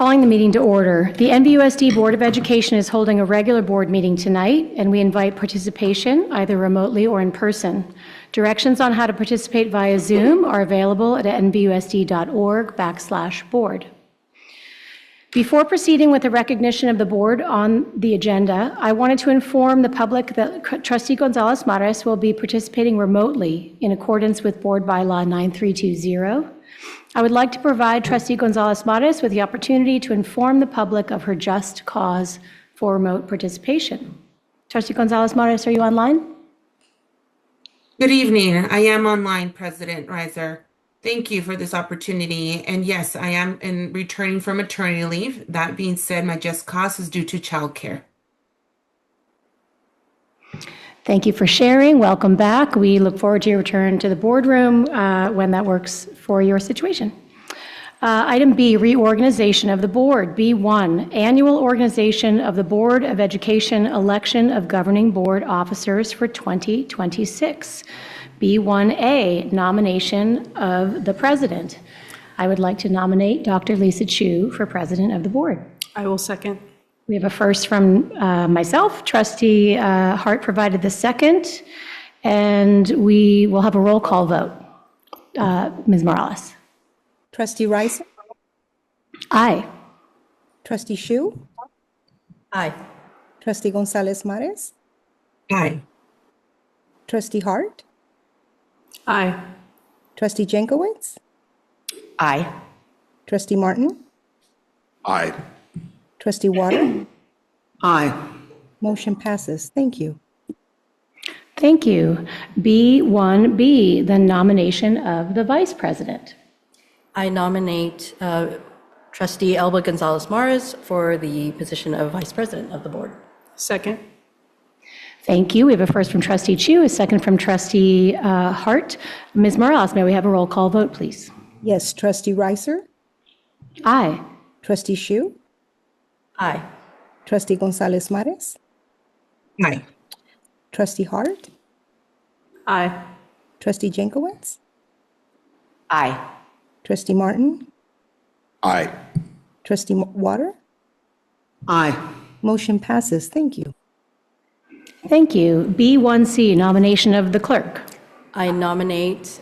calling the meeting to order. The NVUSD Board of Education is holding a regular board meeting tonight, and we invite participation either remotely or in person. Directions on how to participate via Zoom are available at nvusd.org/board. Before proceeding with the recognition of the board on the agenda, I wanted to inform the public that Trustee Gonzalez-Mares will be participating remotely in accordance with Board Bylaw 9320. I would like to provide Trustee Gonzalez-Mares with the opportunity to inform the public of her just cause for remote participation. Trustee Gonzalez-Mares, are you online? Good evening. I am online, President Reiser. Thank you for this opportunity. And yes, I am returning from maternity leave. That being said, my just cause is due to childcare. Thank you for sharing. Welcome back. We look forward to your return to the boardroom when that works for your situation. Item B, reorganization of the board. B1, annual organization of the Board of Education election of governing board officers for 2026. B1A, nomination of the president. I would like to nominate Dr. Lisa Chu for president of the board. I will second. We have a first from myself. Trustee Hart provided the second, and we will have a roll call vote. Ms. Morales. Trustee Rice? Aye. Trustee Shu? Aye. Trustee Gonzalez-Mares? Aye. Trustee Hart? Aye. Trustee Jankowicz? Aye. Trustee Martin? Aye. Trustee Water? Aye. Motion passes. Thank you. Thank you. B1B, the nomination of the vice president. I nominate Trustee Elba Gonzalez-Mares for the position of Vice President of the Board. Second. Thank you. We have a first from Trustee Chu, a second from Trustee Hart. Ms. Morales, may we have a roll call vote, please? Yes, Trustee Reiser? Aye. Trustee Shu? Aye. Trustee Gonzalez-Mares? Aye. Trustee Hart? Aye. Trustee Jankowicz? Aye. Trustee Martin? Aye. Trustee Water? Aye. Motion passes. Thank you. Thank you. B1C, nomination of the clerk. I nominate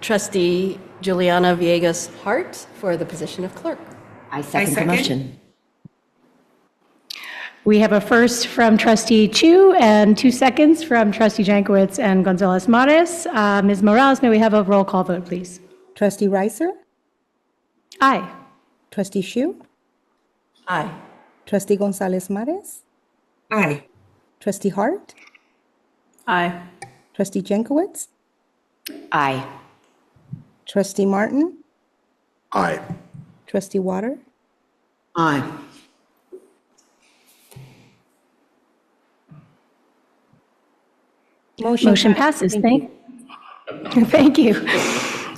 Trustee Juliana Villegas Hart for the position of clerk. I second the motion. We have a first from Trustee Chu and 2 seconds from Trustee Jankowicz and Gonzalez-Mares. Ms. Morales, may we have a roll call vote, please? Trustee Reiser? Aye. Trustee Shu? Aye. Trustee Gonzalez-Mares? Aye. Trustee Hart? Aye. Trustee Jankowicz? Aye. Trustee Martin? Aye. Trustee Water? Aye. Motion passes. Thank you.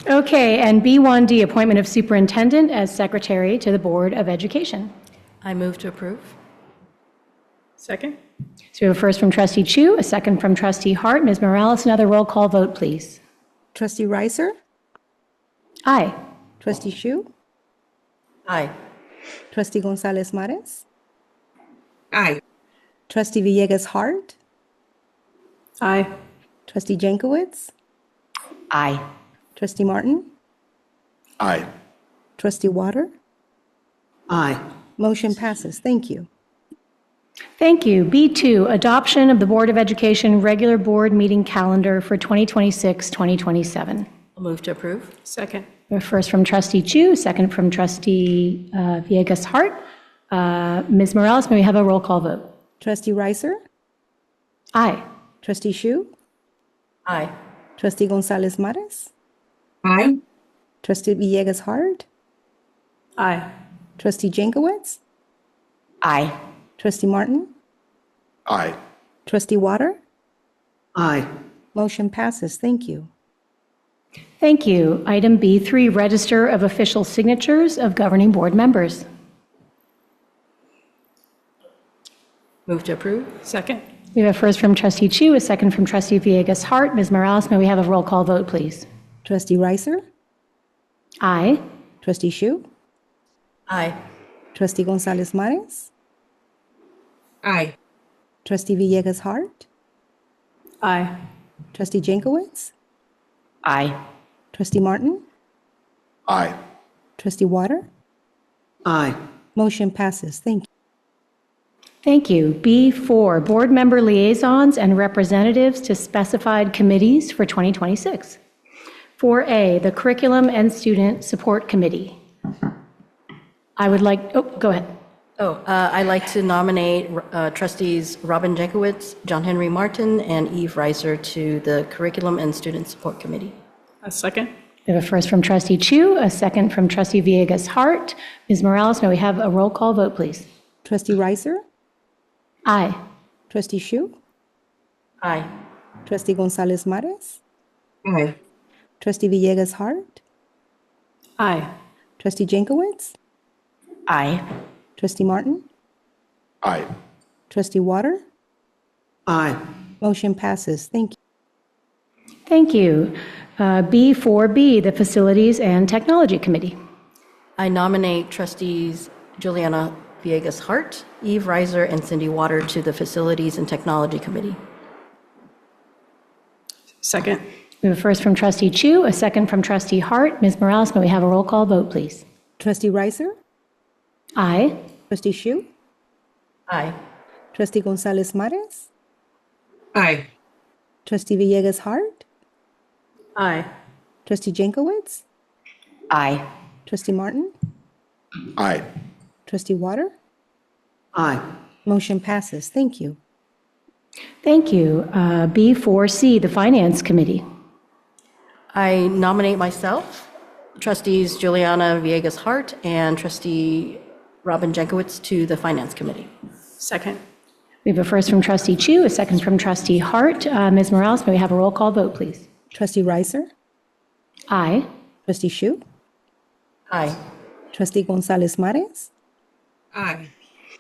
Okay, and B1D, appointment of superintendent as secretary to the Board of Education. I move to approve. Second. So we have a first from Trustee Chu, a second from Trustee Hart. Ms. Morales, another roll call vote, please. Trustee Reiser? Aye. Trustee Shu? Aye. Trustee Gonzalez-Mares? Aye. Trustee Villegas Hart? Aye. Trustee Jankowicz? Aye. Trustee Martin? Aye. Trustee Water? Aye. Motion passes. Thank you. Thank you. B2, adoption of the Board of Education regular board meeting calendar for 2026-2027. I'll move to approve. Second. A first from Trustee Chu, second from Trustee Villegas Hart. Ms. Morales, may we have a roll call vote? Trustee Reiser? Aye. Trustee Shu? Aye. Trustee Gonzalez-Mares? Aye. Trustee Villegas Hart? Aye. Trustee Jankowicz? Aye. Trustee Martin? Aye. Trustee Water? Aye. Motion passes. Thank you. Thank you. Item B3, register of official signatures of governing board members. Move to approve. Second. We have a first from Trustee Chu, a second from Trustee Villegas Hart. Ms. Morales, may we have a roll call vote, please? Trustee Reiser? Aye. Trustee Shu? Aye. Trustee Gonzalez Mares, Aye. Trustee Villegas Hart, Aye. Trustee Jankowicz, Aye. Trustee Martin, Aye. Trustee Water. Aye. Motion passes. Thank you. Thank you. B4, board member liaisons and representatives to specified committees for 2026. 4A, the Curriculum and Student Support Committee. I would like, oh, go ahead. I'd like to nominate trustees Robin Jankowicz, John Henry Martin, and Eve Reiser to the Curriculum and Student Support Committee. A second? We have a first from trustee Chu, a second from trustee Villegas Hart. Ms. Morales, may we have a roll call vote, please? Trustee Reiser, Aye. Trustee Shu, Aye. Trustee Gonzalez Mares, Aye. Trustee Villegas Hart, Aye. Trustee Jankowicz, Aye. Trustee Martin, Aye. Trustee Water. Aye. Motion passes. Thank you. Thank you. B4B, the Facilities and Technology Committee. I nominate trustees Juliana Villegas Hart, Eve Reiser, and Cindy Water to the Facilities and Technology Committee. Second? We have a first from trustee Chu, a second from trustee Hart. Ms. Morales, may we have a roll call vote, please? Trustee Reiser, Aye. Trustee Shu, Aye. Trustee Gonzalez Mares, Aye. Trustee Villegas Hart, Aye. Trustee Jankowicz, Aye. Trustee Martin, Aye. Trustee Water. Aye. Motion passes. Thank you. Thank you. B4C, the Finance Committee. I nominate myself, trustees Juliana Villegas Hart, and trustee Robin Jankowicz to the Finance Committee. Second? We have a first from trustee Chu, a second from trustee Hart. Ms. Morales, may we have a roll call vote, please? Trustee Reiser, Aye. Trustee Shu, Aye. Trustee Gonzalez Mares, Aye.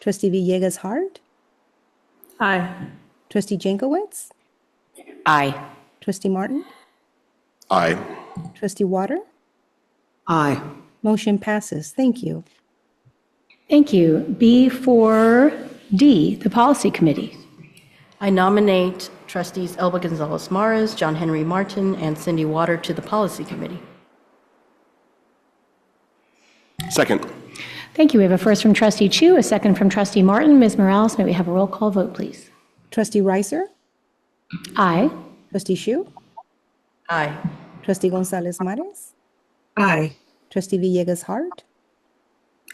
Trustee Villegas Hart, Aye. Trustee Jankowicz, Aye. Trustee Martin, Aye. Trustee Water. Aye. Motion passes. Thank you. Thank you. B4D, the Policy Committee. I nominate trustees Elba Gonzalez Mares, John Henry Martin, and Cindy Water to the Policy Committee. Second. Thank you. We have a first from trustee Chu, a second from trustee Martin. Ms. Morales, may we have a roll call vote, please? Trustee Reiser, Aye. Trustee Shu, Aye. Trustee Gonzalez Mares, Aye. Trustee Villegas Hart,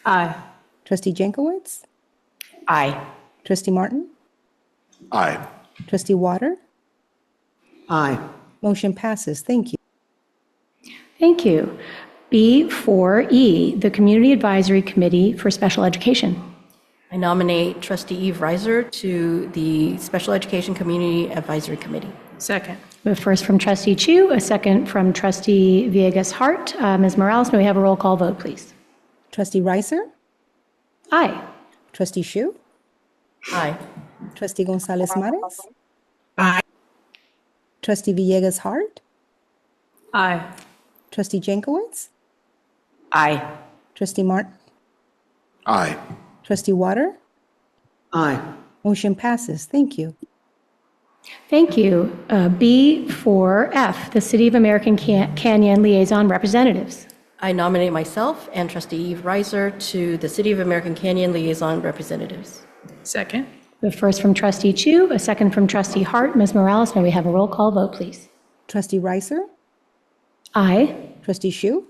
Aye. Trustee Jankowicz, Aye. Trustee Martin, Aye. Trustee Water. Aye. Motion passes. Thank you. Thank you. B4E, the Community Advisory Committee for Special Education. I nominate trustee Eve Reiser to the Special Education Community Advisory Committee. Second? We have a first from trustee Chu, a second from trustee Villegas Hart. Ms. Morales, may we have a roll call vote, please? Trustee Reiser, Aye. Trustee Shu, Aye. Trustee Gonzalez Mares, Aye. Trustee Villegas Hart, Aye. Trustee Jankowicz, Aye. Trustee Martin, Aye. Trustee Water. Aye. Motion passes. Thank you. Thank you. B4F, the City of American Canyon Liaison Representatives. I nominate myself and trustee Eve Reiser to the City of American Canyon Liaison Representatives. Second? The first from trustee Chu, a second from trustee Hart. Ms. Morales, may we have a roll call vote, please? Trustee Reiser, Aye. Trustee Shu,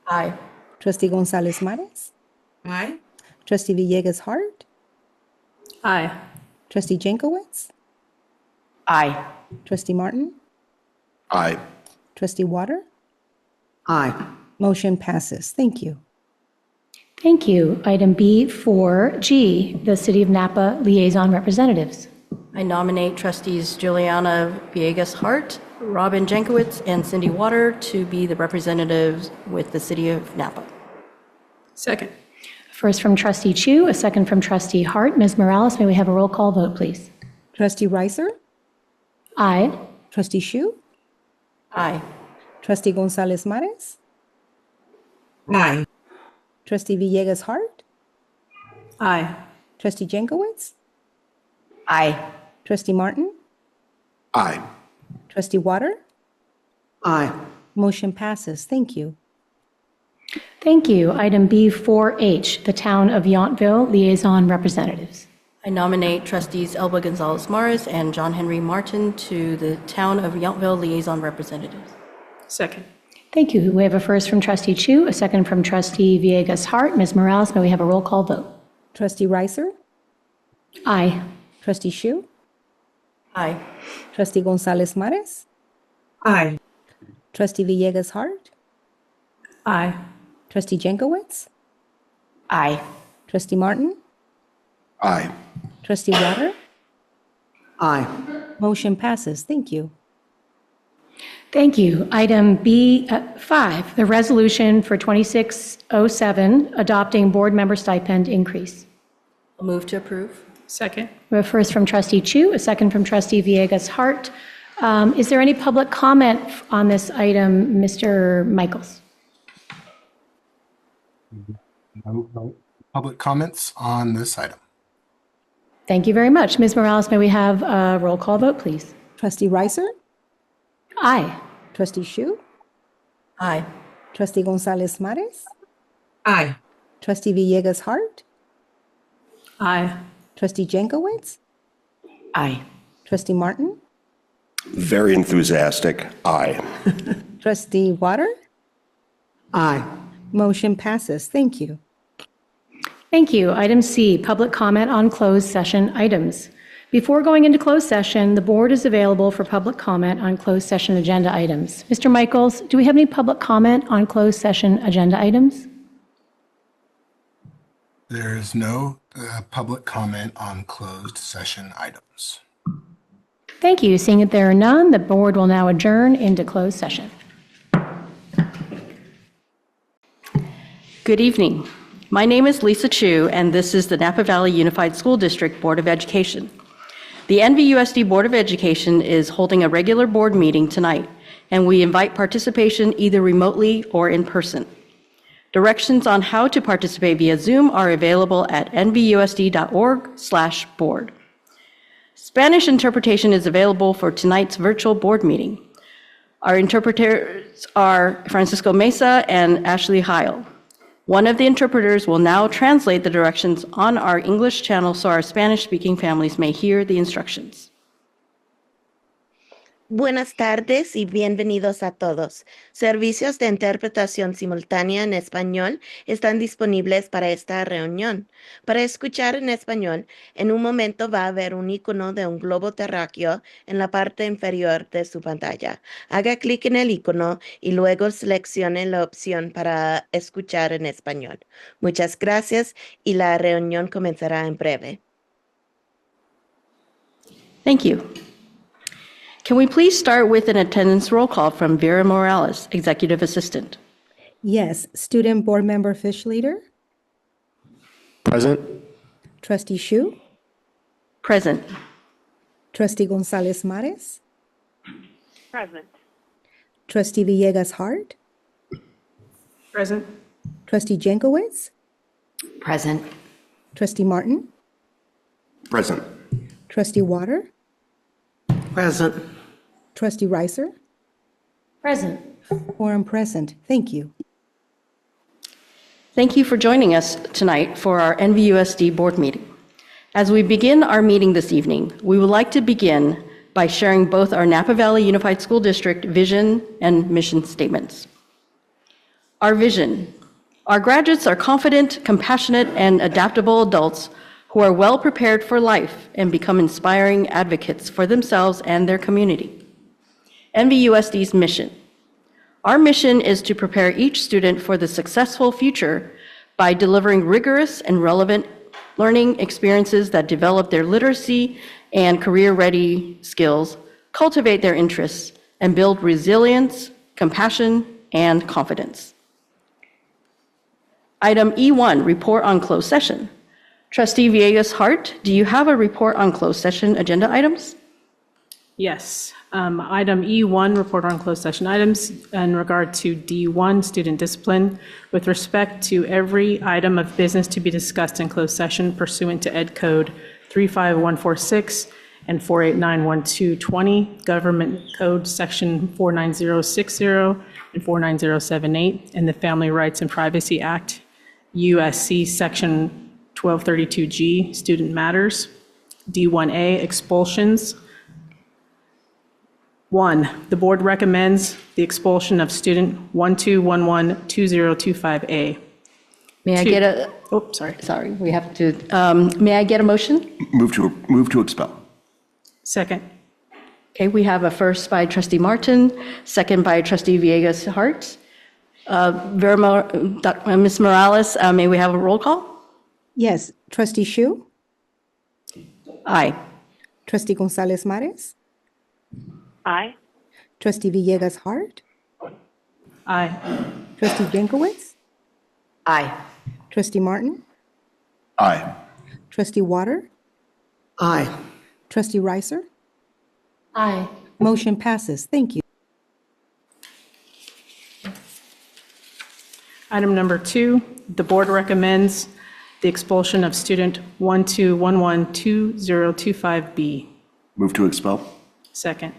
Aye. Trustee Gonzalez Mares, Aye. Trustee Villegas Hart, Aye. Trustee Jankowicz, Aye. Trustee Martin, Aye. Trustee Water. Aye. Motion passes. Thank you. Thank you. Item B4G, the City of Napa Liaison Representatives. I nominate trustees Juliana Villegas Hart, Robin Jankowicz, and Cindy Water to be the representatives with the City of Napa. Second? First from trustee Chu, a second from trustee Hart. Ms. Morales, may we have a roll call vote, please? Trustee Reiser, Aye. Trustee Shu, Aye. Trustee Gonzalez Mares, Aye. Trustee Villegas Hart, Aye. Trustee Jankowicz? Aye. Trustee Martin? Aye. Trustee Water? Aye. Motion passes. Thank you. Thank you. Item B4H, the Town of Yountville Liaison Representatives. I nominate trustees Elba Gonzalez Morris and John Henry Martin to the Town of Yountville Liaison Representatives. Second. Thank you. We have a first from Trustee Chu, a second from Trustee Villegas Hart. Ms. Morales, may we have a roll call vote? Trustee Reiser? Aye. Trustee Shu? Aye. Trustee Gonzalez Mares? Aye. Trustee Villegas Hart? Aye. Trustee Jankowicz? Aye. Trustee Martin? Aye. Trustee Water? Aye. Motion passes. Thank you. Thank you. Item B5, the resolution for 2607, adopting board member stipend increase. I'll move to approve. Second. We have a first from Trustee Chu, a second from Trustee Villegas Hart. Is there any public comment on this item, Mr. Michaels? No public comments on this item. Thank you very much. Ms. Morales, may we have a roll call vote, please? Trustee Reiser? Aye. Trustee Shu? Aye. Trustee Gonzalez Mares? Aye. Trustee Villegas Hart? Aye. Trustee Jankowicz? Aye. Trustee Martin? Very enthusiastic. Aye. Trustee Water? Aye. Motion passes. Thank you. Thank you. Item C, public comment on closed session items. Before going into closed session, the board is available for public comment on closed session agenda items. Mr. Michaels, do we have any public comment on closed session agenda items? There is no public comment on closed session items. Thank you. Seeing that there are none, the board will now adjourn into closed session. Good evening. My name is Lisa Chu, and this is the Napa Valley Unified School District Board of Education. The NVUSD Board of Education is holding a regular board meeting tonight, and we invite participation either remotely or in person. Directions on how to participate via Zoom are available at nvusd.org/board. Spanish interpretation is available for tonight's virtual board meeting. Our interpreters are Francisco Mesa and Ashley Heil. One of the interpreters will now translate the directions on our English channel so our Spanish-speaking families may hear the instructions. Buenas tardes y bienvenidos a todos. Servicios de interpretación simultánea en español están disponibles para esta reunión. Para escuchar en español, en un momento va a haber un icono de un globo terráqueo en la parte inferior de su pantalla. Haga clic en el icono y luego seleccione la opción para escuchar en español. Muchas gracias y la reunión comenzará en breve. Thank you. Can we please start with an attendance roll call from Vera Morales, Executive Assistant? Yes. Student Board Member Fish Leader? Present. Trustee Shu? Present. Trustee Gonzalez Mares? Present. Trustee Villegas Hart? Present. Trustee Jankowicz? Present. Trustee Martin? Present. Trustee Water? Present. Trustee Reiser? Present. Quorum present. Thank you. Thank you for joining us tonight for our NVUSD board meeting. As we begin our meeting this evening, we would like to begin by sharing both our Napa Valley Unified School District vision and mission statements. Our vision. Our graduates are confident, compassionate, and adaptable adults who are well prepared for life and become inspiring advocates for themselves and their community. NVUSD's mission. Our mission is to prepare each student for the successful future by delivering rigorous and relevant learning experiences that develop their literacy and career-ready skills, cultivate their interests, and build resilience, compassion, and confidence. Item E1, report on closed session. Trustee Villegas Hart, do you have a report on closed session agenda items? Yes. Item E1, report on closed session items in regard to D1, student discipline. With respect to every item of business to be discussed in closed session pursuant to Ed Code 35146 and 4891220, Government Code Section 49060 and 49078, and the Family Rights and Privacy Act, USC Section 1232G, Student Matters. D1A, expulsions. 1, the board recommends the expulsion of student 12112025A. May I Two. get a, Oh, sorry. sorry, we have to, may I get a motion? Move to expel. Second. Okay, we have a first by trustee Martin, second by trustee Villegas Hart. Ms. Morales, may we have a roll call? Yes. Trustee Shu? Aye. Trustee Gonzalez Mares? Aye. Trustee Villegas Hart? Aye. Trustee Jankowicz? Aye. Trustee Martin? Aye. Trustee Water? Aye. Trustee Reiser? Aye. Motion passes. Thank you. Item number 2, the board recommends the expulsion of student 12112025B. Move to expel. Second.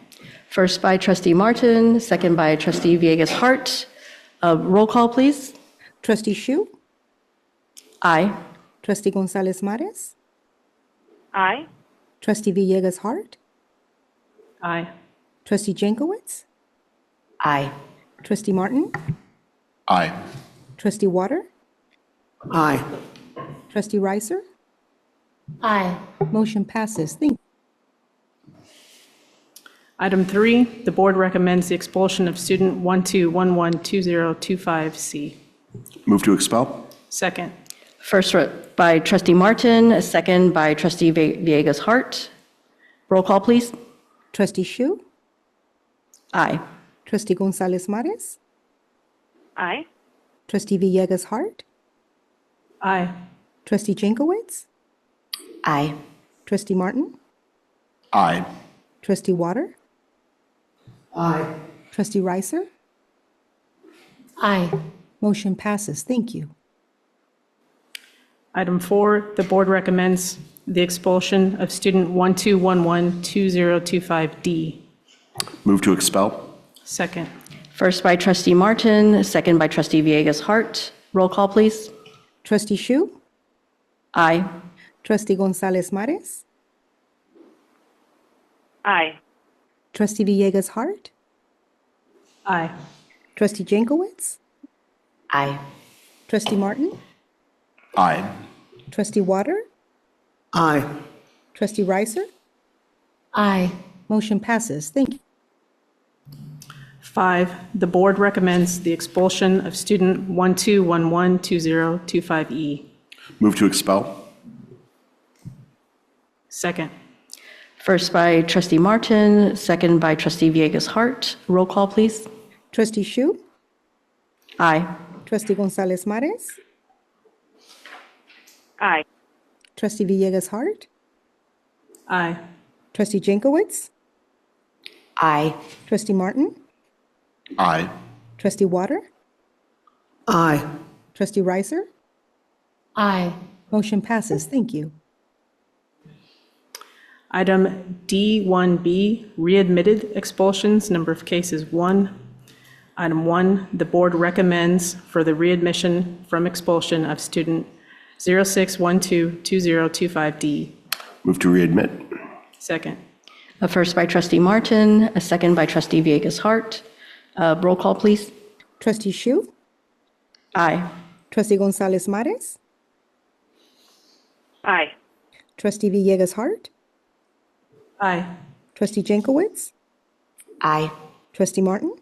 First by trustee Martin, second by trustee Villegas Hart. Roll call, please. Trustee Shu? Aye. Trustee Gonzalez Mares? Aye. Trustee Villegas Hart? Aye. Trustee Jankowicz? Aye. Trustee Martin? Aye. Trustee Water? Aye. Trustee Reiser? Aye. Motion passes. Thank you. Item 3, the board recommends the expulsion of student 12112025C. Move to expel. Second. First by trustee Martin, second by trustee Villegas Hart. Roll call, please. Trustee Shu? Aye. Trustee Gonzalez Mares? Aye. Trustee Villegas Hart? Aye. Trustee Jankowicz? Aye. Trustee Martin? Aye. Trustee Water? Aye. Trustee Reiser? Aye. Motion passes. Thank you. Item 4, the board recommends the expulsion of student 12112025D. Move to expel. Second. First by trustee Martin, second by trustee Villegas Hart. Roll call, please. Trustee Shu? Aye. Trustee Gonzalez Mares? Aye. Trustee Villegas Hart? Aye. Trustee Jankowicz? Aye. Trustee Martin? Aye. Trustee Water? Aye. Trustee Reiser? Aye. Motion passes. Thank you. 5, the board recommends the expulsion of student 12112025E. Move to expel. Second. First by trustee Martin, second by trustee Villegas Hart. Roll call, please. Trustee Shu? Aye. Trustee Gonzalez Mares? Aye. Trustee Villegas Hart? Aye. Trustee Jankowicz? Aye. Trustee Martin? Aye. Trustee Water? Aye. Trustee Reiser? Aye. Motion passes. Thank you. Item D1B, readmitted expulsions, number of cases 1. Item 1, the board recommends for the readmission from expulsion of student 06122025D. Move to readmit. Second. A first by trustee Martin, a second by trustee Villegas Hart. Roll call, please. Trustee Shu? Aye. Trustee Gonzalez Mares? Aye. Trustee Villegas Hart? Aye. Trustee Jankowicz? Aye. Trustee Martin?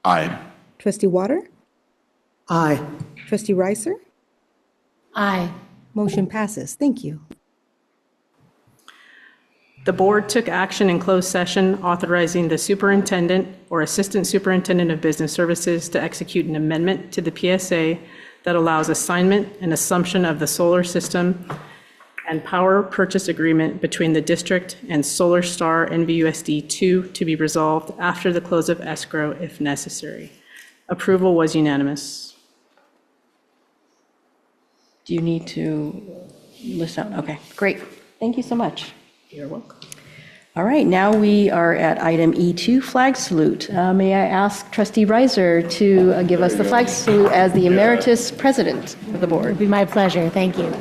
Aye. Trustee Water? Aye. Trustee Reiser? Aye. Motion passes. Thank you. The board took action in closed session authorizing the superintendent or assistant superintendent of business services to execute an amendment to the PSA that allows assignment and assumption of the solar system and power purchase agreement between the district and Solar Star NVUSD 2 to be resolved after the close of escrow if necessary. Approval was unanimous. Do you need to list out? Okay, great. Thank you so much. You're welcome. All right, now we are at item E2, flag salute. May I ask Trustee Reiser to give us the flag salute as the emeritus president of the It board? would be my pleasure. Thank you.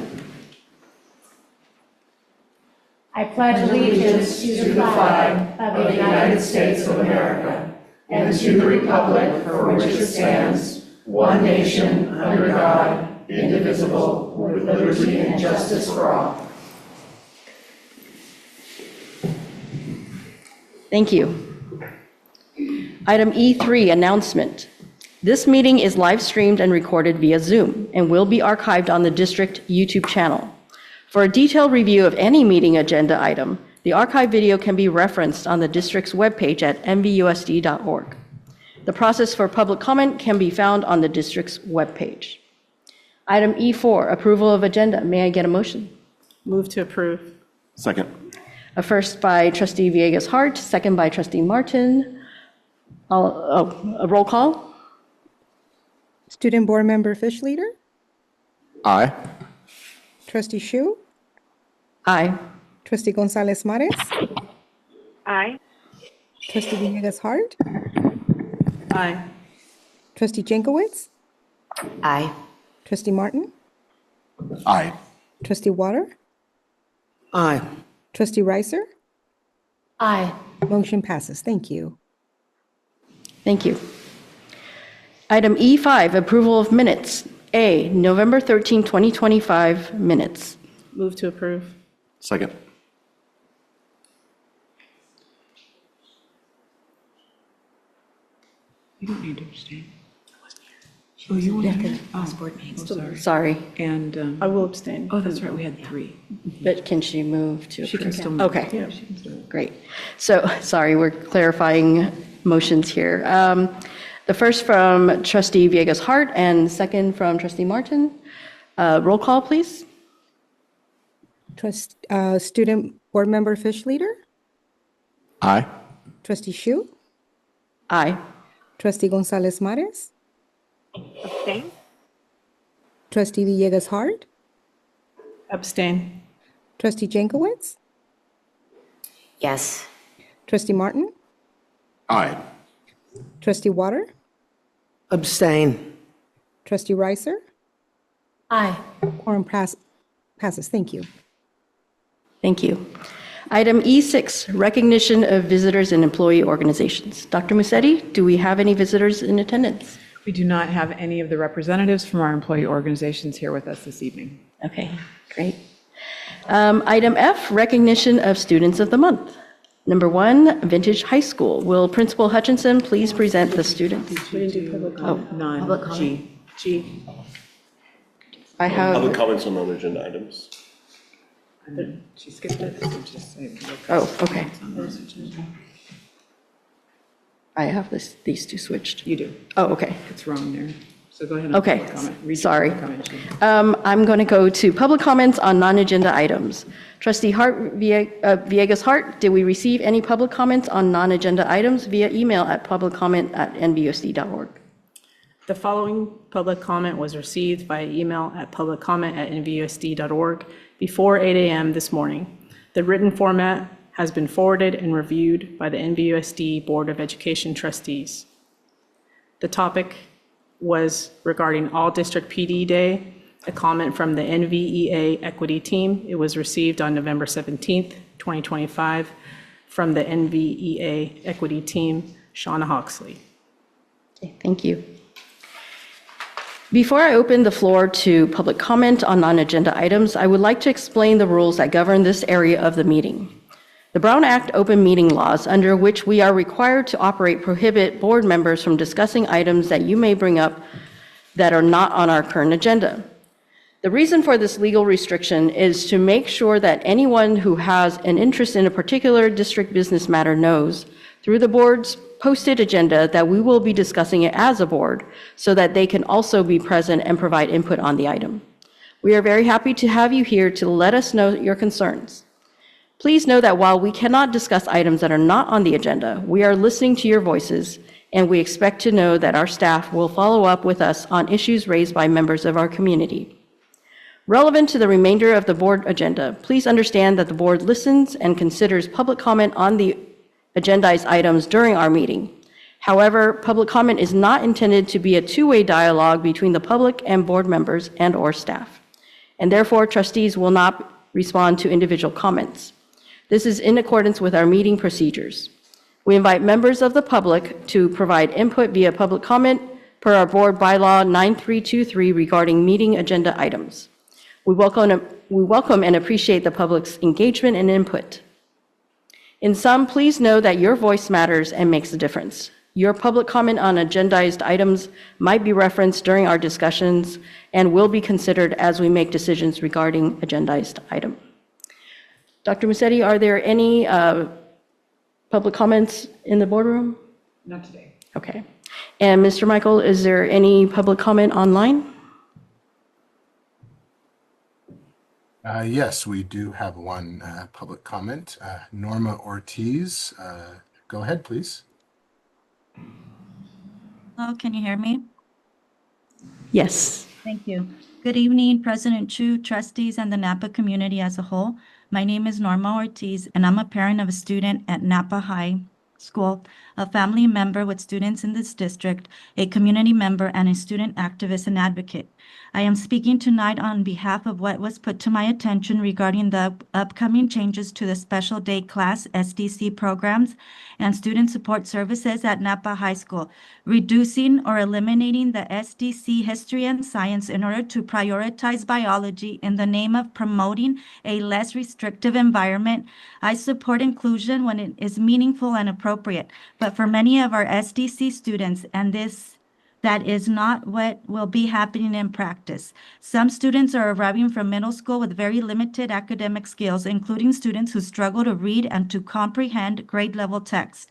I pledge allegiance to the flag of the United States of America and to the republic for which it stands, one nation, under God, indivisible, with liberty and justice for all. Thank you. Item E3, announcement. This meeting is live streamed and recorded via Zoom and will be archived on the district YouTube channel. For a detailed review of any meeting agenda item, the archive video can be referenced on the district's webpage at nvusd.org. The process for public comment can be found on the district's webpage. Item E4, approval of agenda. May I get a motion? Move to approve. Second. A first by Trustee Villegas-Hart, second by Trustee Martin. A roll call? Student Board Member Fish Leader? Aye. Trustee Shu? Aye. Trustee Gonzalez Mares? Aye. Trustee Villegas-Hart? Aye. Trustee Jankowicz? Aye. Trustee Martin? Aye. Trustee Water? Aye. Trustee Reiser? Aye. Motion passes. Thank you. Thank you. Item E5, approval of minutes. A, November 13, 2025 minutes. Move to approve. Second. You don't need to abstain. Oh, you want to? Sorry, And, I will abstain. oh, that's right, we had 3. but can she move to approve? She can still move. Okay, Yeah. great. So, sorry, we're clarifying motions here. The first from Trustee Villegas-Hart and second from Trustee Martin. Roll call, please. Student Board Member Fish Leader? Aye. Trustee Shu? Aye. Trustee Gonzalez Mares? Abstain? Trustee Villegas-Hart? Abstain. Trustee Jankowicz? Yes. Trustee Martin? Aye. Trustee Water? Abstain. Trustee Reiser? Aye. Quorum passes. Thank you. Thank you. Item E6, recognition of visitors and employee organizations. Dr. Musetti, do we have any visitors in attendance? We do not have any of the representatives from our employee organizations here with us this evening. Okay, great. Item F, recognition of students of the month. Number 1, Vintage High School. Will Principal Hutchinson please present the students? We didn't do public comment. None. G. G. I have, Public comments on non-agenda items. And then she skipped it, so just say. oh, okay. I have these two switched. You do. Oh, okay. It's wrong there. So go ahead and. Okay, public comment. Read your sorry. public comment, G. I'm going to go to public comments on non-agenda items. Trustee Villegas-Hart, did we receive any public comments on non-agenda items via email at publiccomment@nvusd.org? The following public comment was received by email at publiccomment@nvusd.org before 8 a.m. this morning. The written format has been forwarded and reviewed by the NVUSD Board of Education trustees. The topic was regarding All District PD Day, a comment from the NVEA Equity Team. It was received on November 17th, 2025, from the NVEA Equity Team, Shauna Hawksley. Okay, thank you. Before I open the floor to public comment on non-agenda items, I would like to explain the rules that govern this area of the meeting. The Brown Act open meeting laws, under which we are required to operate, prohibit board members from discussing items that you may bring up that are not on our current agenda. The reason for this legal restriction is to make sure that anyone who has an interest in a particular district business matter knows, through the board's posted agenda, that we will be discussing it as a board, so that they can also be present and provide input on the item. We are very happy to have you here to let us know your concerns. Please know that while we cannot discuss items that are not on the agenda, we are listening to your voices, and we expect to know that our staff will follow up with us on issues raised by members of our community. Relevant to the remainder of the board agenda, please understand that the board listens and considers public comment on the agendized items during our meeting. However, public comment is not intended to be a two-way dialogue between the public and board members and/or staff, and therefore trustees will not respond to individual comments. This is in accordance with our meeting procedures. We invite members of the public to provide input via public comment per our board bylaw 9323 regarding meeting agenda items. We welcome and appreciate the public's engagement and input. In sum, please know that your voice matters and makes a difference. Your public comment on agendized items might be referenced during our discussions and will be considered as we make decisions regarding agendized item. Dr. Musetti, are there any public comments in the boardroom? Not today. Okay. And Mr. Michael, is there any public comment online? Yes, we do have one public comment. Norma Ortiz, go ahead, please. Hello, can you hear me? Yes. Thank you. Good evening, President Chu, trustees, and the Napa community as a whole. My name is Norma Ortiz, and I'm a parent of a student at Napa High School, a family member with students in this district, a community member, and a student activist and advocate. I am speaking tonight on behalf of what was put to my attention regarding the upcoming changes to the special day class SDC programs and student support services at Napa High School, reducing or eliminating the SDC history and science in order to prioritize biology in the name of promoting a less restrictive environment. I support inclusion when it is meaningful and appropriate, but for many of our SDC students, that is not what will be happening in practice. Some students are arriving from middle school with very limited academic skills, including students who struggle to read and to comprehend grade level text.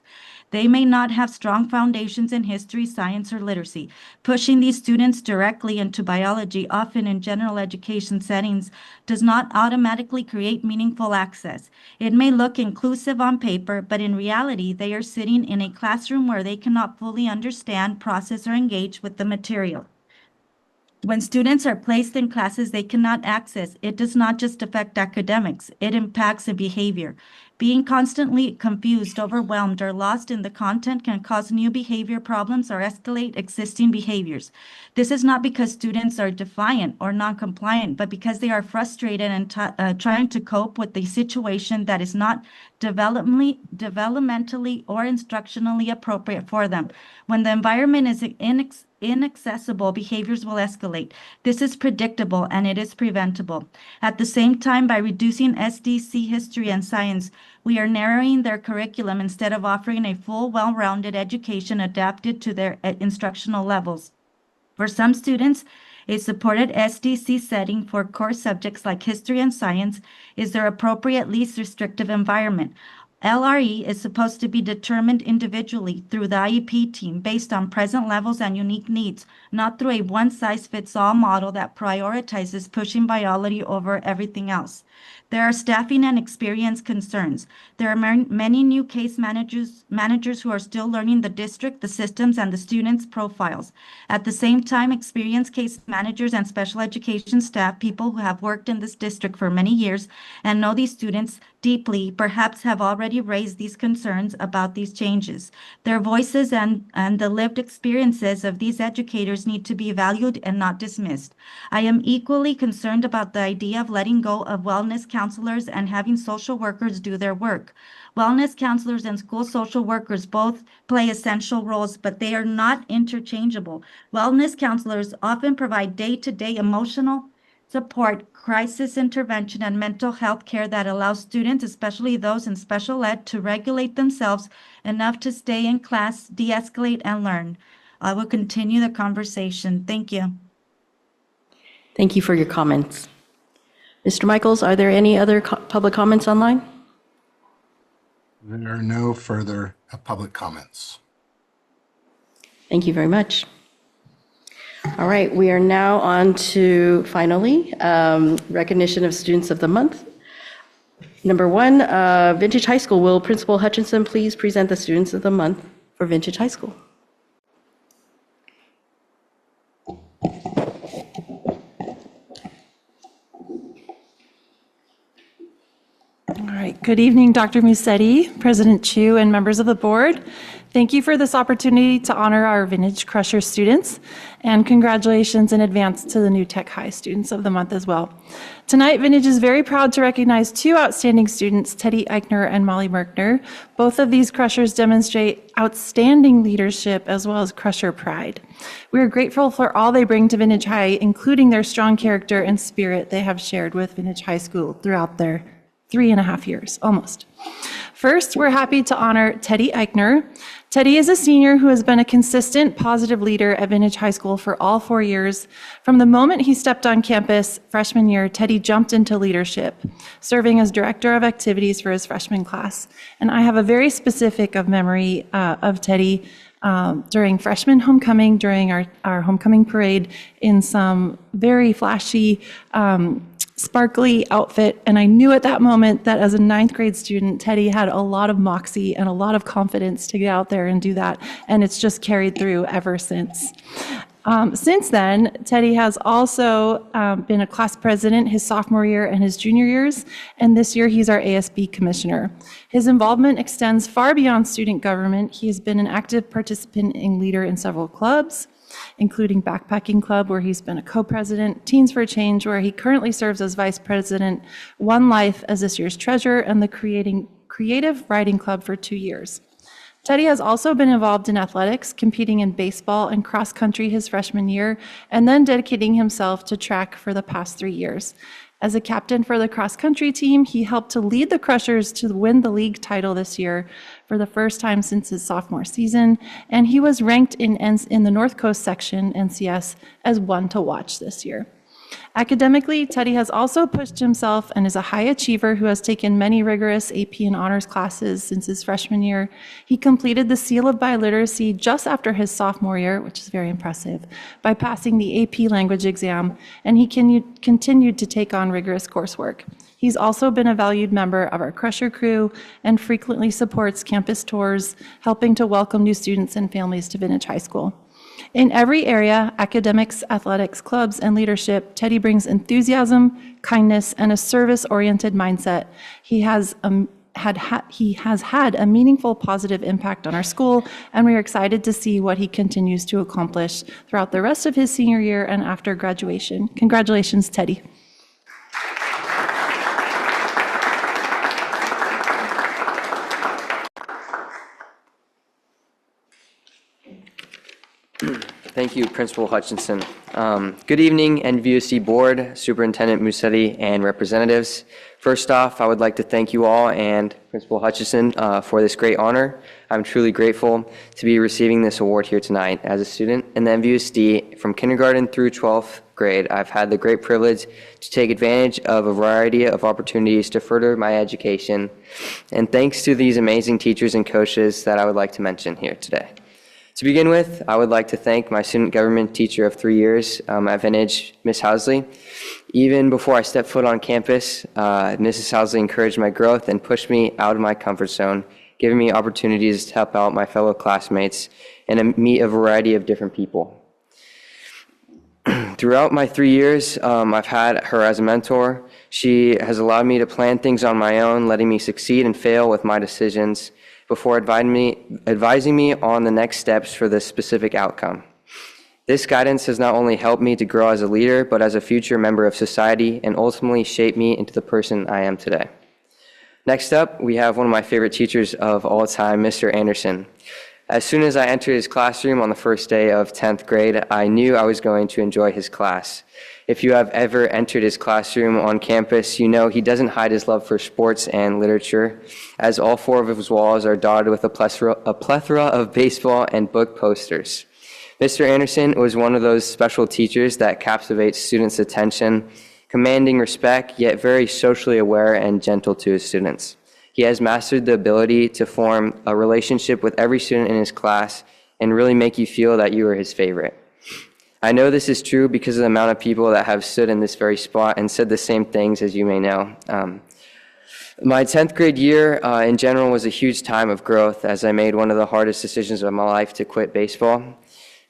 They may not have strong foundations in history, science, or literacy. Pushing these students directly into biology, often in general education settings, does not automatically create meaningful access. It may look inclusive on paper, but in reality, they are sitting in a classroom where they cannot fully understand, process, or engage with the material. When students are placed in classes they cannot access, it does not just affect academics, it impacts the behavior. Being constantly confused, overwhelmed, or lost in the content can cause new behavior problems or escalate existing behaviors. This is not because students are defiant or non-compliant, but because they are frustrated and trying to cope with a situation that is not developmentally or instructionally appropriate for them. When the environment is inaccessible, behaviors will escalate. This is predictable and it is preventable. At the same time, by reducing SDC history and science, we are narrowing their curriculum instead of offering a full, well-rounded education adapted to their instructional levels. For some students, a supported SDC setting for core subjects like history and science is their appropriate least restrictive environment. LRE is supposed to be determined individually through the IEP team based on present levels and unique needs, not through a one-size-fits-all model that prioritizes pushing biology over everything else. There are staffing and experience concerns. There are many new case managers who are still learning the district, the systems, and the students' profiles. At the same time, experienced case managers and special education staff, people who have worked in this district for many years and know these students deeply, perhaps have already raised these concerns about these changes. Their voices and the lived experiences of these educators need to be valued and not dismissed. I am equally concerned about the idea of letting go of wellness counselors and having social workers do their work. Wellness counselors and school social workers both play essential roles, but they are not interchangeable. Wellness counselors often provide day-to-day emotional support, crisis intervention, and mental health care that allows students, especially those in special ed, to regulate themselves enough to stay in class, de-escalate, and learn. I will continue the conversation. Thank you. Thank you for your comments. Mr. Michaels, are there any other public comments online? There are no further public comments. Thank you very much. All right, we are now on to, finally, recognition of Students of the Month. Number one, Vintage High School. Will Principal Hutchinson please present the Students of the Month for Vintage High School? All right. Good evening, Dr. Musetti, President Chu, and members of the board. Thank you for this opportunity to honor our Vintage Crusher students, and congratulations in advance to the New Tech High Students of the Month as well. Tonight, Vintage is very proud to recognize two outstanding students, Teddy Eichner and Molly Merkner. Both of these Crushers demonstrate outstanding leadership as well as Crusher pride. We are grateful for all they bring to Vintage High, including their strong character and spirit they have shared with Vintage High School throughout their 3.5 years, almost. First, we're happy to honor Teddy Eichner. Teddy is a senior who has been a consistent, positive leader at Vintage High School for all 4 years. From the moment he stepped on campus freshman year, Teddy jumped into leadership, serving as director of activities for his freshman class. And I have a very specific memory of Teddy during freshman homecoming, during our homecoming parade, in some very flashy, sparkly outfit, and I knew at that moment that as a 9th grade student, Teddy had a lot of moxie and a lot of confidence to get out there and do that, and it's just carried through ever since. Since then, Teddy has also been a class president his sophomore year and his junior years, and this year he's our ASB commissioner. His involvement extends far beyond student government. He has been an active participant and leader in several clubs, including Backpacking Club, where he's been a co-president, Teens for Change, where he currently serves as vice president, One Life as this year's treasurer, and the Creative Writing Club for 2 years. Teddy has also been involved in athletics, competing in baseball and cross country his freshman year, and then dedicating himself to track for the past 3 years. As a captain for the cross country team, he helped to lead the Crushers to win the league title this year for the first time since his sophomore season, and he was ranked in the North Coast section, NCS, as one to watch this year. Academically, Teddy has also pushed himself and is a high achiever who has taken many rigorous AP and honors classes since his freshman year. He completed the Seal of Biliteracy just after his sophomore year, which is very impressive, by passing the AP language exam, and he continued to take on rigorous coursework. He's also been a valued member of our Crusher crew and frequently supports campus tours, helping to welcome new students and families to Vintage High School. In every area, academics, athletics, clubs, and leadership, Teddy brings enthusiasm, kindness, and a service-oriented mindset. He has had a meaningful positive impact on our school, and we are excited to see what he continues to accomplish throughout the rest of his senior year and after graduation. Congratulations, Teddy. Thank you, Principal Hutchinson. Good evening, NVUSD Board, Superintendent Musetti, and representatives. First off, I would like to thank you all and Principal Hutchinson for this great honor. I'm truly grateful to be receiving this award here tonight. As a student in the NVUSD from kindergarten through 12th grade, I've had the great privilege to take advantage of a variety of opportunities to further my education. And thanks to these amazing teachers and coaches that I would like to mention here today. To begin with, I would like to thank my student government teacher of 3 years at Vintage, Ms. Housley. Even before I stepped foot on campus, Mrs. Housley encouraged my growth and pushed me out of my comfort zone, giving me opportunities to help out my fellow classmates and meet a variety of different people. Throughout my 3 years, I've had her as a mentor. She has allowed me to plan things on my own, letting me succeed and fail with my decisions before advising me on the next steps for the specific outcome. This guidance has not only helped me to grow as a leader, but as a future member of society, and ultimately shaped me into the person I am today. Next up, we have one of my favorite teachers of all time, Mr. Anderson. As soon as I entered his classroom on the first day of 10th grade, I knew I was going to enjoy his class. If you have ever entered his classroom on campus, you know he doesn't hide his love for sports and literature, as all 4 of his walls are dotted with a plethora of baseball and book posters. Mr. Anderson was one of those special teachers that captivates students' attention, commanding respect, yet very socially aware and gentle to his students. He has mastered the ability to form a relationship with every student in his class and really make you feel that you are his favorite. I know this is true because of the amount of people that have stood in this very spot and said the same things, as you may know. My 10th grade year in general was a huge time of growth as I made one of the hardest decisions of my life to quit baseball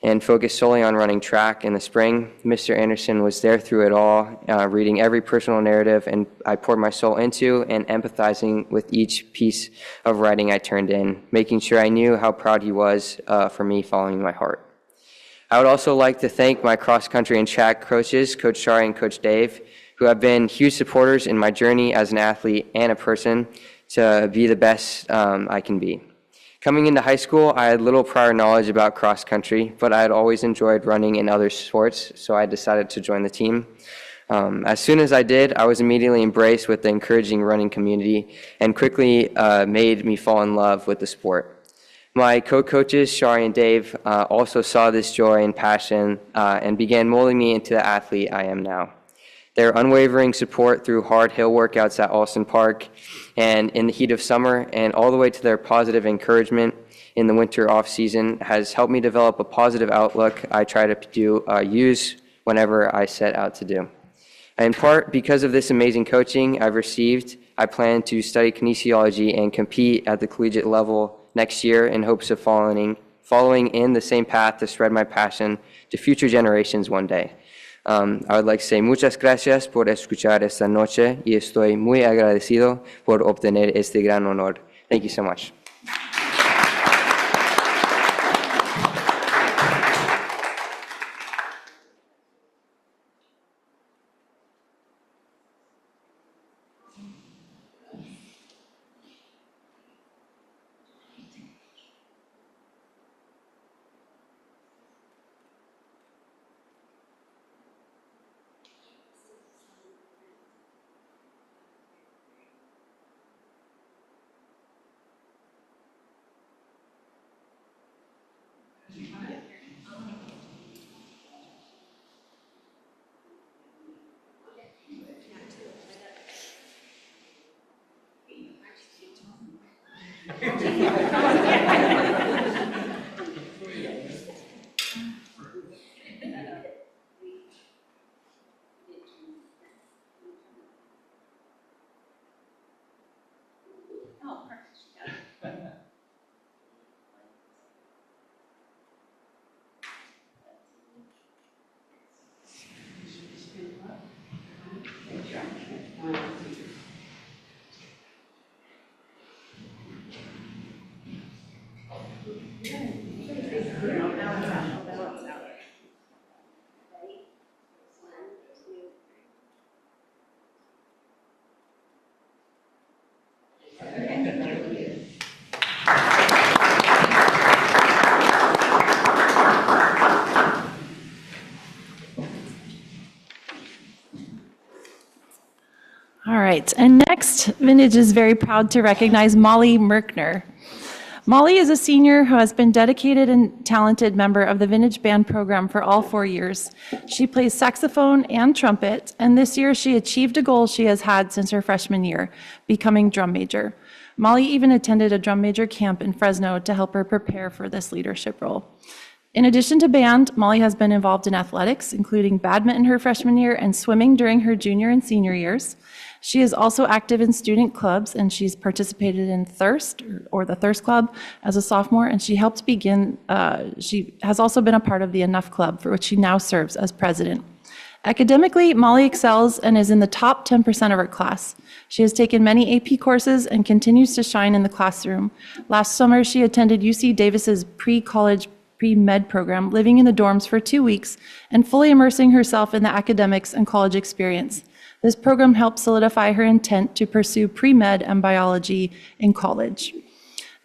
and focus solely on running track in the spring. Mr. Anderson was there through it all, reading every personal narrative and I poured my soul into and empathizing with each piece of writing I turned in, making sure I knew how proud he was for me following my heart. I would also like to thank my cross-country and track coaches, Coach Shari and Coach Dave, who have been huge supporters in my journey as an athlete and a person to be the best I can be. Coming into high school, I had little prior knowledge about cross-country, but I had always enjoyed running in other sports, so I decided to join the team. As soon as I did, I was immediately embraced with the encouraging running community and quickly made me fall in love with the sport. My co-coaches, Shari and Dave, also saw this joy and passion and began molding me into the athlete I am now. Their unwavering support through hard hill workouts at Alston Park and in the heat of summer and all the way to their positive encouragement in the winter off season has helped me develop a positive outlook I try to use whenever I set out to do. In part because of this amazing coaching I've received, I plan to study kinesiology and compete at the collegiate level next year in hopes of following in the same path to spread my passion to future generations one day. I would like to say muchas gracias por escuchar esta noche y estoy muy agradecido por obtener este gran honor. Thank you so much. All right, and next, Vintage is very proud to recognize Molly Merkner. Molly is a senior who has been dedicated and talented member of the Vintage Band program for all 4 years. She plays saxophone and trumpet, and this year she achieved a goal she has had since her freshman year, becoming drum major. Molly even attended a drum major camp in Fresno to help her prepare for this leadership role. In addition to band, Molly has been involved in athletics, including badminton her freshman year and swimming during her junior and senior years. She is also active in student clubs, and she's participated in Thirst, or the Thirst Club, as a sophomore, and she has also been a part of the Enough Club, for which she now serves as president. Academically, Molly excels and is in the top 10% of her class. She has taken many AP courses and continues to shine in the classroom. Last summer, she attended UC Davis's pre-college pre-med program, living in the dorms for 2 weeks and fully immersing herself in the academics and college experience. This program helped solidify her intent to pursue pre-med and biology in college.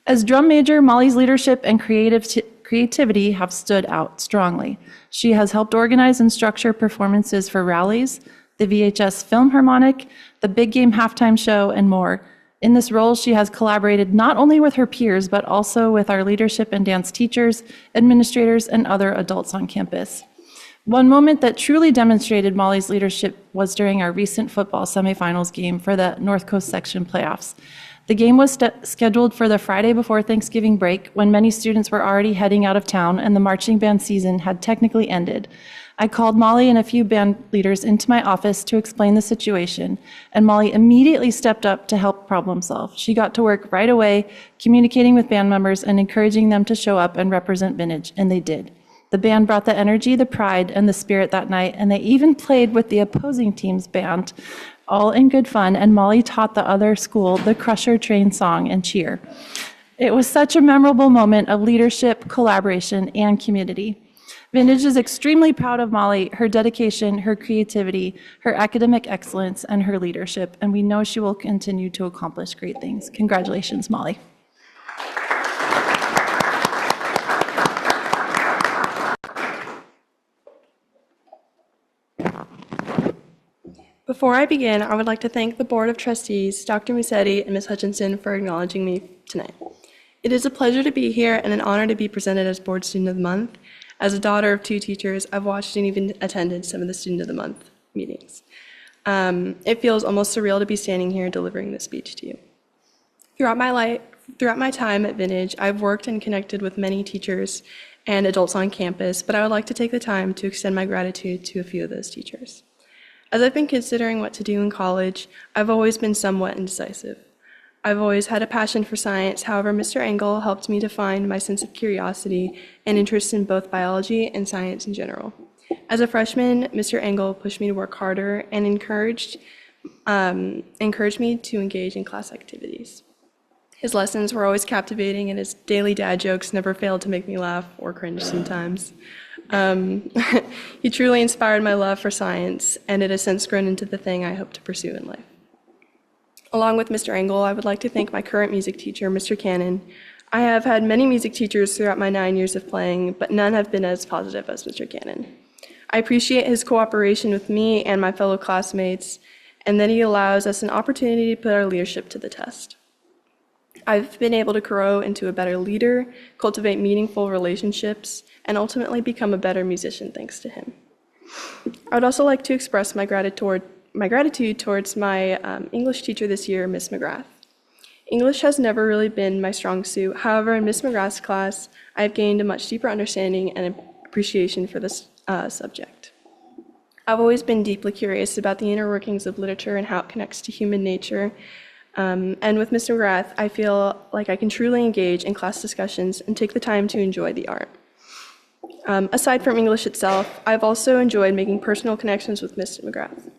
As drum major, Molly's leadership and creativity have stood out strongly. She has helped organize and structure performances for rallies, the VHS Film Harmonic, the Big Game Halftime Show, and more. In this role, she has collaborated not only with her peers, but also with our leadership and dance teachers, administrators, and other adults on campus. One moment that truly demonstrated Molly's leadership was during our recent football semifinals game for the North Coast section playoffs. The game was scheduled for the Friday before Thanksgiving break when many students were already heading out of town and the marching band season had technically ended. I called Molly and a few band leaders into my office to explain the situation, and Molly immediately stepped up to help problem solve. She got to work right away, communicating with band members and encouraging them to show up and represent Vintage, and they did. The band brought the energy, the pride, and the spirit that night, and they even played with the opposing team's band, all in good fun, and Molly taught the other school the Crusher Train song and cheer. It was such a memorable moment of leadership, collaboration, and community. Vintage is extremely proud of Molly, her dedication, her creativity, her academic excellence, and her leadership, and we know she will continue to accomplish great things. Congratulations, Molly. Before I begin, I would like to thank the Board of Trustees, Dr. Musetti and Ms. Hutchinson for acknowledging me tonight. It is a pleasure to be here and an honor to be presented as Board Student of the Month. As a daughter of 2 teachers, I've watched and even attended some of the Student of the Month meetings. It feels almost surreal to be standing here delivering this speech to you. Throughout my time at Vintage, I've worked and connected with many teachers and adults on campus, but I would like to take the time to extend my gratitude to a few of those teachers. As I've been considering what to do in college, I've always been somewhat indecisive. I've always had a passion for science, however, Mr. Engel helped me to find my sense of curiosity and interest in both biology and science in general. As a freshman, Mr. Engel pushed me to work harder and encouraged me to engage in class activities. His lessons were always captivating, and his daily dad jokes never failed to make me laugh or cringe sometimes. He truly inspired my love for science, and it has since grown into the thing I hope to pursue in life. Along with Mr. Engel, I would like to thank my current music teacher, Mr. Cannon. I have had many music teachers throughout my 9 years of playing, but none have been as positive as Mr. Cannon. I appreciate his cooperation with me and my fellow classmates, and that he allows us an opportunity to put our leadership to the test. I've been able to grow into a better leader, cultivate meaningful relationships, and ultimately become a better musician thanks to him. I would also like to express my gratitude towards my English teacher this year, Miss McGrath. English has never really been my strong suit. However, in Miss McGrath's class, I have gained a much deeper understanding and appreciation for this subject. I've always been deeply curious about the inner workings of literature and how it connects to human nature. And with Mr. McGrath, I feel like I can truly engage in class discussions and take the time to enjoy the art. Aside from English itself, I've also enjoyed making personal connections with Mr. McGrath.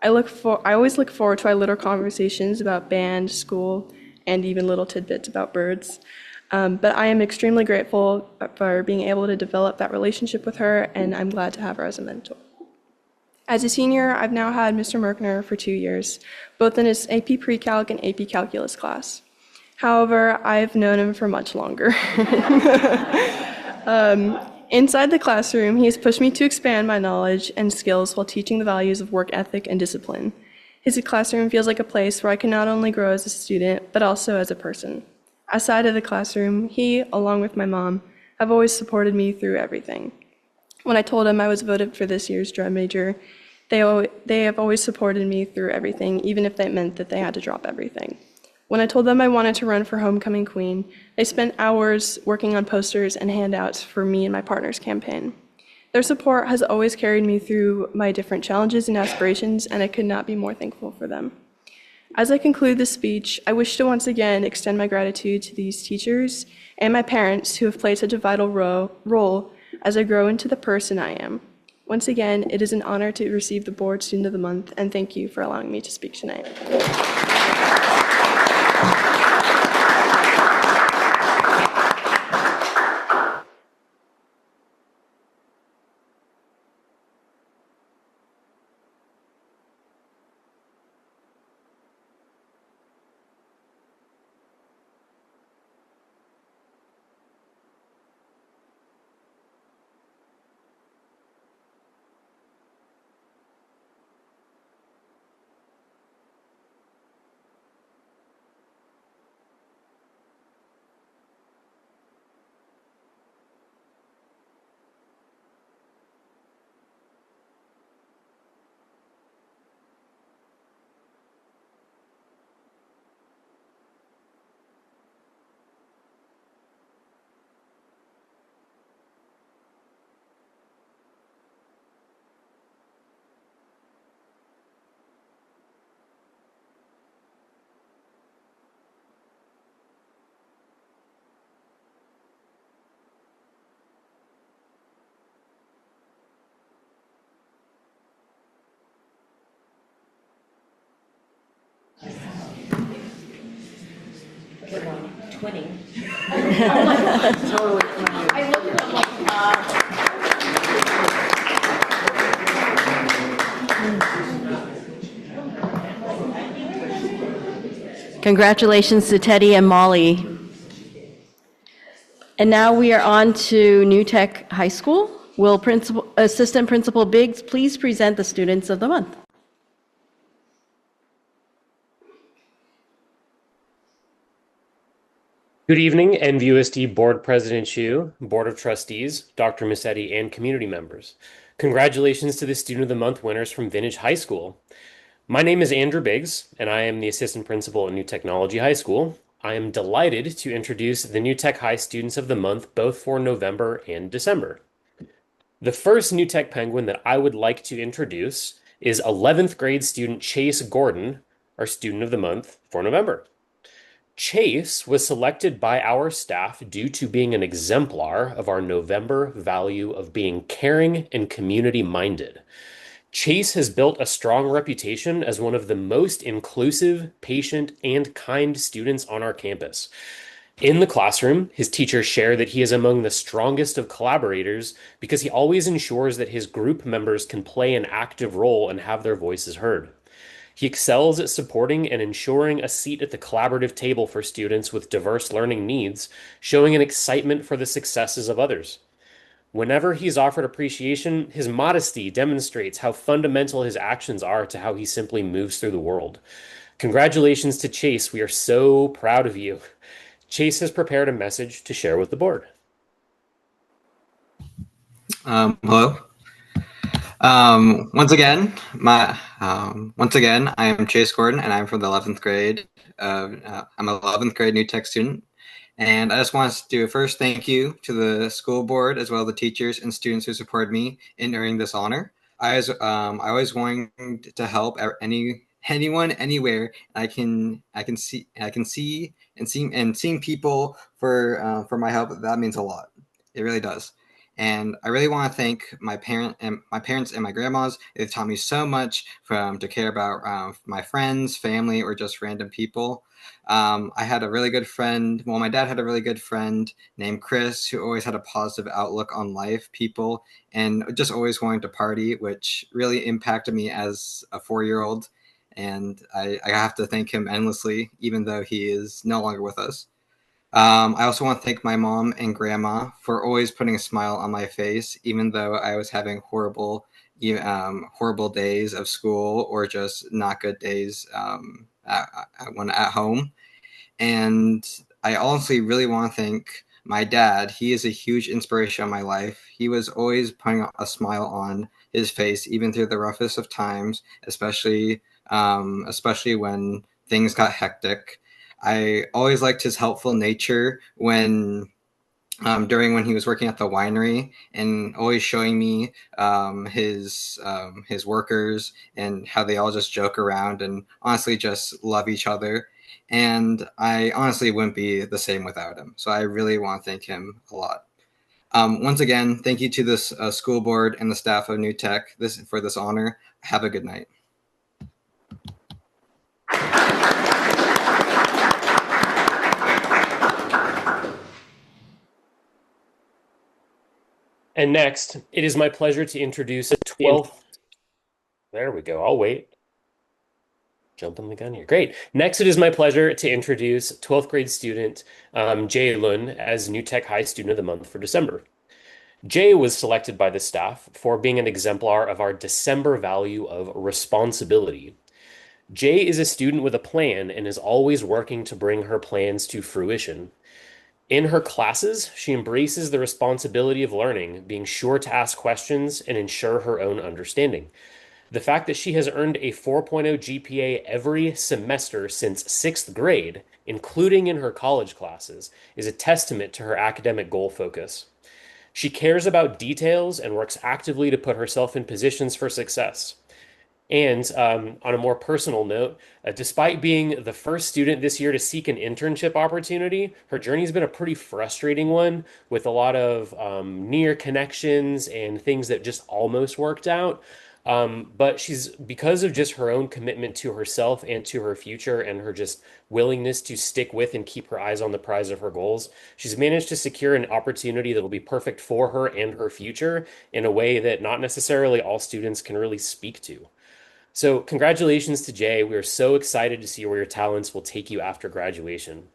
I always look forward to our little conversations about band, school, and even little tidbits about birds. But I am extremely grateful for being able to develop that relationship with her, and I'm glad to have her as a mentor. As a senior, I've now had Mr. Merkner for 2 years, both in his AP Pre-Calc and AP Calculus class. However, I've known him for much longer. Inside the classroom, he has pushed me to expand my knowledge and skills while teaching the values of work ethic and discipline. His classroom feels like a place where I can not only grow as a student, but also as a person. Outside of the classroom, he, along with my mom, have always supported me through everything. When I told him I was voted for this year's drum major, they have always supported me through everything, even if that meant that they had to drop everything. When I told them I wanted to run for homecoming queen, they spent hours working on posters and handouts for me and my partner's campaign. Their support has always carried me through my different challenges and aspirations, and I could not be more thankful for them. As I conclude this speech, I wish to once again extend my gratitude to these teachers and my parents who have played such a vital role as I grow into the person I am. Once again, it is an honor to receive the Board Student of the Month, and thank you for allowing me to speak tonight. Twinning. Congratulations to Teddy and Molly. And now we are on to New Tech High School. Will Assistant Principal Biggs please present the students of the month? Good evening, NVUSD Board President Chu, Board of Trustees, Dr. Musetti, and community members. Congratulations to the Student of the Month winners from Vintage High School. My name is Andrew Biggs, and I am the Assistant Principal at New Technology High School. I am delighted to introduce the New Tech High Students of the Month, both for November and December. The first New Tech Penguin that I would like to introduce is 11th grade student Chase Gordon, our Student of the Month for November. Chase was selected by our staff due to being an exemplar of our November value of being caring and community-minded. Chase has built a strong reputation as one of the most inclusive, patient, and kind students on our campus. In the classroom, his teachers share that he is among the strongest of collaborators because he always ensures that his group members can play an active role and have their voices heard. He excels at supporting and ensuring a seat at the collaborative table for students with diverse learning needs, showing an excitement for the successes of others. Whenever he's offered appreciation, his modesty demonstrates how fundamental his actions are to how he simply moves through the world. Congratulations to Chase. We are so proud of you. Chase has prepared a message to share with the board. Hello. Once again, I am Chase Gordon, and I'm from the 11th grade. I'm an 11th grade New Tech student, and I just want to do a first thank you to the school board as well as the teachers and students who supported me in earning this honor. I always wanted to help anyone, anywhere. I can see and seeing people for my help. That means a lot. It really does. And I really want to thank my parents and my grandmas. They've taught me so much to care about my friends, family, or just random people. I had a really good friend. Well, my dad had a really good friend named Chris, who always had a positive outlook on life, people, and just always wanted to party, which really impacted me as a 4-year-old. And I have to thank him endlessly, even though he is no longer with us. I also want to thank my mom and grandma for always putting a smile on my face, even though I was having horrible days of school or just not good days when at home. And I honestly really want to thank my dad. He is a huge inspiration in my life. He was always putting a smile on his face, even through the roughest of times, especially when things got hectic. I always liked his helpful nature when he was working at the winery, and always showing me his workers and how they all just joke around and honestly just love each other. And I honestly wouldn't be the same without him. So I really want to thank him a lot. Once again, thank you to this school board and the staff of New Tech for this honor. Have a good night. And next, it is my pleasure to introduce 12th. There we go. I'll wait. Jumping the gun here. Great. Next, it is my pleasure to introduce 12th grade student Jay Lun as New Tech High Student of the Month for December. Jay was selected by the staff for being an exemplar of our December value of responsibility. Jay is a student with a plan and is always working to bring her plans to fruition. In her classes, she embraces the responsibility of learning, being sure to ask questions and ensure her own understanding. The fact that she has earned a 4.0 GPA every semester since 6th grade, including in her college classes, is a testament to her academic goal focus. She cares about details and works actively to put herself in positions for success. And on a more personal note, despite being the first student this year to seek an internship opportunity, her journey has been a pretty frustrating one with a lot of near connections and things that just almost worked out. But because of just her own commitment to herself and to her future and her just willingness to stick with and keep her eyes on the prize of her goals, she's managed to secure an opportunity that will be perfect for her and her future in a way that not necessarily all students can really speak to. So, congratulations to Jay. We are so excited to see where your talents will take you after graduation.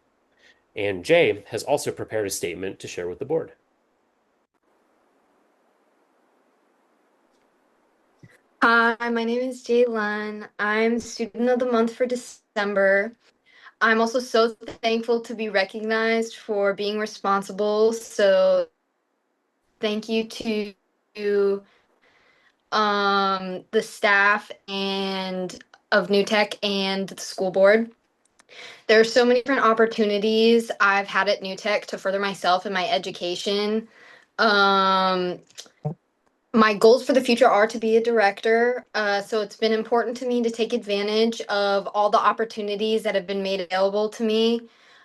And Jay has also prepared a statement to share with the board. Hi, my name is Jaylun. I'm Student of the Month for December. I'm also so thankful to be recognized for being responsible. So thank you to the staff and of New Tech and the school board. There are so many different opportunities I've had at New Tech to further myself and my education. My goals for the future are to be a director. So it's been important to me to take advantage of all the opportunities that have been made available to me.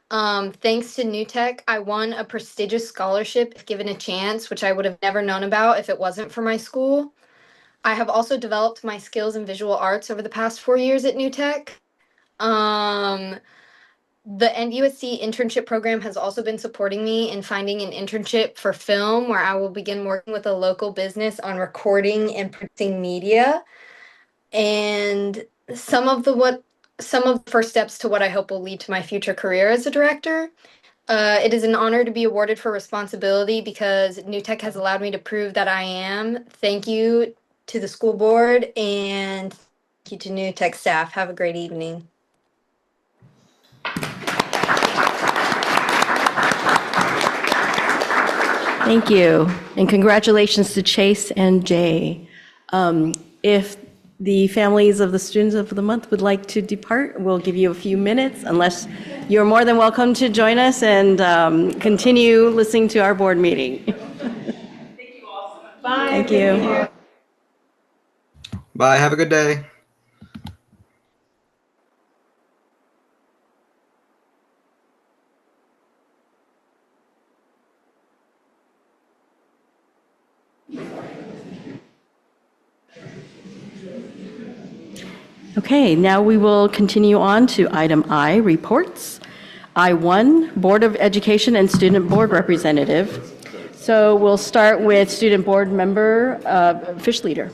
Thanks to New Tech, I won a prestigious scholarship if given a chance, which I would have never known about if it wasn't for my school. I have also developed my skills in visual arts over the past 4 years at New Tech. The NVUSD internship program has also been supporting me in finding an internship for film where I will begin working with a local business on recording and producing media. And some of the first steps to what I hope will lead to my future career as a director. It is an honor to be awarded for responsibility because New Tech has allowed me to prove that I am. Thank you to the school board and thank you to New Tech staff. Have a great evening. Thank you, and congratulations to Chase and Jay. If the families of the students of the month would like to depart, we'll give you a few minutes, unless you're more than welcome to join us and continue listening to our board meeting. Thank you all so much. Bye. Thank you. Bye. Have a good day. Okay, now we will continue on to item I, reports. I1, Board of Education and Student Board Representative. So we'll start with Student Board Member Fish Leader.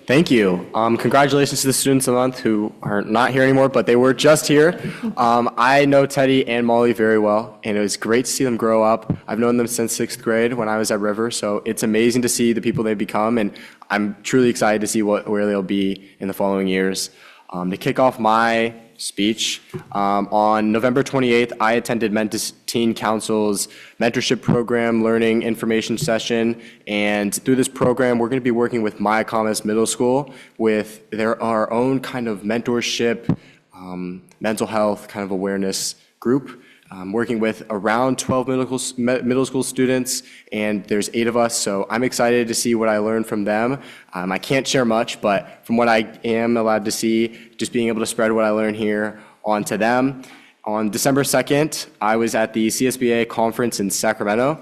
Thank you. Congratulations to the students of the month who are not here anymore, but they were just here. I know Teddy and Molly very well, and it was great to see them grow up. I've known them since 6th grade when I was at River, so it's amazing to see the people they've become, and I'm truly excited to see where they'll be in the following years. To kick off my speech, on November 28th, I attended Mentis Teen Council's mentorship program learning information session, and through this program, we're going to be working with Maya Commas Middle School with our own kind of mentorship, mental health kind of awareness group. Working with around 12 middle school students, and there's 8 of us, so I'm excited to see what I learned from them. I can't share much, but from what I am allowed to see, just being able to spread what I learned here onto them. On December 2nd, I was at the CSBA conference in Sacramento,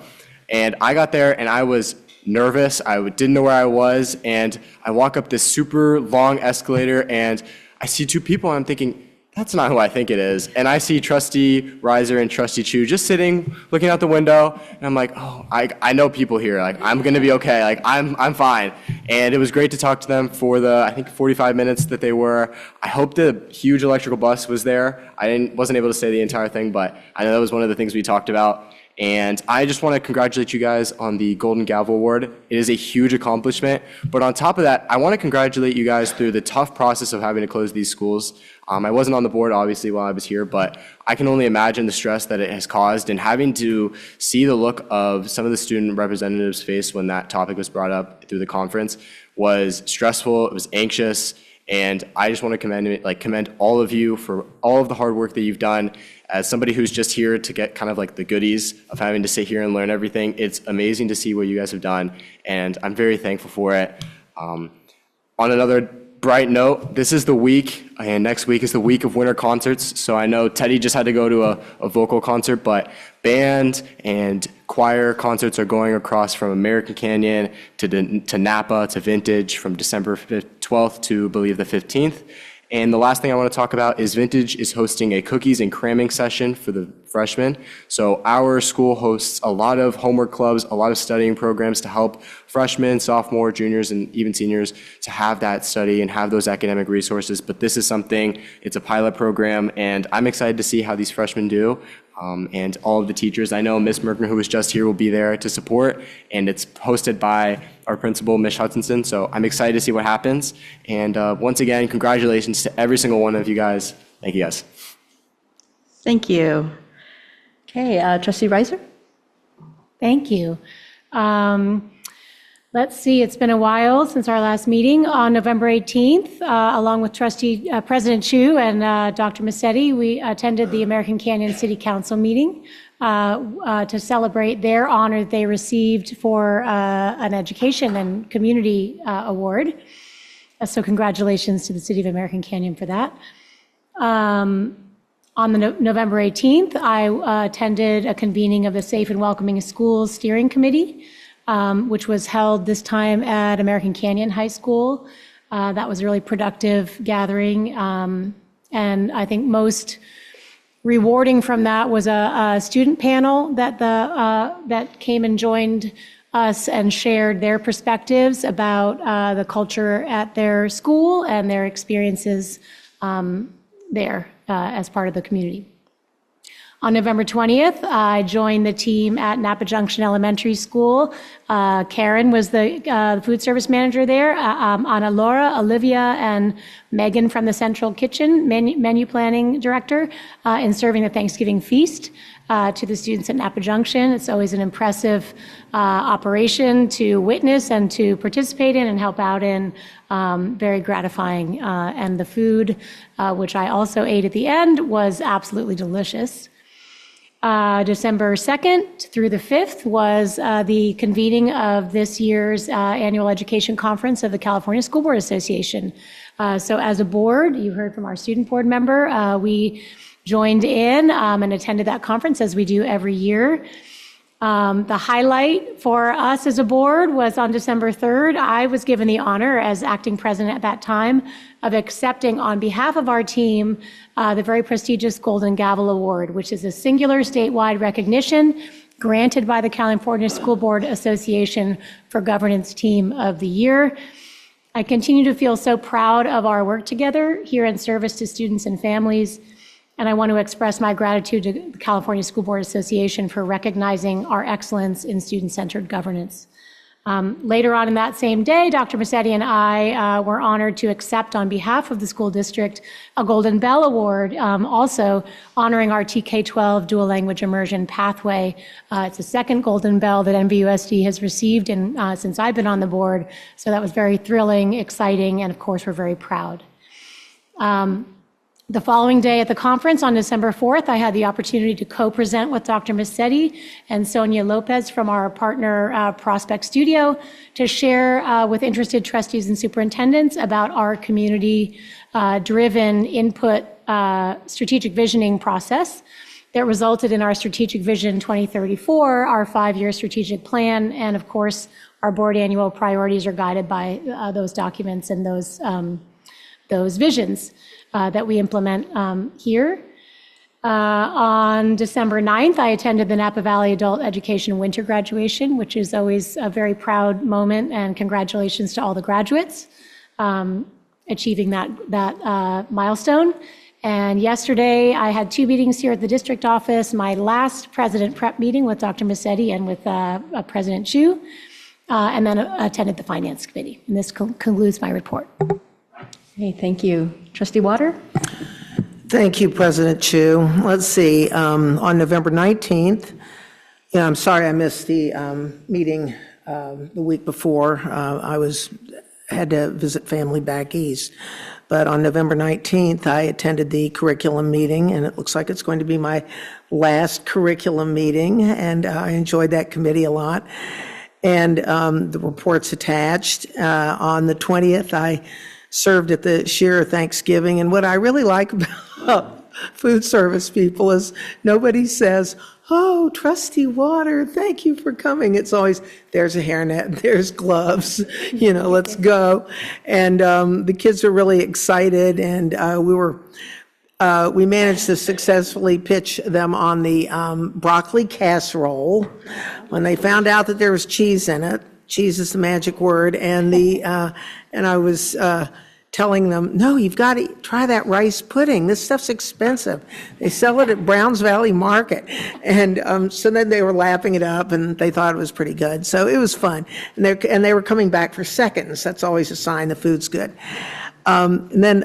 and I got there and I was nervous. I didn't know where I was, and I walk up this super long escalator, and I see 2 people, and I'm thinking, that's not who I think it is. And I see Trustee Reiser and Trustee Chu just sitting, looking out the window, and I'm like, oh, I know people here. Like, I'm gonna be okay. Like, I'm fine. And it was great to talk to them for the, I think, 45 minutes that they were. I hope the huge electrical bus was there. I wasn't able to say the entire thing, but I know that was one of the things we talked about. And I just want to congratulate you guys on the Golden Gavel Award. It is a huge accomplishment. But on top of that, I want to congratulate you guys through the tough process of having to close these schools. I wasn't on the board, obviously, while I was here, but I can only imagine the stress that it has caused, and having to see the look of some of the student representatives' face when that topic was brought up through the conference was stressful, it was anxious, and I just want to commend all of you for all of the hard work that you've done. As somebody who's just here to get kind of like the goodies of having to sit here and learn everything, it's amazing to see what you guys have done, and I'm very thankful for it. On another bright note, this is the week, and next week is the week of winter concerts. So I know Teddy just had to go to a vocal concert, but band and choir concerts are going across from American Canyon to Napa to Vintage from December 12th to, I believe, the 15th. And the last thing I want to talk about is Vintage is hosting a cookies and cramming session for the freshmen. So our school hosts a lot of homework clubs, a lot of studying programs to help freshmen, sophomore, juniors, and even seniors to have that study and have those academic resources. But this is something, it's a pilot program, and I'm excited to see how these freshmen do. And all of the teachers. I know Ms. Merkner, who was just here, will be there to support, and it's hosted by our principal, Ms. Hutchinson. So I'm excited to see what happens. And once again, congratulations to every single one of you guys. Thank you, guys. Thank you. Okay, Trustee Reiser? Thank you. Let's see, it's been a while since our last meeting. On November 18th, along with President Chu and Dr. Massetti, we attended the American Canyon City Council meeting to celebrate their honor they received for an education and community award. So congratulations to the City of American Canyon for that. On the November 18th, I attended a convening of the Safe and Welcoming Schools Steering Committee, which was held this time at American Canyon High School. That was a really productive gathering. And I think most rewarding from that was a student panel that came and joined us and shared their perspectives about the culture at their school and their experiences there as part of the community. On November 20th, I joined the team at Napa Junction Elementary School. Karen was the food service manager there. Ana Laura, Olivia, and Megan from the Central Kitchen, menu planning director, in serving the Thanksgiving feast to the students at Napa Junction. It's always an impressive operation to witness and to participate in and help out in. Very gratifying. And the food, which I also ate at the end, was absolutely delicious. December 2nd through the 5th was the convening of this year's annual education conference of the California School Board Association. So as a board, you heard from our student board member, we joined in and attended that conference as we do every year. The highlight for us as a board was on December 3rd. I was given the honor as acting president at that time of accepting on behalf of our team the very prestigious Golden Gavel Award, which is a singular statewide recognition granted by the California School Board Association for Governance Team of the Year. I continue to feel so proud of our work together here in service to students and families. And I want to express my gratitude to the California School Board Association for recognizing our excellence in student-centered governance. Later on in that same day, Dr. Massetti and I were honored to accept on behalf of the school district a Golden Bell Award, also honoring our TK-12 dual language immersion pathway. It's the second Golden Bell that NVUSD has received since I've been on the board. So that was very thrilling, exciting, and of course, we're very proud. The following day at the conference on December 4th, I had the opportunity to co-present with Dr. Massetti and Sonia Lopez from our partner Prospect Studio to share with interested trustees and superintendents about our community-driven input strategic visioning process that resulted in our Strategic Vision 2034, our 5-year strategic plan, and of course, our board annual priorities are guided by those documents and those visions that we implement here. On December 9th, I attended the Napa Valley Adult Education Winter Graduation, which is always a very proud moment, and congratulations to all the graduates achieving that milestone. And yesterday, I had 2 meetings here at the district office, my last president prep meeting with Dr. Massetti and with President Chu, and then attended the Finance Committee. And this concludes my report. Okay, thank you. Trustee Water? Thank you, President Chu. Let's see, on November 19th, I'm sorry I missed the meeting the week before. I had to visit family back east. But on November 19th, I attended the curriculum meeting, and it looks like it's going to be my last curriculum meeting, and I enjoyed that committee a lot. And the report's attached. On the 20th, I served at the Shearer Thanksgiving. And what I really like about food service people is nobody says, "Oh, Trustee Water, thank you for coming." It's always, there's a hairnet, there's gloves, let's go. And the kids are really excited, and we managed to successfully pitch them on the broccoli casserole. When they found out that there was cheese in it, cheese is the magic word, and I was telling them, no, you've got to try that rice pudding. This stuff's expensive. They sell it at Browns Valley Market. And so then they were lapping it up, and they thought it was pretty good. So it was fun. And they were coming back for seconds. That's always a sign the food's good. And then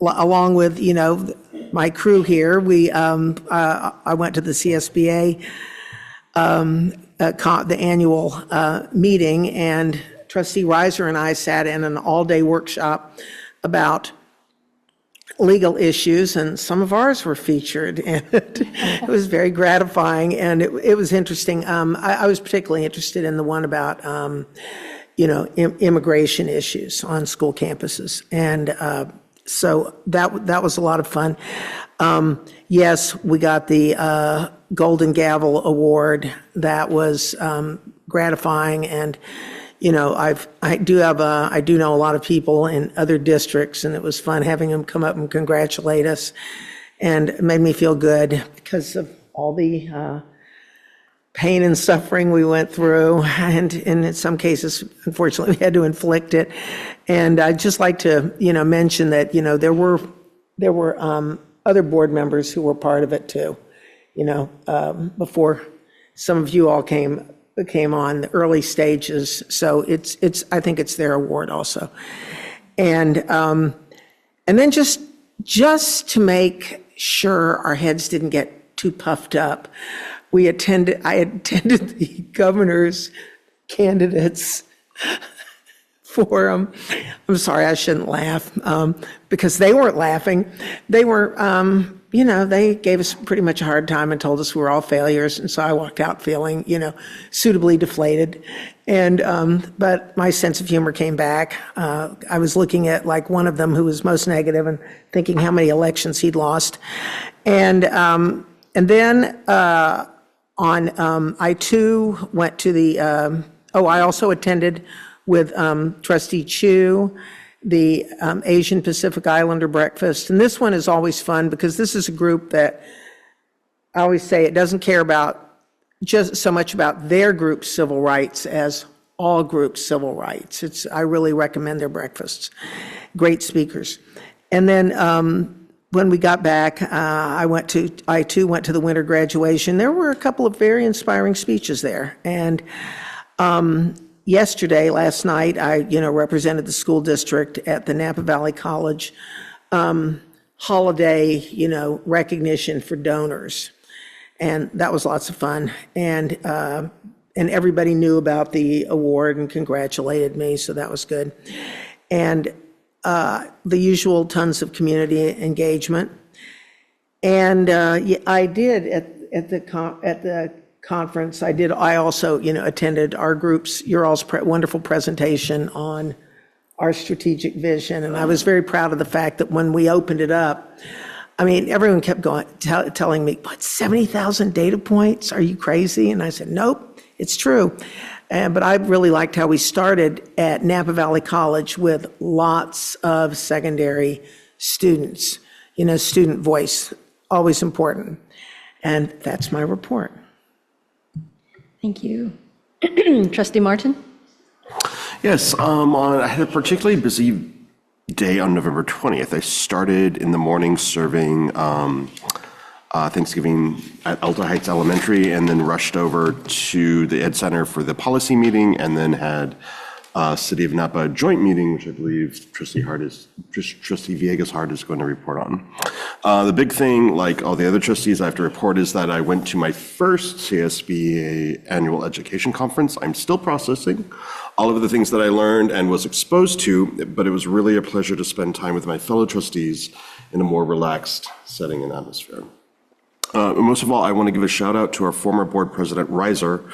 along with, my crew here, I went to the CSBA, the annual meeting, and Trustee Reiser and I sat in an all-day workshop about legal issues, and some of ours were featured, and it was very gratifying, and it was interesting. I was particularly interested in the one about, immigration issues on school campuses, and so that was a lot of fun. Yes, we got the Golden Gavel Award. That was gratifying, and I do know a lot of people in other districts, and it was fun having them come up and congratulate us, and it made me feel good because of all the pain and suffering we went through, and in some cases, unfortunately, we had to inflict it. And I'd just like to, mention that, there were other board members who were part of it too, before some of you all came on the early stages. So I think it's their award also. And then just to make sure our heads didn't get too puffed up, I attended the governor's candidates forum. I'm sorry, I shouldn't laugh, because they weren't laughing. They were, they gave us pretty much a hard time and told us we were all failures. And so I walked out feeling, suitably deflated. And, but my sense of humor came back. I was looking at like one of them who was most negative and thinking how many elections he'd lost. And then I too went to the, I also attended with Trustee Chu, the Asian Pacific Islander breakfast. And this one is always fun because this is a group that I always say it doesn't care about just so much about their group's civil rights as all groups' civil rights. I really recommend their breakfasts. Great speakers. And then when we got back, I too went to the winter graduation. There were a couple of very inspiring speeches there. And last night, I represented the school district at the Napa Valley College holiday, recognition for donors, and that was lots of fun. And everybody knew about the award and congratulated me, so that was good. And the usual tons of community engagement. And I did at the conference. I also, attended our group's, your all's wonderful presentation on our strategic vision. And I was very proud of the fact that when we opened it up, everyone kept telling me, what, 70,000 data points? Are you crazy? And I said, nope, it's true. But I really liked how we started at Napa Valley College with lots of secondary students, student voice, always important. And that's my report. Thank you. Trustee Martin? Yes, I had a particularly busy day on November 20th. I started in the morning serving Thanksgiving at Alta Heights Elementary, and then rushed over to the Ed Center for the policy meeting, and then had City of Napa joint meeting, which I believe Trustee Villegas Hart is going to report on. The big thing, like all the other trustees, I have to report is that I went to my first CSBA annual education conference. I'm still processing all of the things that I learned and was exposed to, but it was really a pleasure to spend time with my fellow trustees in a more relaxed setting and atmosphere. Most of all, I want to give a shout out to our former board president, Reiser,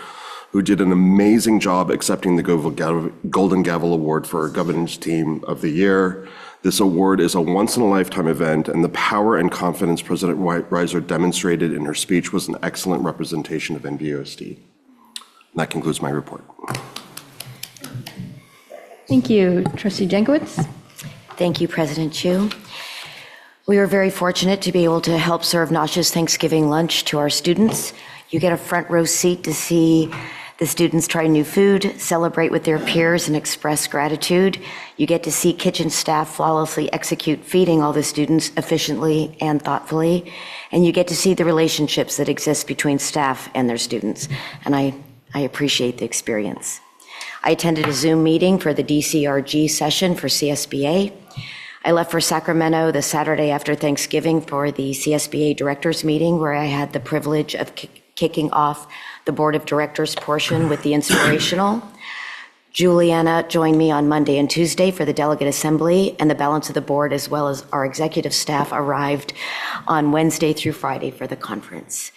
who did an amazing job accepting the Golden Gavel Award for our Governance Team of the Year. This award is a once-in-a-lifetime event, and the power and confidence President Reiser demonstrated in her speech was an excellent representation of NVUSD. That concludes my report. Thank you. Trustee Jankowicz? Thank you, President Chu. We were very fortunate to be able to help serve Nasha's Thanksgiving lunch to our students. You get a front row seat to see the students try new food, celebrate with their peers, and express gratitude. You get to see kitchen staff flawlessly execute feeding all the students efficiently and thoughtfully. And you get to see the relationships that exist between staff and their students. And I appreciate the experience. I attended a Zoom meeting for the DCRG session for CSBA. I left for Sacramento the Saturday after Thanksgiving for the CSBA directors meeting, where I had the privilege of kicking off the board of directors portion with the inspirational. Juliana joined me on Monday and Tuesday for the delegate assembly, and the balance of the board, as well as our executive staff, arrived on Wednesday through Friday for the conference.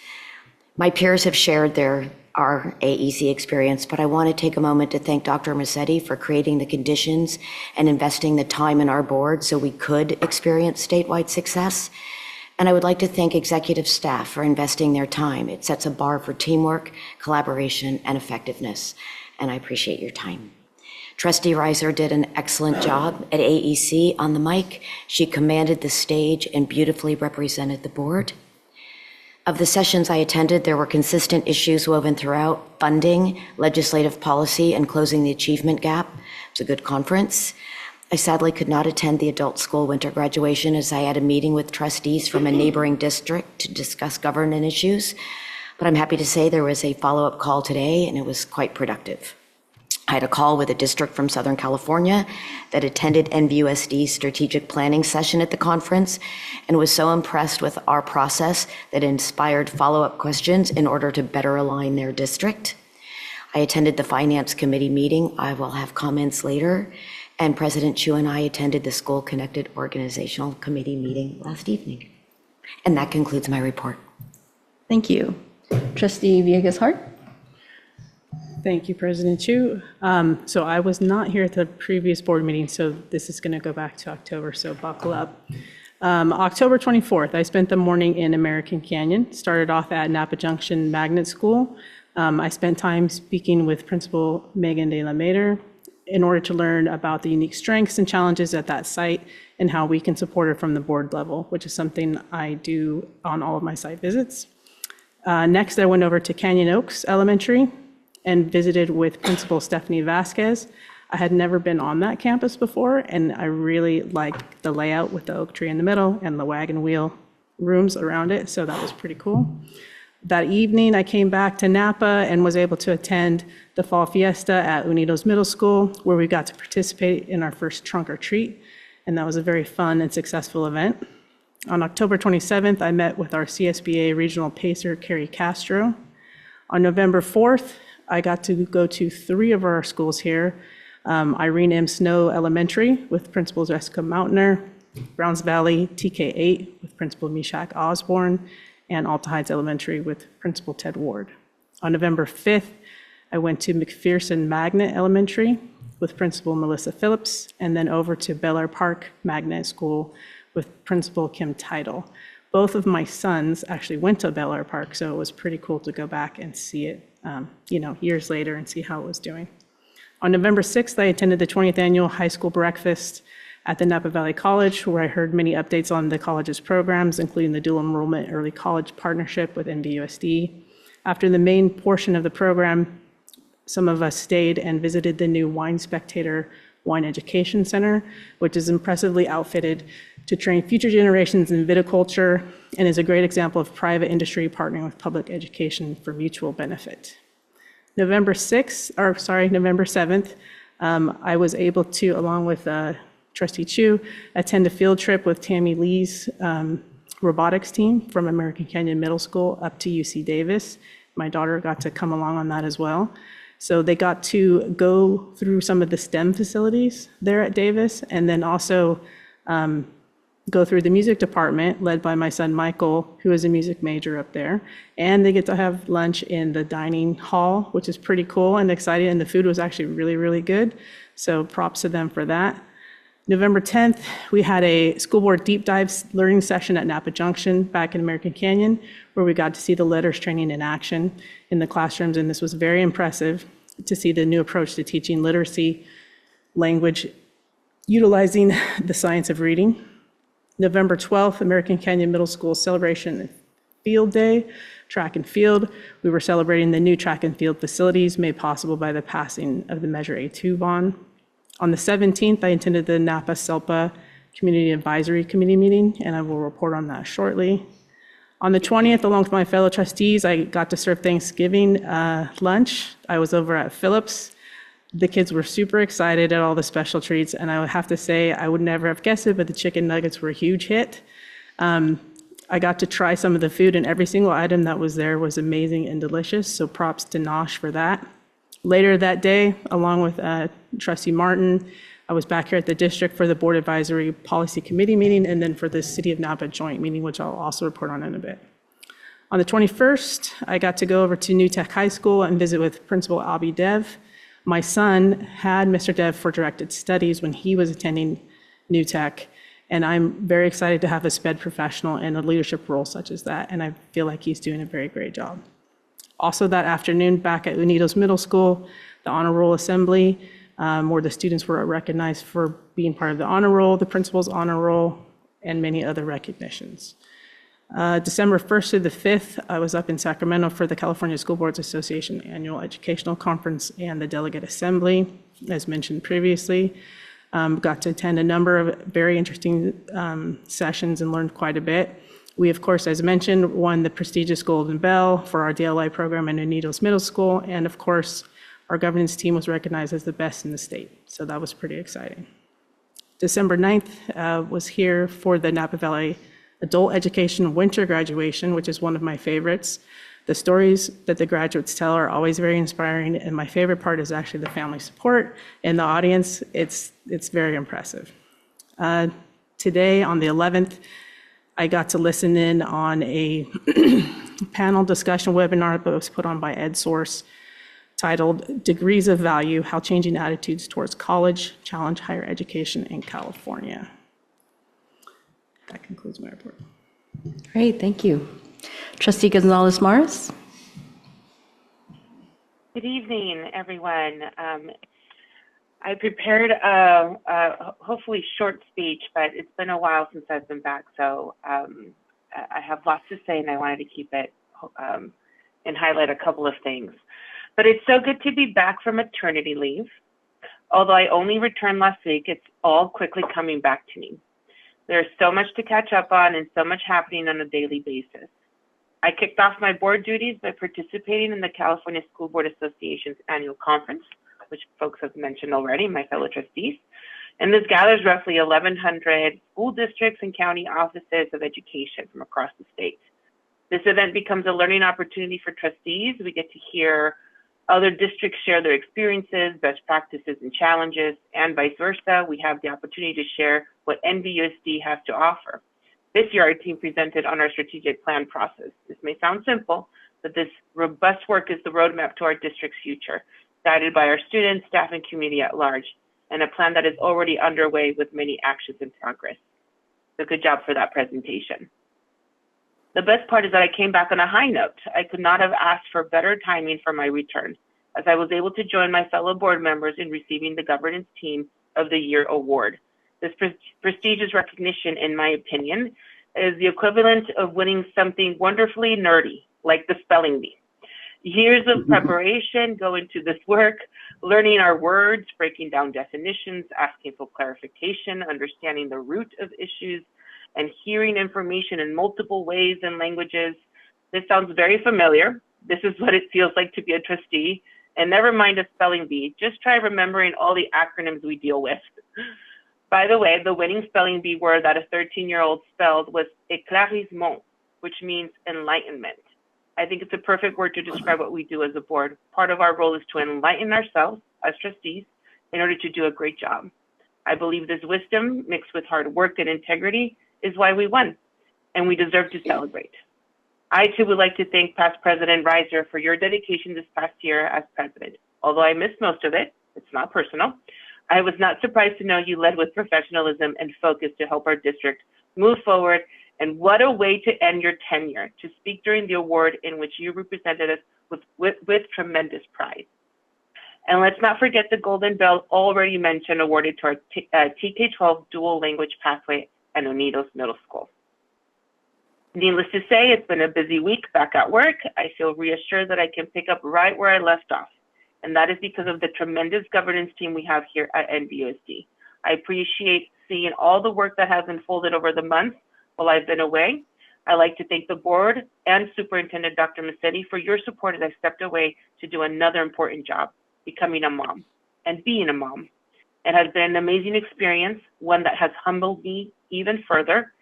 My peers have shared our AEC experience, but I want to take a moment to thank Dr. Massetti for creating the conditions and investing the time in our board so we could experience statewide success. And I would like to thank executive staff for investing their time. It sets a bar for teamwork, collaboration, and effectiveness, and I appreciate your time. Trustee Reiser did an excellent job at AEC on the mic. She commanded the stage and beautifully represented the board. Of the sessions I attended, there were consistent issues woven throughout: funding, legislative policy, and closing the achievement gap. It's a good conference. I sadly could not attend the adult school winter graduation, as I had a meeting with trustees from a neighboring district to discuss governance issues. But I'm happy to say there was a follow-up call today, and it was quite productive. I had a call with a district from Southern California that attended NVUSD's strategic planning session at the conference and was so impressed with our process that it inspired follow-up questions in order to better align their district. I attended the Finance Committee meeting. I will have comments later. And President Chu and I attended the School Connected Organizational Committee meeting last evening. And that concludes my report. Thank you. Trustee Villegas-Hart? Thank you, President Chu. So I was not here at the previous board meeting, so this is going to go back to October, so buckle up. October 24th, I spent the morning in American Canyon, started off at Napa Junction Magnet School. I spent time speaking with Principal Megan De La Mater in order to learn about the unique strengths and challenges at that site and how we can support it from the board level, which is something I do on all of my site visits. Next, I went over to Canyon Oaks Elementary and visited with Principal Stephanie Vasquez. I had never been on that campus before, and I really liked the layout with the oak tree in the middle and the wagon wheel rooms around it, so that was pretty cool. That evening, I came back to Napa and was able to attend the Fall Fiesta at Unidos Middle School, where we got to participate in our first trunk or treat, and that was a very fun and successful event. On October 27th, I met with our CSBA Regional Pacer, Carrie Castro. On November 4th, I got to go to 3 of our schools here: Irene M. Snow Elementary with Principal Jessica Mountainer, Browns Valley TK8 with Principal Meshach Osborne, and Alta Heights Elementary with Principal Ted Ward. On November 5th, I went to McPherson Magnet Elementary with Principal Melissa Phillips, and then over to Bel Air Park Magnet School with Principal Kim Title. Both of my sons actually went to Bel Air Park, so it was pretty cool to go back and see it, years later and see how it was doing. On November 6th, I attended the 20th Annual High School Breakfast at the Napa Valley College, where I heard many updates on the college's programs, including the dual enrollment early college partnership with NVUSD. After the main portion of the program, some of us stayed and visited the new Wine Spectator Wine Education Center, which is impressively outfitted to train future generations in viticulture and is a great example of private industry partnering with public education for mutual benefit. November 7th, I was able to, along with Trustee Chu, attend a field trip with Tammy Lee's robotics team from American Canyon Middle School up to UC Davis. My daughter got to come along on that as well. So they got to go through some of the STEM facilities there at Davis, and then also go through the music department led by my son Michael, who is a music major up there. And they get to have lunch in the dining hall, which is pretty cool and exciting. And the food was actually really, really good. So props to them for that. November 10th, we had a school board deep dive learning session at Napa Junction back in American Canyon, where we got to see the letters training in action in the classrooms. And this was very impressive to see the new approach to teaching literacy, language, utilizing the science of reading. November 12th, American Canyon Middle School Celebration Field Day, track and field. We were celebrating the new track and field facilities made possible by the passing of the Measure A2 bond. On the 17th, I attended the Napa-SELPA Community Advisory Committee meeting, and I will report on that shortly. On the 20th, along with my fellow trustees, I got to serve Thanksgiving lunch. I was over at Phillips. The kids were super excited at all the special treats, and I would have to say, I would never have guessed it, but the chicken nuggets were a huge hit. I got to try some of the food, and every single item that was there was amazing and delicious, so props to Nosh for that. Later that day, along with Trustee Martin, I was back here at the district for the Board Advisory Policy Committee meeting, and then for the City of Napa joint meeting, which I'll also report on in a bit. On the 21st, I got to go over to New Tech High School and visit with Principal Abby Dev. My son had Mr. Dev for directed studies when he was attending New Tech, and I'm very excited to have a SPED professional in a leadership role such as that, and I feel like he's doing a very great job. Also that afternoon, back at Unidos Middle School, the Honor Roll Assembly, where the students were recognized for being part of the Honor Roll, the Principal's Honor Roll, and many other recognitions. December 1st through the 5th, I was up in Sacramento for the California School Boards Association Annual Educational Conference and the Delegate Assembly, as mentioned previously. Got to attend a number of very interesting sessions and learned quite a bit. We, of course, as mentioned, won the prestigious Golden Bell for our DLI program in Unidos Middle School, and of course, our governance team was recognized as the best in the state, so that was pretty exciting. December 9th was here for the Napa Valley Adult Education Winter Graduation, which is one of my favorites. The stories that the graduates tell are always very inspiring, and my favorite part is actually the family support in the audience. It's very impressive. Today, on the 11th, I got to listen in on a panel discussion webinar that was put on by EdSource titled Degrees of Value, How Changing Attitudes Towards College Challenge Higher Education in California. That concludes my report. Great, thank you. Trustee Gonzalez-Morris. Good evening, everyone. I prepared a hopefully short speech, but it's been a while since I've been back, so I have lots to say, and I wanted to keep it and highlight a couple of things. But it's so good to be back from maternity leave. Although I only returned last week, it's all quickly coming back to me. There's so much to catch up on and so much happening on a daily basis. I kicked off my board duties by participating in the California School Board Association's annual conference, which folks have mentioned already, my fellow trustees. And this gathers roughly 1,100 school districts and county offices of education from across the state. This event becomes a learning opportunity for trustees. We get to hear other districts share their experiences, best practices, and challenges, and vice versa. We have the opportunity to share what NVUSD has to offer. This year, our team presented on our strategic plan process. This may sound simple, but this robust work is the roadmap to our district's future, guided by our students, staff, and community at large, and a plan that is already underway with many actions in progress. So good job for that presentation. The best part is that I came back on a high note. I could not have asked for better timing for my return, as I was able to join my fellow board members in receiving the Governance Team of the Year award. This prestigious recognition, in my opinion, is the equivalent of winning something wonderfully nerdy, like the spelling bee. Years of preparation go into this work, learning our words, breaking down definitions, asking for clarification, understanding the root of issues, and hearing information in multiple ways and languages. This sounds very familiar. This is what it feels like to be a trustee. And never mind a spelling bee, just try remembering all the acronyms we deal with. By the way, the winning spelling bee word that a 13-year-old spelled was éclaircissement, which means enlightenment. I think it's a perfect word to describe what we do as a board. Part of our role is to enlighten ourselves as trustees in order to do a great job. I believe this wisdom, mixed with hard work and integrity, is why we won, and we deserve to celebrate. I too would like to thank past President Reiser for your dedication this past year as president. Although I missed most of it, it's not personal. I was not surprised to know you led with professionalism and focus to help our district move forward. And what a way to end your tenure, to speak during the award in which you represented us with tremendous pride. And let's not forget the Golden Bell already mentioned awarded to our TK-12 dual language pathway at Unidos Middle School. Needless to say, it's been a busy week back at work. I feel reassured that I can pick up right where I left off. And that is because of the tremendous governance team we have here at NVUSD. I appreciate seeing all the work that has unfolded over the months while I've been away. I'd like to thank the board and Superintendent Dr. Massetti for your support as I stepped away to do another important job, becoming a mom and being a mom. It has been an amazing experience, one that has humbled me even further.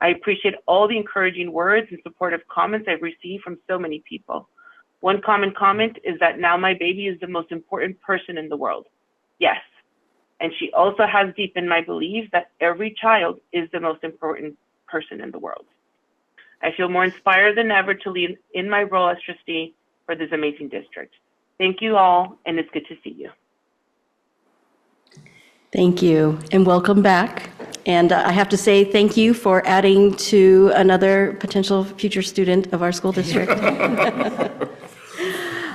I appreciate all the encouraging words and supportive comments I've received from so many people. One common comment is that now my baby is the most important person in the world. Yes. And she also has deepened my belief that every child is the most important person in the world. I feel more inspired than ever to lead in my role as trustee for this amazing district. Thank you all, and it's good to see you. Thank you, and welcome back. And I have to say thank you for adding to another potential future student of our school district.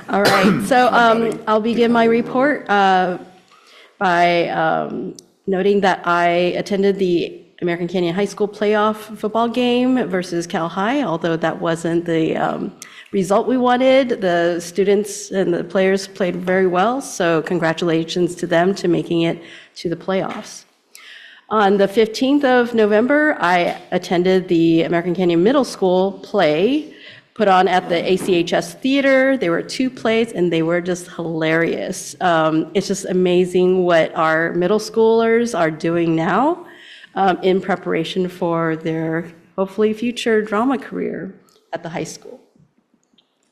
All right, so I'll begin my report by noting that I attended the American Canyon High School playoff football game versus Cal High, although that wasn't the result we wanted. The students and the players played very well, so congratulations to them to making it to the playoffs. On the 15th of November, I attended the American Canyon Middle School play put on at the ACHS Theater. There were 2 plays, and they were just hilarious. It's just amazing what our middle schoolers are doing now in preparation for their hopefully future drama career at the high school.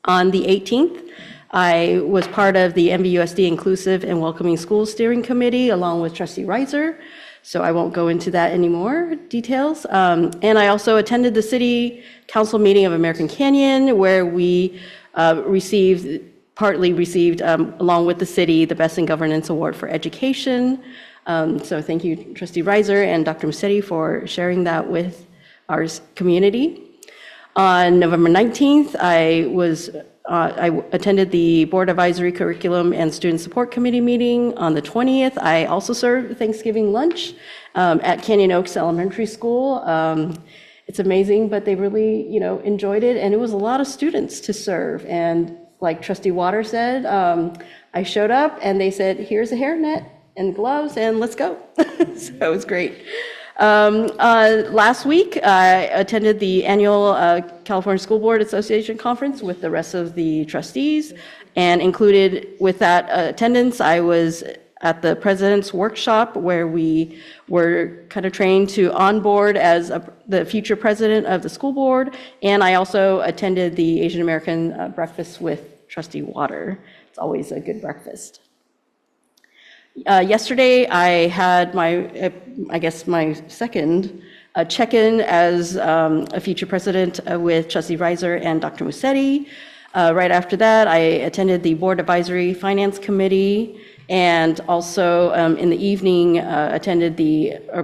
On the 18th, I was part of the NVUSD Inclusive and Welcoming Schools Steering Committee along with Trustee Reiser, so I won't go into that anymore details. And I also attended the City Council meeting of American Canyon, where we partly received, along with the city, the Best in Governance Award for Education. So thank you, Trustee Reiser and Dr. Massetti, for sharing that with our community. On November 19th, I attended the Board Advisory Curriculum and Student Support Committee meeting. On the 20th, I also served Thanksgiving lunch at Canyon Oaks Elementary School. It's amazing, but they really, enjoyed it, and it was a lot of students to serve. And like Trustee Water said, I showed up, and they said, "Here's a hairnet and gloves, and let's go." So it was great. Last week, I attended the annual California School Board Association conference with the rest of the trustees, and included with that attendance, I was at the president's workshop where we were kind of trained to onboard as the future president of the school board, and I also attended the Asian American breakfast with Trustee Water. It's always a good breakfast. Yesterday, I had my second check-in as a future president with Trustee Reiser and Dr. Massetti. Right after that, I attended the Board Advisory Finance Committee, and also in the evening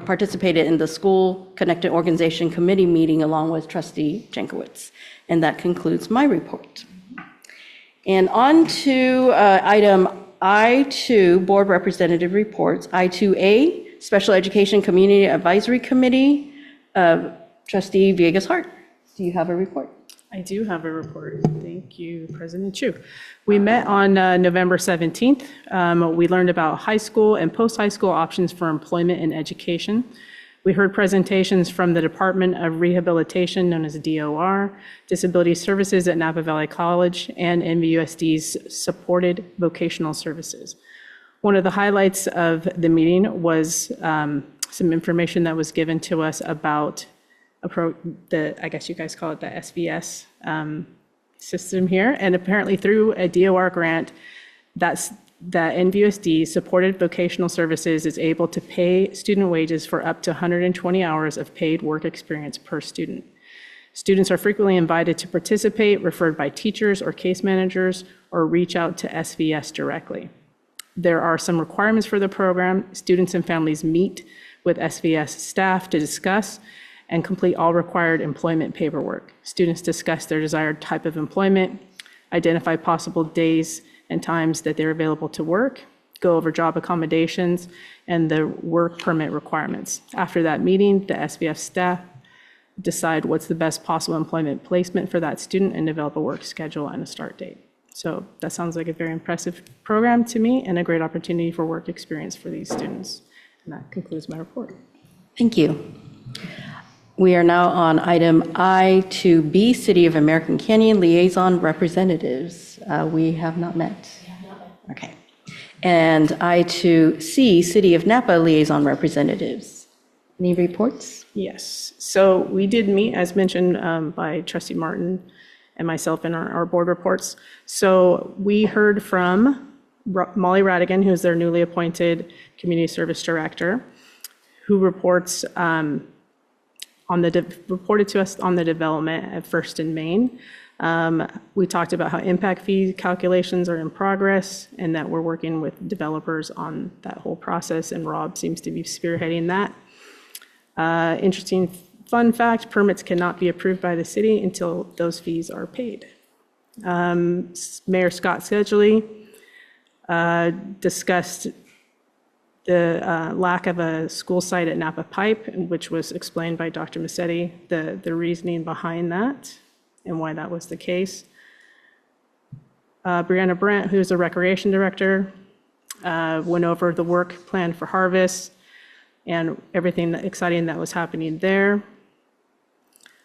participated in the School Connected Organization Committee meeting along with Trustee Jankowicz. And that concludes my report. And on to item I2, Board Representative Reports. I2A, Special Education Community Advisory Committee. Trustee Villegas-Hart, do you have a report? I do have a report. Thank you, President Chu. We met on November 17th. We learned about high school and post-high school options for employment and education. We heard presentations from the Department of Rehabilitation, known as DOR, Disability Services at Napa Valley College, and NVUSD's Supported Vocational Services. One of the highlights of the meeting was some information that was given to us about I guess you guys call it the SVS system here. And apparently through a DOR grant, that that NVUSD supported vocational services is able to pay student wages for up to 120 hours of paid work experience per student. Students are frequently invited to participate, referred by teachers or case managers, or reach out to SVS directly. There are some requirements for the program. Students and families meet with SVS staff to discuss and complete all required employment paperwork. Students discuss their desired type of employment, identify possible days and times that they're available to work, go over job accommodations, and the work permit requirements. After that meeting, the SVF staff decide what's the best possible employment placement for that student and develop a work schedule and a start date. So that sounds like a very impressive program to me and a great opportunity for work experience for these students. And that concludes my report. Thank you. We are now on item I-2B, City of American Canyon Liaison Representatives. We have not met. Okay. And I-2C, City of Napa Liaison Representatives. Any reports? Yes. So we did meet, as mentioned by Trustee Martin and myself in our board reports. So we heard from Molly Radigan, who is their newly appointed Community Service Director, who reports reported to us on the development at First and Main. We talked about how impact fee calculations are in progress and that we're working with developers on that whole process, and Rob seems to be spearheading that. Interesting fun fact, permits cannot be approved by the city until those fees are paid. Mayor Scott Sedgley discussed the lack of a school site at Napa Pipe, which was explained by Dr. Massetti, the reasoning behind that and why that was the case. Brianna Brandt, who's the recreation director, went over the work plan for Harvest and everything exciting that was happening there.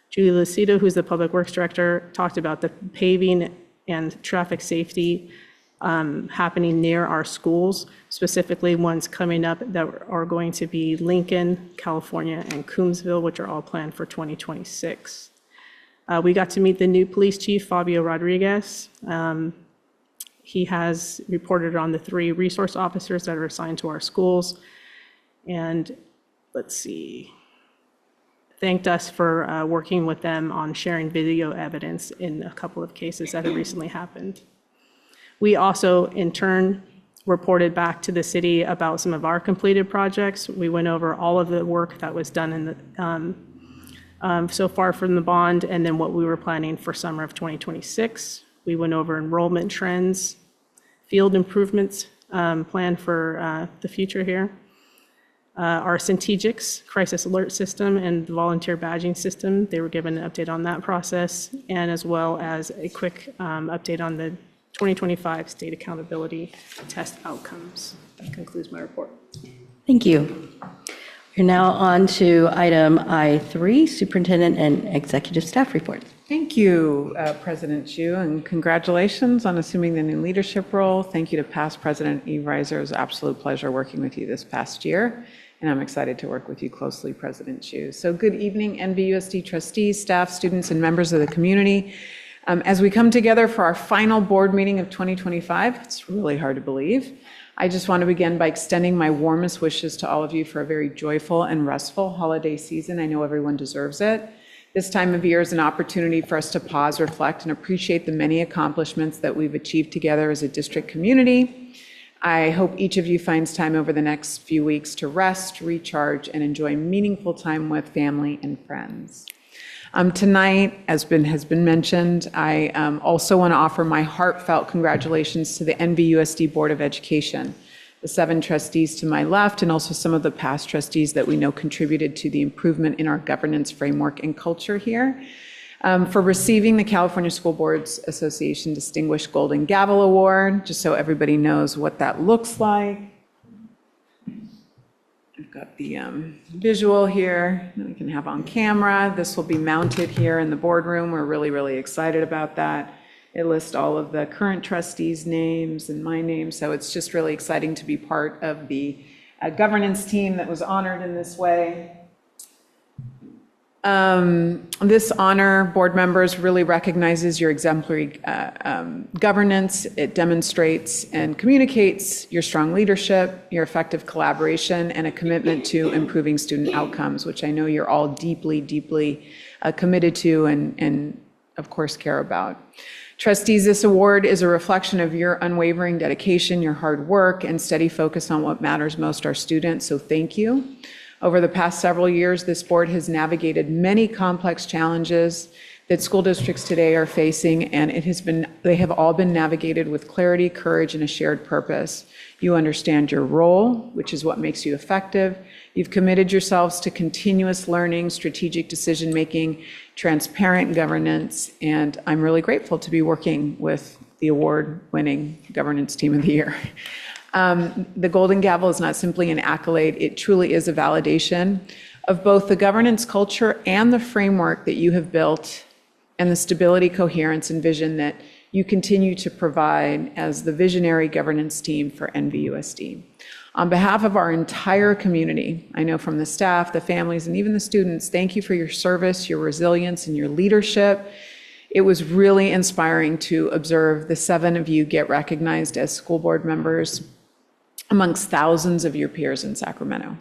Julie Lucido, who's the public works director, talked about the paving and traffic safety happening near our schools, specifically ones coming up that are going to be Lincoln, California, and Coombsville, which are all planned for 2026. We got to meet the new police chief, Fabio Rodriguez. He has reported on the 3 resource officers that are assigned to our schools. And let's see, thanked us for working with them on sharing video evidence in a couple of cases that have recently happened. We also, in turn, reported back to the city about some of our completed projects. We went over all of the work that was done in the, so far from the bond, and then what we were planning for summer of 2026. We went over enrollment trends, field improvements planned for the future here. Our Centegix crisis alert system and the volunteer badging system, they were given an update on that process, and as well as a quick update on the 2025 state accountability test outcomes. That concludes my report. Thank you. We're now on to item I3, Superintendent and Executive Staff Report. Thank you, President Chu, and congratulations on assuming the new leadership role. Thank you to past President Eve Reiser. It was an absolute pleasure working with you this past year, and I'm excited to work with you closely, President Chu. So good evening, NVUSD trustees, staff, students, and members of the community. As we come together for our final board meeting of 2025, it's really hard to believe. I just want to begin by extending my warmest wishes to all of you for a very joyful and restful holiday season. I know everyone deserves it. This time of year is an opportunity for us to pause, reflect, and appreciate the many accomplishments that we've achieved together as a district community. I hope each of you finds time over the next few weeks to rest, recharge, and enjoy meaningful time with family and friends. Tonight, as has been mentioned, I also want to offer my heartfelt congratulations to the NVUSD Board of Education, the 7 trustees to my left, and also some of the past trustees that we know contributed to the improvement in our governance framework and culture here, for receiving the California School Boards Association Distinguished Golden Gavel Award, just so everybody knows what that looks like. I've got the visual here that we can have on camera. This will be mounted here in the boardroom. We're really, really excited about that. It lists all of the current trustees' names and my name, so it's just really exciting to be part of the governance team that was honored in this way. This honor, board members, really recognizes your exemplary governance. It demonstrates and communicates your strong leadership, your effective collaboration, and a commitment to improving student outcomes, which I know you're all deeply, deeply committed to and of course, care about. Trustees, this award is a reflection of your unwavering dedication, your hard work, and steady focus on what matters most, our students, so thank you. Over the past several years, this board has navigated many complex challenges that school districts today are facing, and they have all been navigated with clarity, courage, and a shared purpose. You understand your role, which is what makes you effective. You've committed yourselves to continuous learning, strategic decision-making, transparent governance, and I'm really grateful to be working with the award-winning governance team of the year. The Golden Gavel is not simply an accolade, it truly is a validation of both the governance culture and the framework that you have built and the stability, coherence, and vision that you continue to provide as the visionary governance team for NVUSD. On behalf of our entire community, I know from the staff, the families, and even the students, thank you for your service, your resilience, and your leadership. It was really inspiring to observe the 7 of you get recognized as school board members amongst thousands of your peers in Sacramento.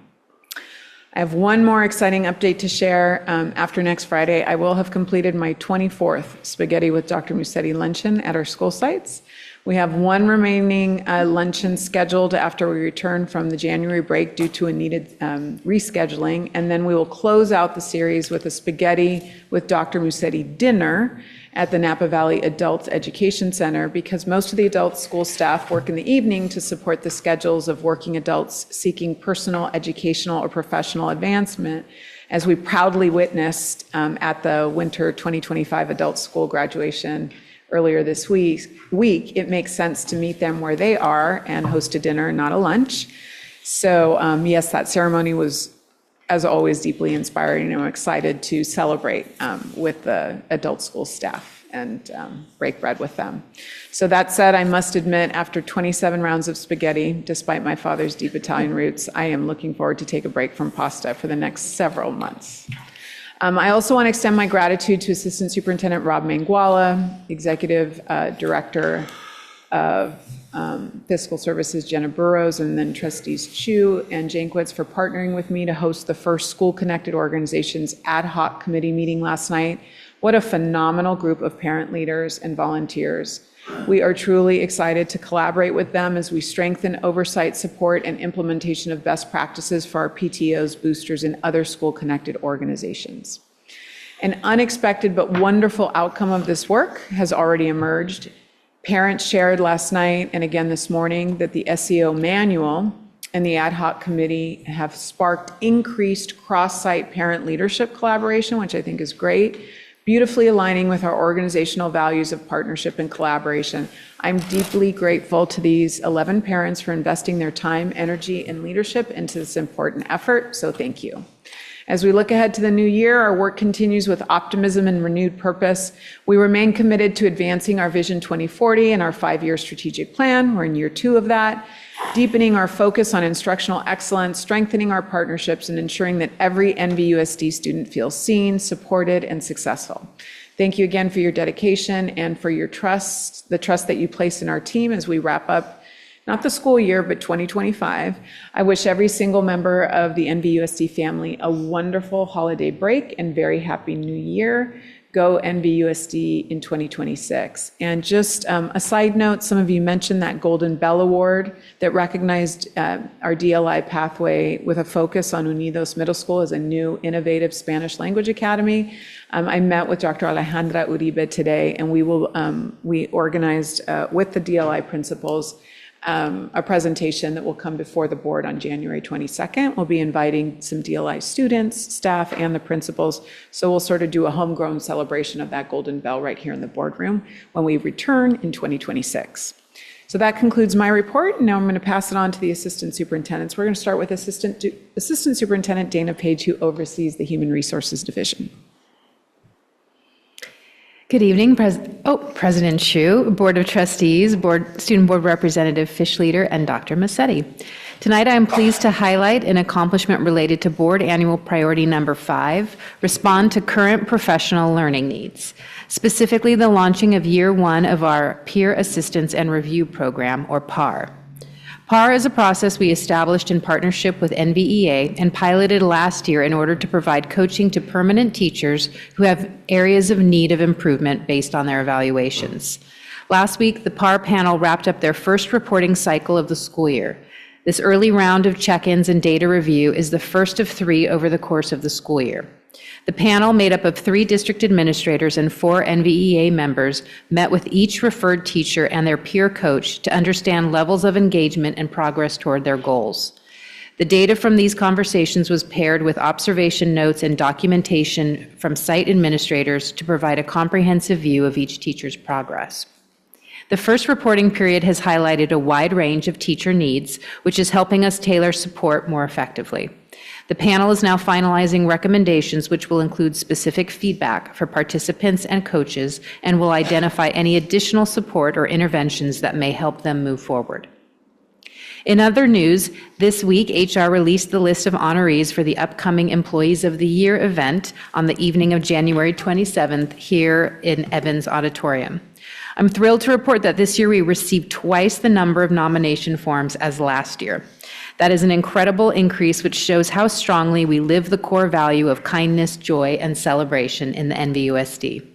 I have one more exciting update to share. After next Friday, I will have completed my 24th Spaghetti with Dr. Musetti luncheon at our school sites. We have one remaining luncheon scheduled after we return from the January break due to a needed rescheduling, and then we will close out the series with a Spaghetti with Dr. Musetti dinner at the Napa Valley Adult Education Center, because most of the adult school staff work in the evening to support the schedules of working adults seeking personal, educational, or professional advancement. As we proudly witnessed at the winter 2025 adult school graduation earlier this week, it makes sense to meet them where they are and host a dinner, not a lunch. So yes, that ceremony was, as always, deeply inspiring, and I'm excited to celebrate with the adult school staff and break bread with them. So that said, I must admit, after 27 rounds of spaghetti, despite my father's deep Italian roots, I am looking forward to take a break from pasta for the next several months. I also want to extend my gratitude to Assistant Superintendent Rob Manguala, Executive Director of Fiscal Services Jenna Burrows, and then Trustees Chu and Jankwitz for partnering with me to host the first School Connected Organizations ad hoc committee meeting last night. What a phenomenal group of parent leaders and volunteers. We are truly excited to collaborate with them as we strengthen oversight, support, and implementation of best practices for our PTOs, boosters, and other school-connected organizations. An unexpected but wonderful outcome of this work has already emerged. Parents shared last night and again this morning that the SEO manual and the ad hoc committee have sparked increased cross-site parent leadership collaboration, which I think is great, beautifully aligning with our organizational values of partnership and collaboration. I'm deeply grateful to these 11 parents for investing their time, energy, and leadership into this important effort, so thank you. As we look ahead to the new year, our work continues with optimism and renewed purpose. We remain committed to advancing our Vision 2040 and our 5-year strategic plan. We're in year 2 of that. Deepening our focus on instructional excellence, strengthening our partnerships, and ensuring that every NVUSD student feels seen, supported, and successful. Thank you again for your dedication and for your trust, the trust that you place in our team as we wrap up, not the school year, but 2025. I wish every single member of the NVUSD family a wonderful holiday break and very happy new year. Go NVUSD in 2026. And just a side note, some of you mentioned that Golden Bell Award that recognized our DLI pathway with a focus on Unidos Middle School as a new innovative Spanish language academy. I met with Dr. Alejandra Uribe today, and we organized with the DLI principals a presentation that will come before the board on January 22nd. We'll be inviting some DLI students, staff, and the principals. So we'll sort of do a homegrown celebration of that Golden Bell right here in the boardroom when we return in 2026. So that concludes my report. And now I'm going to pass it on to the assistant superintendents. We're going to start with Assistant Superintendent Dana Page, who oversees the Human Resources Division. Good evening, President Chu, Board of Trustees, Student Board Representative Fish Leader, and Dr. Massetti. Tonight, I am pleased to highlight an accomplishment related to Board Annual Priority Number 5, Respond to Current Professional Learning Needs, specifically the launching of Year 1 of our Peer Assistance and Review Program, or PAR. PAR is a process we established in partnership with NVEA and piloted last year in order to provide coaching to permanent teachers who have areas of need of improvement based on their evaluations. Last week, the PAR panel wrapped up their first reporting cycle of the school year. This early round of check-ins and data review is the first of 3 over the course of the school year. The panel, made up of 3 district administrators and 4 NVEA members, met with each referred teacher and their peer coach to understand levels of engagement and progress toward their goals. The data from these conversations was paired with observation notes and documentation from site administrators to provide a comprehensive view of each teacher's progress. The first reporting period has highlighted a wide range of teacher needs, which is helping us tailor support more effectively. The panel is now finalizing recommendations which will include specific feedback for participants and coaches and will identify any additional support or interventions that may help them move forward. In other news, this week, HR released the list of honorees for the upcoming Employees of the Year event on the evening of January 27th here in Evans Auditorium. I'm thrilled to report that this year we received twice the number of nomination forms as last year. That is an incredible increase, which shows how strongly we live the core value of kindness, joy, and celebration in the NVUSD.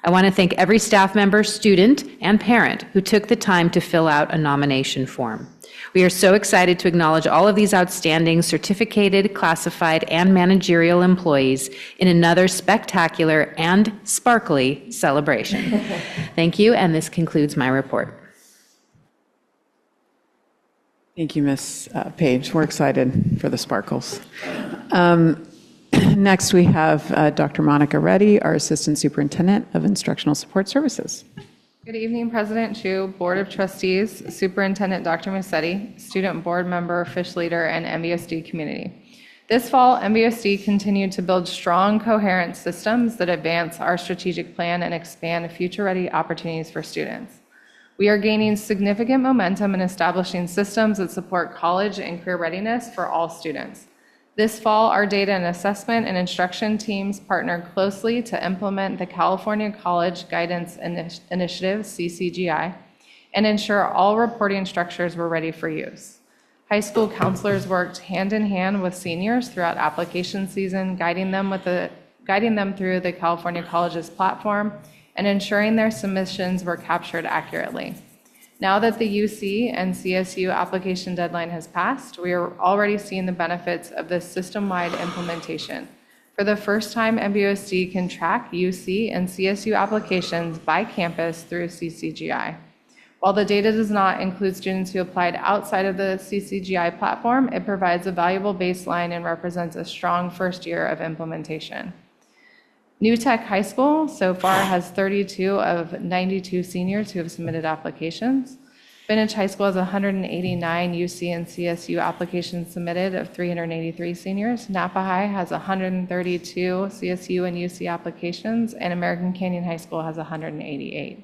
I want to thank every staff member, student, and parent who took the time to fill out a nomination form. We are so excited to acknowledge all of these outstanding certificated, classified, and managerial employees in another spectacular and sparkly celebration. Thank you, and this concludes my report. Thank you, Ms. Page. We're excited for the sparkles. Next, we have Dr. Monica Reddy, our Assistant Superintendent of Instructional Support Services. Good evening, President Chu, Board of Trustees, Superintendent Dr. Massetti, Student Board Member, Fish Leader, and NVUSD community. This fall, NVUSD continued to build strong, coherent systems that advance our strategic plan and expand future-ready opportunities for students. We are gaining significant momentum in establishing systems that support college and career readiness for all students. This fall, our data and assessment and instruction teams partnered closely to implement the California College Guidance Initiative, CCGI, and ensure all reporting structures were ready for use. High school counselors worked hand in hand with seniors throughout application season, guiding them through the California Colleges platform and ensuring their submissions were captured accurately. Now that the UC and CSU application deadline has passed, we are already seeing the benefits of this system-wide implementation. For the first time, NVUSD can track UC and CSU applications by campus through CCGI. While the data does not include students who applied outside of the CCGI platform, it provides a valuable baseline and represents a strong first year of implementation. New Tech High School so far has 32 of 92 seniors who have submitted applications. Vintage High School has 189 UC and CSU applications submitted of 383 seniors. Napa High has 132 CSU and UC applications, and American Canyon High School has 188.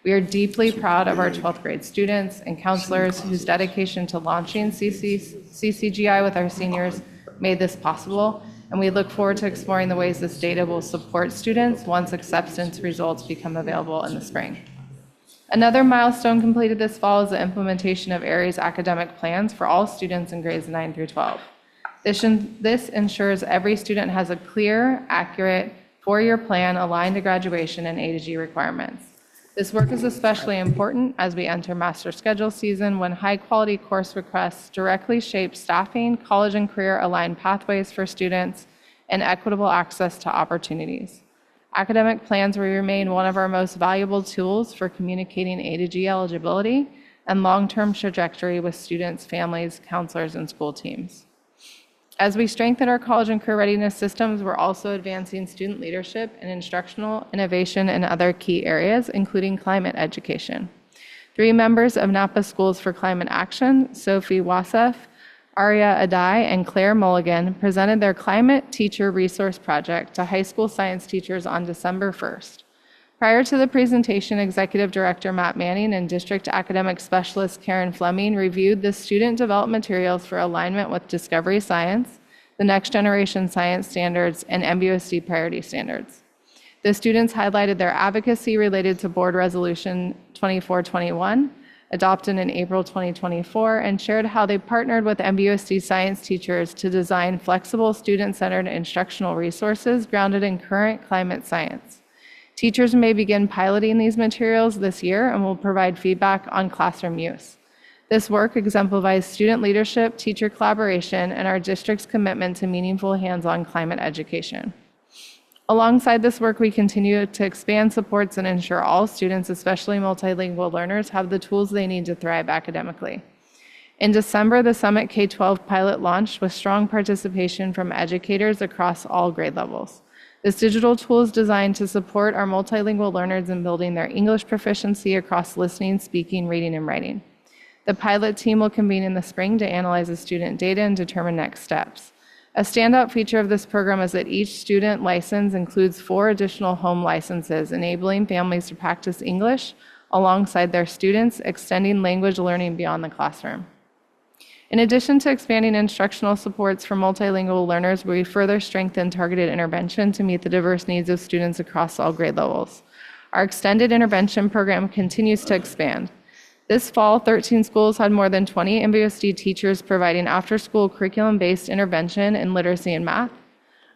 We are deeply proud of our 12th grade students and counselors whose dedication to launching CCGI with our seniors made this possible, and we look forward to exploring the ways this data will support students once acceptance results become available in the spring. Another milestone completed this fall is the implementation of Aries academic plans for all students in grades 9 through 12. This ensures every student has a clear, accurate, four-year plan aligned to graduation and A to G requirements. This work is especially important as we enter master schedule season when high-quality course requests directly shape staffing, college and career-aligned pathways for students, and equitable access to opportunities. Academic plans will remain one of our most valuable tools for communicating A to G eligibility and long-term trajectory with students, families, counselors, and school teams. As we strengthen our college and career readiness systems, we're also advancing student leadership and instructional innovation in other key areas, including climate education. 3 members of Napa Schools for Climate Action, Sophie Wasef, Aria Adai, and Claire Mulligan, presented their Climate Teacher Resource Project to high school science teachers on December 1st. Prior to the presentation, Executive Director Matt Manning and District Academic Specialist Karen Fleming reviewed the student development materials for alignment with Discovery Science, the Next Generation Science Standards, and NVUSD Priority Standards. The students highlighted their advocacy related to Board Resolution 2421, adopted in April 2024, and shared how they partnered with NVUSD science teachers to design flexible, student-centered instructional resources grounded in current climate science. Teachers may begin piloting these materials this year and will provide feedback on classroom use. This work exemplifies student leadership, teacher collaboration, and our district's commitment to meaningful hands-on climate education. Alongside this work, we continue to expand supports and ensure all students, especially multilingual learners, have the tools they need to thrive academically. In December, the Summit K-12 pilot launched with strong participation from educators across all grade levels. This digital tool is designed to support our multilingual learners in building their English proficiency across listening, speaking, reading, and writing. The pilot team will convene in the spring to analyze the student data and determine next steps. A standout feature of this program is that each student license includes 4 additional home licenses, enabling families to practice English alongside their students, extending language learning beyond the classroom. In addition to expanding instructional supports for multilingual learners, we further strengthen targeted intervention to meet the diverse needs of students across all grade levels. Our extended intervention program continues to expand. This fall, 13 schools had more than 20 NVUSD teachers providing after-school curriculum-based intervention in literacy and math.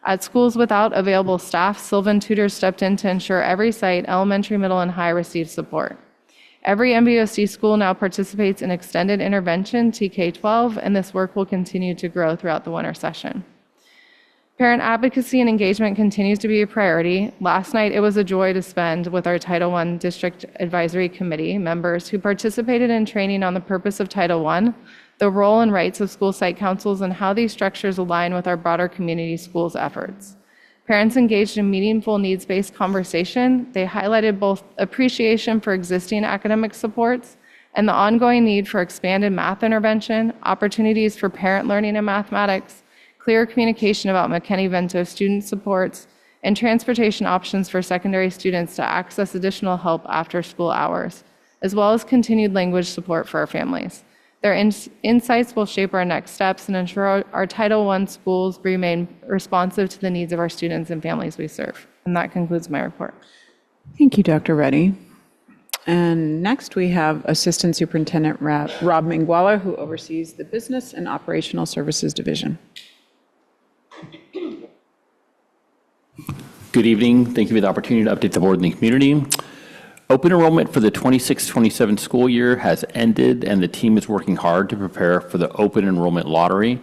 At schools without available staff, Sylvan tutors stepped in to ensure every site, elementary, middle, and high, received support. Every NVUSD school now participates in extended intervention TK-12, and this work will continue to grow throughout the winter session. Parent advocacy and engagement continues to be a priority. Last night, it was a joy to spend with our Title I District Advisory Committee members who participated in training on the purpose of Title I, the role and rights of school site councils, and how these structures align with our broader community schools efforts. Parents engaged in meaningful needs-based conversation. They highlighted both appreciation for existing academic supports and the ongoing need for expanded math intervention, opportunities for parent learning in mathematics, clear communication about McKinney-Vento student supports, and transportation options for secondary students to access additional help after school hours, as well as continued language support for our families. Their insights will shape our next steps and ensure our Title I schools remain responsive to the needs of our students and families we serve. And that concludes my report. Thank you, Dr. Reddy. And next we have Assistant Superintendent Rob Minguala, who oversees the Business and Operational Services Division. Good evening. Thank you for the opportunity to update the board and the community. Open enrollment for the 26-27 school year has ended, and the team is working hard to prepare for the open enrollment lottery.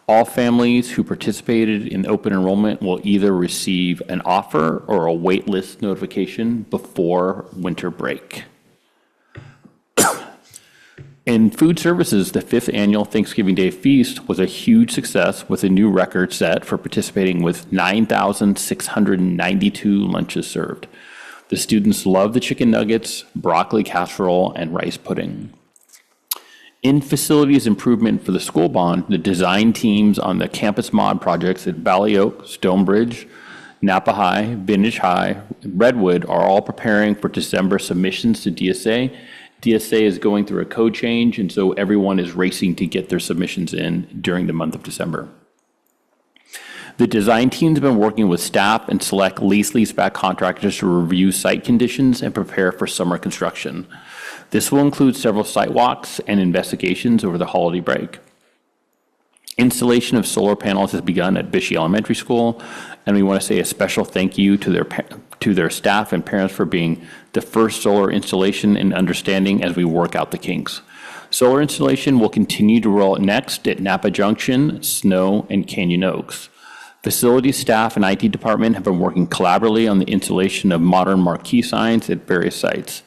All families who participated in open enrollment will either receive an offer or a wait list notification before winter break. In food services, the 5th annual Thanksgiving Day Feast was a huge success with a new record set for participating with 9,692 lunches served. The students loved the chicken nuggets, broccoli casserole, and rice pudding. In facilities improvement for the school bond, the design teams on the campus mod projects at Valley Oak, Stonebridge, Napa High, Vintage High, and Redwood are all preparing for December submissions to DSA. DSA is going through a code change, and so everyone is racing to get their submissions in during the month of December. The design teams have been working with staff and select lease-leaseback contractors to review site conditions and prepare for summer construction. This will include several site walks and investigations over the holiday break. Installation of solar panels has begun at Bishey Elementary School, and we want to say a special thank you to their staff and parents for being the first solar installation and understanding as we work out the kinks. Solar installation will continue to roll next at Napa Junction, Snow, and Canyon Oaks. Facilities staff and IT department have been working collaboratively on the installation of modern marquee signs at various sites.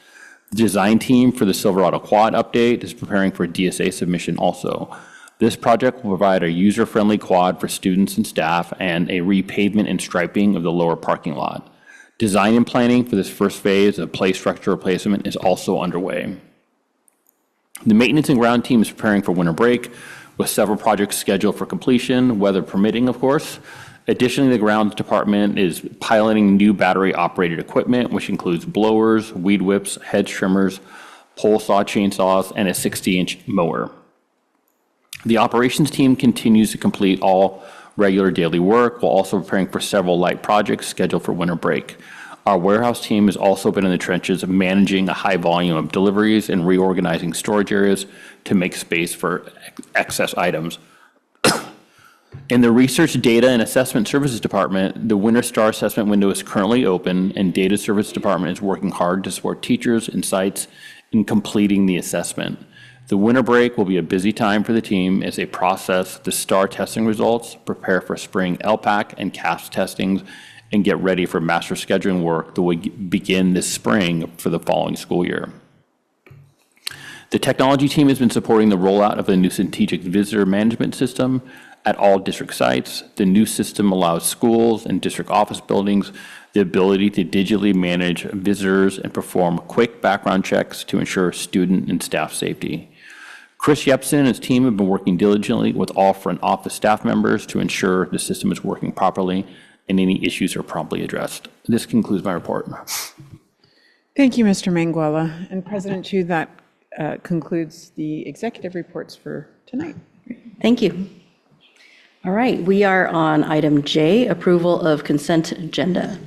The design team for the Silverado Quad update is preparing for a DSA submission also. This project will provide a user-friendly quad for students and staff and a repavement and striping of the lower parking lot. Design and planning for this first phase of play structure replacement is also underway. The maintenance and ground team is preparing for winter break with several projects scheduled for completion, weather permitting, of course. Additionally, the grounds department is piloting new battery-operated equipment, which includes blowers, weed whips, hedge trimmers, pole saw chainsaws, and a 60-inch mower. The operations team continues to complete all regular daily work while also preparing for several light projects scheduled for winter break. Our warehouse team has also been in the trenches of managing a high volume of deliveries and reorganizing storage areas to make space for excess items. In the Research, Data, and Assessment Services Department, the Winter Star Assessment window is currently open, and Data Service Department is working hard to support teachers and sites in completing the assessment. The winter break will be a busy time for the team as they process the STAR testing results, prepare for spring LPAC and CASP testings, and get ready for master scheduling work that will begin this spring for the following school year. The technology team has been supporting the rollout of the new strategic visitor management system at all district sites. The new system allows schools and district office buildings the ability to digitally manage visitors and perform quick background checks to ensure student and staff safety. Chris Yepson and his team have been working diligently with all front office staff members to ensure the system is working properly and any issues are promptly addressed. This concludes my report. Thank you, Mr. Manguala. And President Chu, that concludes the executive reports for tonight. Thank you. All right, we are on item J, approval of consent agenda.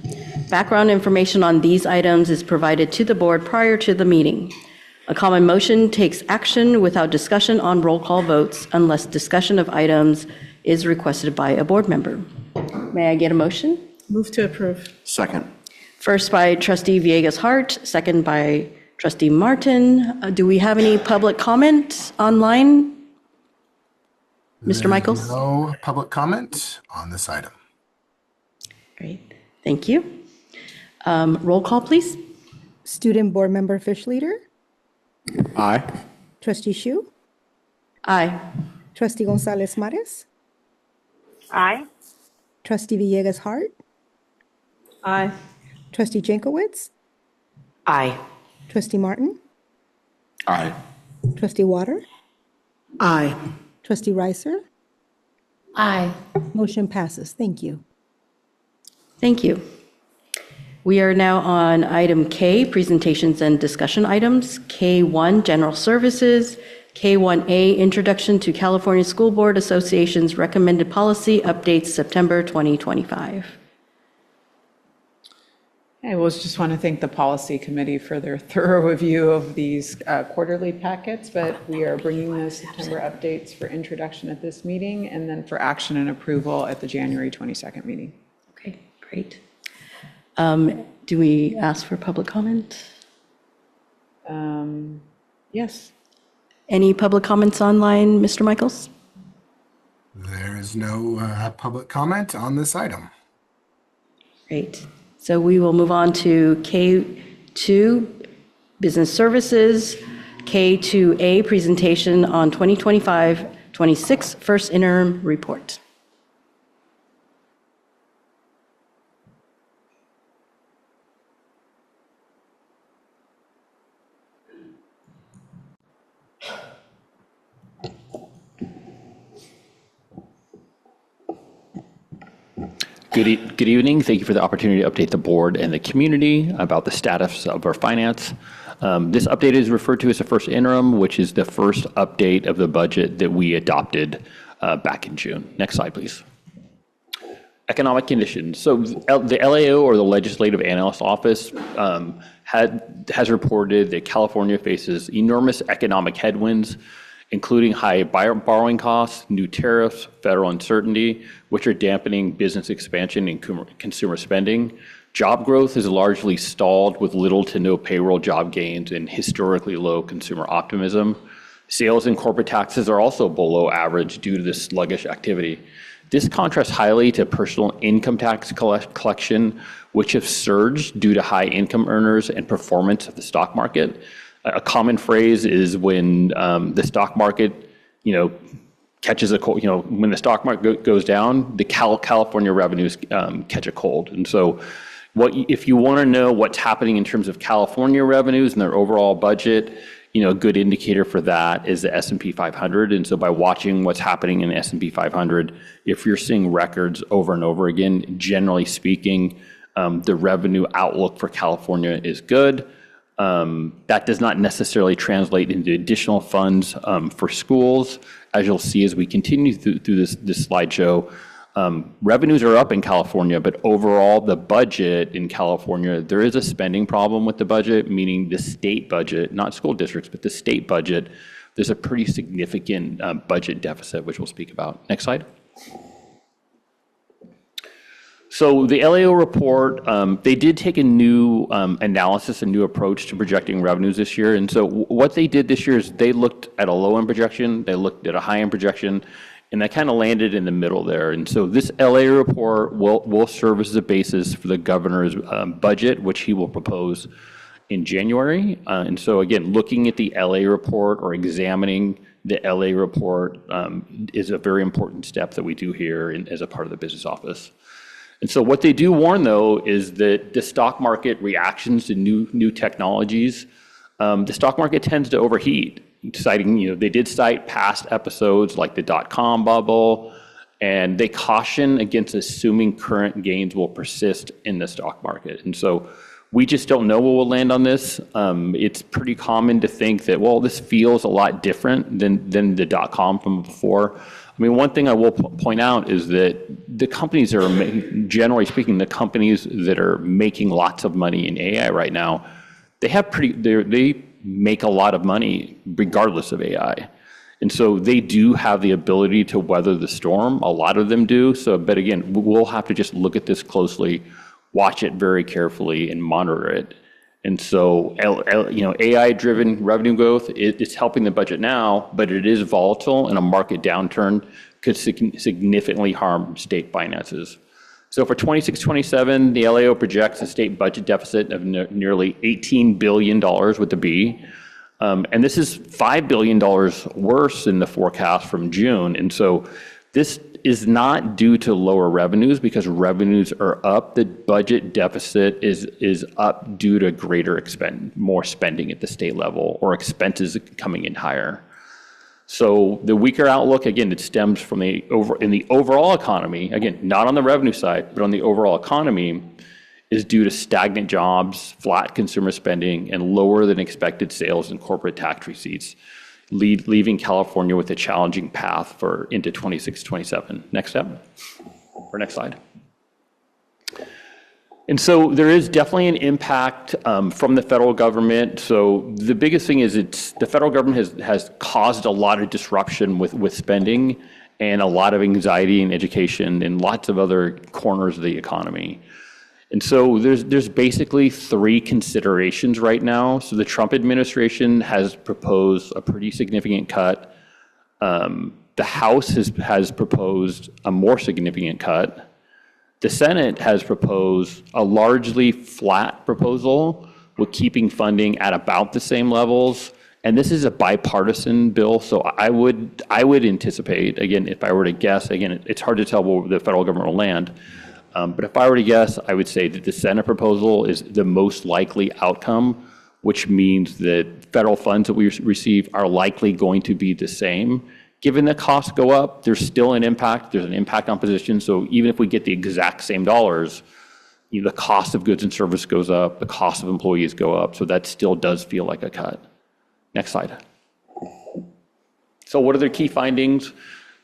Background information on these items is provided to the board prior to the meeting. A common motion takes action without discussion on roll call votes unless discussion of items is requested by a board member. May I get a motion? Move to approve. Second. First by Trustee Villegas Hart, second by Trustee Martin. Do we have any public comment online? Mr. Michaels? No public comment on this item. Great, thank you. Roll call, please. Student Board Member Fish Leader? Aye. Trustee Shu? Aye. Trustee Gonzalez Mares? Aye. Trustee Villegas Hart? Aye. Trustee Jankowicz? Aye. Trustee Martin? Aye. Trustee Water? Aye. Trustee Reiser? Aye. Motion passes. Thank you. Thank you. We are now on item K, presentations and discussion items. K1, general services. K1A, introduction to California School Board Association's recommended policy updates September 2025. I will just want to thank the policy committee for their thorough review of these quarterly packets, but we are bringing the September updates for introduction at this meeting and then for action and approval at the January 22nd meeting. Okay, great. Do we ask for public comment? Yes. Any public comments online, Mr. Michaels? There is no public comment on this item. Great. So we will move on to K2, business services. K2A, presentation on 2025-26 first interim report. Good evening. Thank you for the opportunity to update the board and the community about the status of our finance. This update is referred to as the first interim, which is the first update of the budget that we adopted back in June. Next slide, please. Economic conditions. So the LAO, or the Legislative Analyst Office, has reported that California faces enormous economic headwinds, including high borrowing costs, new tariffs, federal uncertainty, which are dampening business expansion and consumer spending. Job growth is largely stalled with little to no payroll job gains and historically low consumer optimism. Sales and corporate taxes are also below average due to this sluggish activity. This contrasts highly to personal income tax collection, which have surged due to high income earners and performance of the stock market. A common phrase is when the stock market, catches a cold, when the stock market goes down, the California revenues catch a cold. And so if you want to know what's happening in terms of California revenues and their overall budget, a good indicator for that is the S&P 500. And so by watching what's happening in the S&P 500, if you're seeing records over and over again, generally speaking, the revenue outlook for California is good. That does not necessarily translate into additional funds for schools. As you'll see as we continue through this slideshow, revenues are up in California, but overall the budget in California, there is a spending problem with the budget, meaning the state budget, not school districts, but the state budget, there's a pretty significant budget deficit, which we'll speak about. Next slide. So the LAO report, they did take a new analysis, a new approach to projecting revenues this year. And so what they did this year is they looked at a low-end projection, they looked at a high-end projection, and that kind of landed in the middle there. And so this LA report will serve as the basis for the governor's budget, which he will propose in January. And so again, looking at the LA report or examining the LA report is a very important step that we do here as a part of the business office. And so what they do warn, though, is that the stock market reactions to new technologies, the stock market tends to overheat, citing, they did cite past episodes like the dot-com bubble, and they caution against assuming current gains will persist in the stock market. And so we just don't know what will land on this. It's pretty common to think that, well, this feels a lot different than the dot-com from before. I mean, one thing I will point out is that the companies that are, generally speaking, the companies that are making lots of money in AI right now, they make a lot of money regardless of AI. And so they do have the ability to weather the storm. A lot of them do. So, but again, we'll have to just look at this closely, watch it very carefully, and monitor it. And so, AI-driven revenue growth, it's helping the budget now, but it is volatile, and a market downturn could significantly harm state finances. So for 26-27, the LAO projects a state budget deficit of nearly $18 billion with a B. And this is $5 billion worse than the forecast from June. And so this is not due to lower revenues, because revenues are up. The budget deficit is up due to more spending at the state level, or expenses coming in higher. So the weaker outlook, again, it stems from in the overall economy, again, not on the revenue side, but on the overall economy, is due to stagnant jobs, flat consumer spending, and lower than expected sales and corporate tax receipts, leaving California with a challenging path into 26-27. Next step, or next slide. And so there is definitely an impact from the federal government. So the biggest thing is the federal government has caused a lot of disruption with spending, and a lot of anxiety in education and lots of other corners of the economy. And so there's basically three considerations right now. So the Trump administration has proposed a pretty significant cut. The House has proposed a more significant cut. The Senate has proposed a largely flat proposal with keeping funding at about the same levels. And this is a bipartisan bill, so I would anticipate, again, if I were to guess, again, it's hard to tell where the federal government will land. But if I were to guess, I would say that the Senate proposal is the most likely outcome, which means that federal funds that we receive are likely going to be the same. Given that costs go up, there's still an impact. There's an impact on positions. So even if we get the exact same dollars, the cost of goods and service goes up, the cost of employees go up. So that still does feel like a cut. Next slide. So what are the key findings?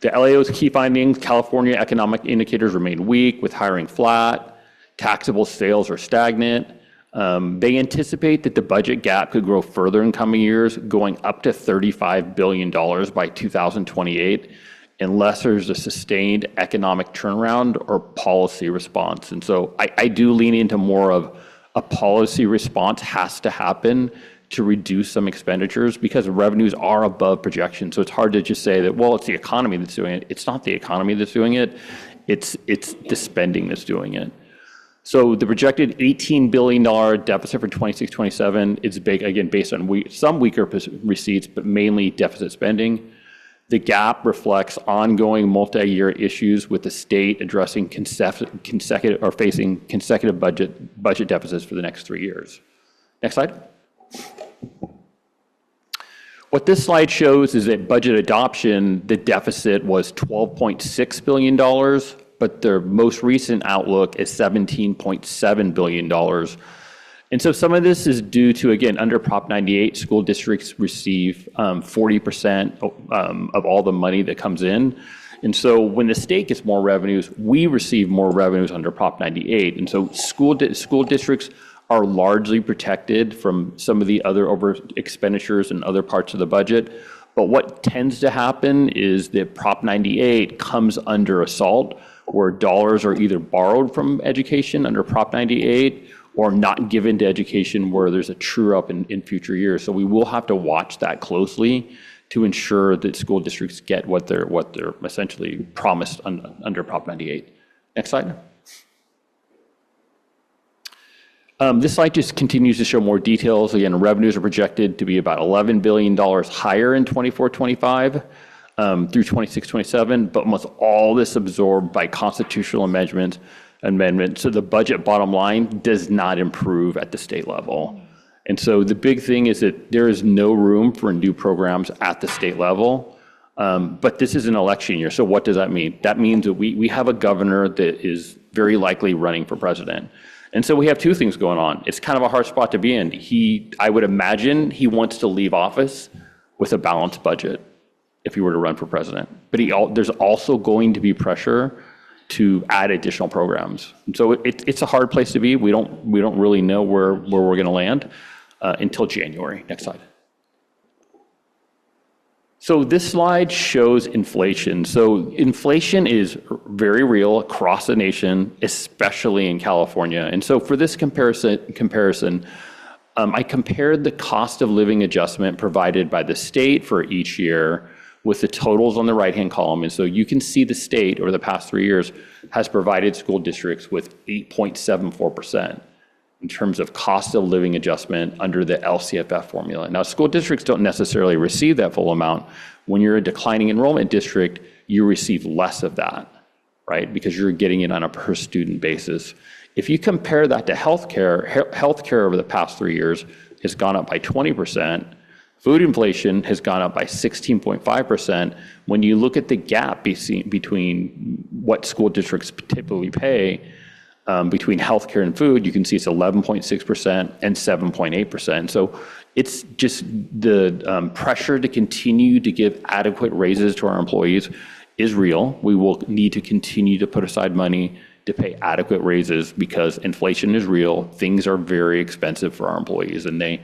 The LAO's key findings: California economic indicators remain weak with hiring flat, taxable sales are stagnant. They anticipate that the budget gap could grow further in coming years, going up to $35 billion by 2028, unless there's a sustained economic turnaround or policy response. And so I do lean into more of a policy response has to happen to reduce some expenditures, because revenues are above projection. So it's hard to just say that, well, it's the economy that's doing it. It's not the economy that's doing it. It's the spending that's doing it. So the projected $18 billion deficit for 26-27 is big, again, based on some weaker receipts, but mainly deficit spending. The gap reflects ongoing multi-year issues with the state addressing consecutive or facing consecutive budget deficits for the next 3 years. Next slide. What this slide shows is that budget adoption, the deficit was $12.6 billion, but the most recent outlook is $17.7 billion. And so some of this is due to, again, under Prop 98, school districts receive 40% of all the money that comes in. And so when the state gets more revenues, we receive more revenues under Prop 98. And so school districts are largely protected from some of the other over expenditures in other parts of the budget. But what tends to happen is that Prop 98 comes under assault, where dollars are either borrowed from education under Prop 98 or not given to education where there's a true up in future years. So we will have to watch that closely to ensure that school districts get what they're essentially promised under Prop 98. Next slide. This slide just continues to show more details. Again, revenues are projected to be about $11 billion higher in 24-25 through 26-27, but almost all this absorbed by constitutional amendment. So the budget bottom line does not improve at the state level. And so the big thing is that there is no room for new programs at the state level. But this is an election year. So what does that mean? That means that we have a governor that is very likely running for president. And so we have two things going on. It's kind of a hard spot to be in. I would imagine he wants to leave office with a balanced budget if he were to run for president. But there's also going to be pressure to add additional programs. And so it's a hard place to be. We don't really know where we're going to land until January. Next slide. So this slide shows inflation. So inflation is very real across the nation, especially in California. And so for this comparison, I compared the cost of living adjustment provided by the state for each year with the totals on the right-hand column. And so you can see the state over the past 3 years has provided school districts with 8.74% in terms of cost of living adjustment under the LCFF formula. Now, school districts don't necessarily receive that full amount. When you're a declining enrollment district, you receive less of that, right? Because you're getting it on a per student basis. If you compare that to healthcare over the past 3 years has gone up by 20%. Food inflation has gone up by 16.5%. When you look at the gap between what school districts typically pay between healthcare and food, you can see it's 11.6% and 7.8%. So it's just the pressure to continue to give adequate raises to our employees is real. We will need to continue to put aside money to pay adequate raises because inflation is real. Things are very expensive for our employees, and they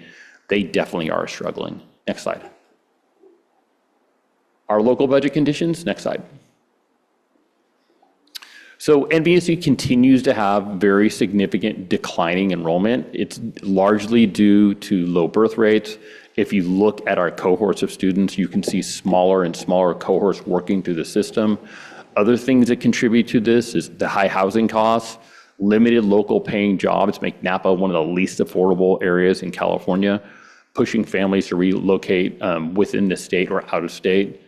definitely are struggling. Next slide. Our local budget conditions. Next slide. So NVUSD continues to have very significant declining enrollment. It's largely due to low birth rates. If you look at our cohorts of students, you can see smaller and smaller cohorts working through the system. Other things that contribute to this is the high housing costs, limited local paying jobs make Napa one of the least affordable areas in California, pushing families to relocate within the state or out of state.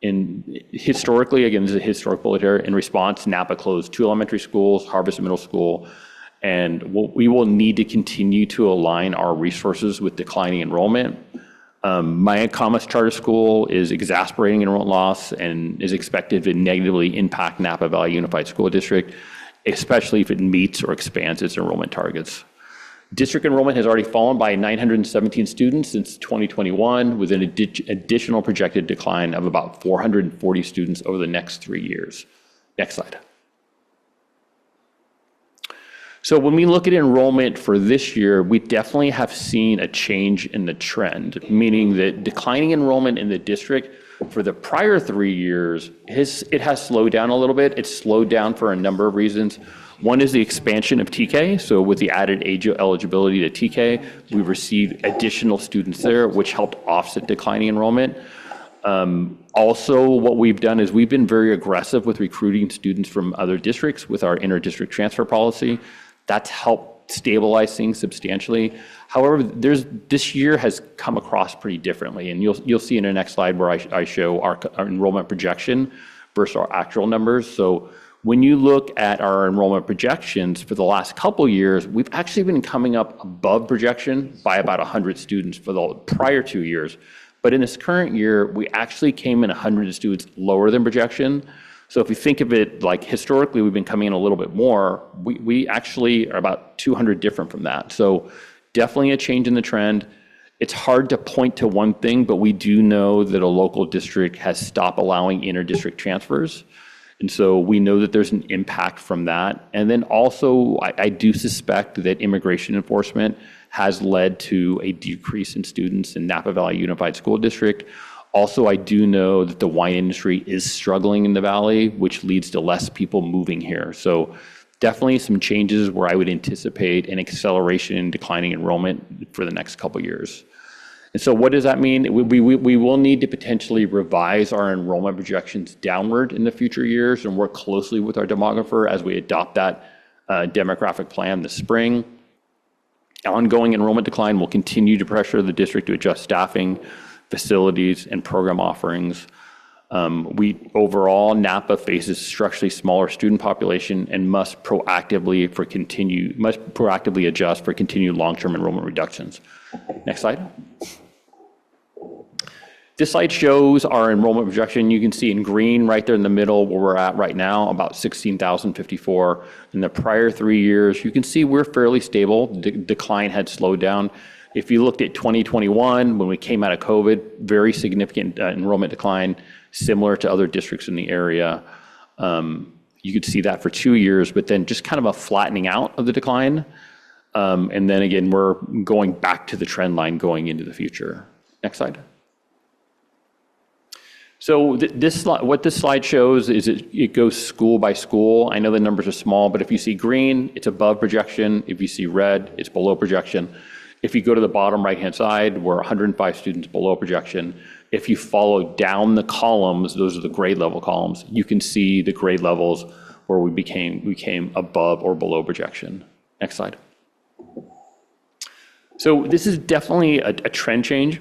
And historically, again, this is a historic bullet here, in response, Napa closed 2 elementary schools, Harvest Middle School, and we will need to continue to align our resources with declining enrollment. My Commerce Charter School is exasperating enrollment loss and is expected to negatively impact Napa Valley Unified School District, especially if it meets or expands its enrollment targets. District enrollment has already fallen by 917 students since 2021, with an additional projected decline of about 440 students over the next 3 years. Next slide. So when we look at enrollment for this year, we definitely have seen a change in the trend, meaning that declining enrollment in the district for the prior 3 years, it has slowed down a little bit. It's slowed down for a number of reasons. One is the expansion of TK. So with the added age eligibility to TK, we received additional students there, which helped offset declining enrollment. Also, what we've done is we've been very aggressive with recruiting students from other districts with our inter-district transfer policy. That's helped stabilize things substantially. However, this year has come across pretty differently, and you'll see in the next slide where I show our enrollment projection versus our actual numbers. So when you look at our enrollment projections for the last couple years, we've actually been coming up above projection by about 100 students for the prior 2 years. But in this current year, we actually came in 100 students lower than projection. So if you think of it like historically, we've been coming in a little bit more. We actually are about 200 different from that. So definitely a change in the trend. It's hard to point to one thing, but we do know that a local district has stopped allowing inter-district transfers. And so we know that there's an impact from that. And then also, I do suspect that immigration enforcement has led to a decrease in students in Napa Valley Unified School District. Also, I do know that the wine industry is struggling in the Valley, which leads to less people moving here. So definitely some changes where I would anticipate an acceleration in declining enrollment for the next couple years. And so what does that mean? We will need to potentially revise our enrollment projections downward in the future years and work closely with our demographer as we adopt that demographic plan this spring. Ongoing enrollment decline will continue to pressure the district to adjust staffing, facilities, and program offerings. Overall, Napa faces structurally smaller student population and must proactively adjust for continued long-term enrollment reductions. Next slide. This slide shows our enrollment projection. You can see in green right there in the middle where we're at right now, about 16,054. In the prior 3 years, you can see we're fairly stable. Decline had slowed down. If you looked at 2021, when we came out of COVID, very significant enrollment decline, similar to other districts in the area. You could see that for 2 years, but then just kind of a flattening out of the decline. And then again, we're going back to the trend line going into the future. Next slide. So what this slide shows is it goes school by school. I know the numbers are small, but if you see green, it's above projection. If you see red, it's below projection. If you go to the bottom right-hand side, we're 105 students below projection. If you follow down the columns, those are the grade level columns, you can see the grade levels where we came above or below projection. Next slide. So this is definitely a trend change.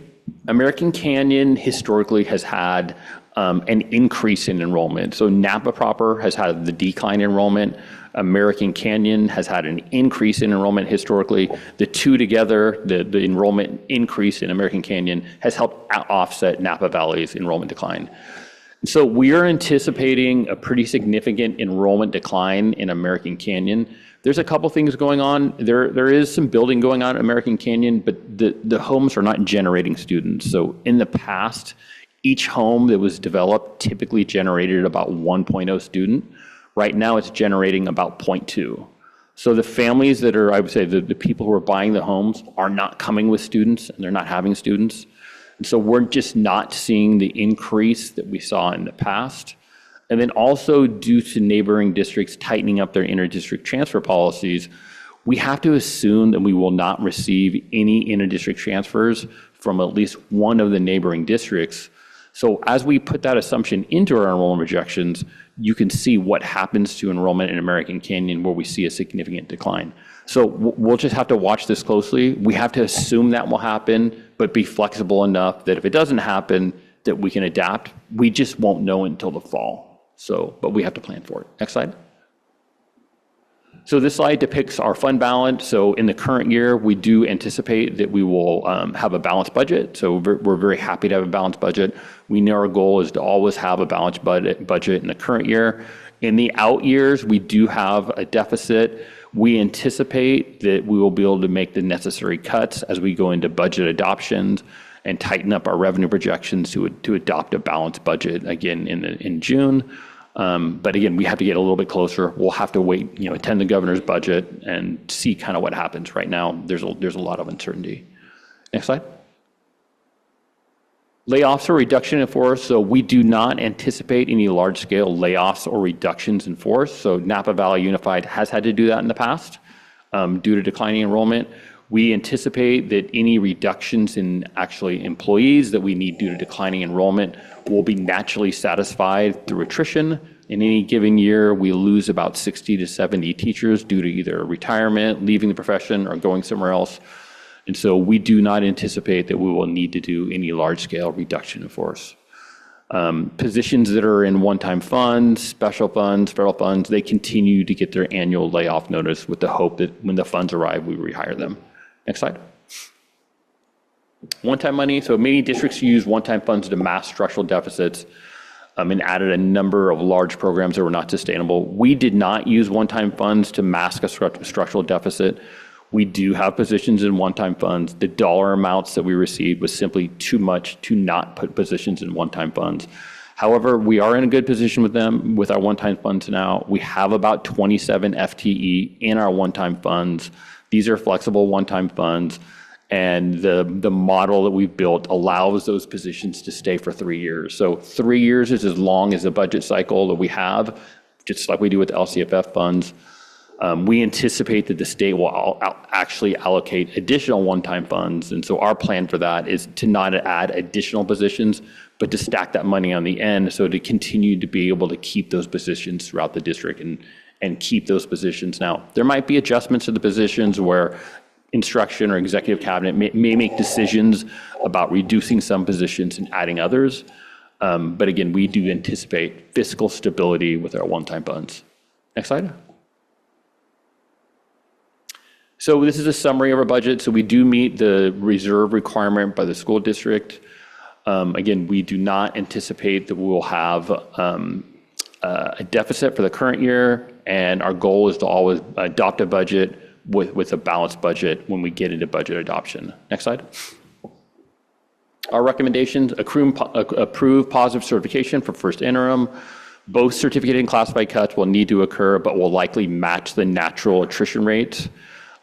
American Canyon historically has had an increase in enrollment. So Napa proper has had the decline in enrollment. American Canyon has had an increase in enrollment historically. The two together, the enrollment increase in American Canyon has helped offset Napa Valley's enrollment decline. And so we are anticipating a pretty significant enrollment decline in American Canyon. There's a couple things going on. There is some building going on at American Canyon, but the homes are not generating students. So in the past, each home that was developed typically generated about 1.0 student. Right now it's generating about 0.2. So the families that are, I would say, the people who are buying the homes are not coming with students and they're not having students. And so we're just not seeing the increase that we saw in the past. And then also due to neighboring districts tightening up their inter-district transfer policies, we have to assume that we will not receive any inter-district transfers from at least one of the neighboring districts. So as we put that assumption into our enrollment projections, you can see what happens to enrollment in American Canyon where we see a significant decline. So we'll just have to watch this closely. We have to assume that will happen, but be flexible enough that if it doesn't happen, that we can adapt. We just won't know until the fall. So, but we have to plan for it. Next slide. So this slide depicts our fund balance. So in the current year, we do anticipate that we will have a balanced budget. So we're very happy to have a balanced budget. We know our goal is to always have a balanced budget in the current year. In the out years, we do have a deficit. We anticipate that we will be able to make the necessary cuts as we go into budget adoptions and tighten up our revenue projections to adopt a balanced budget again in June. But again, we have to get a little bit closer. We'll have to wait, attend the governor's budget and see kind of what happens. Right now, there's a lot of uncertainty. Next slide. Layoffs or reduction in force. So we do not anticipate any large-scale layoffs or reductions in force. So Napa Valley Unified has had to do that in the past due to declining enrollment. We anticipate that any reductions in actually employees that we need due to declining enrollment will be naturally satisfied through attrition. In any given year, we lose about 60 to 70 teachers due to either retirement, leaving the profession, or going somewhere else. And so we do not anticipate that we will need to do any large-scale reduction in force. Positions that are in one-time funds, special funds, federal funds, they continue to get their annual layoff notice with the hope that when the funds arrive, we rehire them. Next slide. One-time money, so many districts use one-time funds to mask structural deficits and added a number of large programs that were not sustainable. We did not use one-time funds to mask a structural deficit. We do have positions in one-time funds. The dollar amounts that we received was simply too much to not put positions in one-time funds. However, we are in a good position with them, with our one-time funds now. We have about 27 FTE in our one-time funds. These are flexible one-time funds, and the model that we've built allows those positions to stay for 3 years. So 3 years is as long as the budget cycle that we have, just like we do with the LCFF funds. We anticipate that the state will actually allocate additional one-time funds, and so our plan for that is to not add additional positions, but to stack that money on the end, so to continue to be able to keep those positions throughout the district and keep those positions. Now, there might be adjustments to the positions where instruction or executive cabinet may make decisions about reducing some positions and adding others. But again, we do anticipate fiscal stability with our one-time funds. Next slide. So this is a summary of our budget. So we do meet the reserve requirement by the school district. Again, we do not anticipate that we will have a deficit for the current year, and our goal is to always adopt a budget with a balanced budget when we get into budget adoption. Next slide. Our recommendations: approve positive certification for first interim. Both certificate and classified cuts will need to occur, but will likely match the natural attrition rates.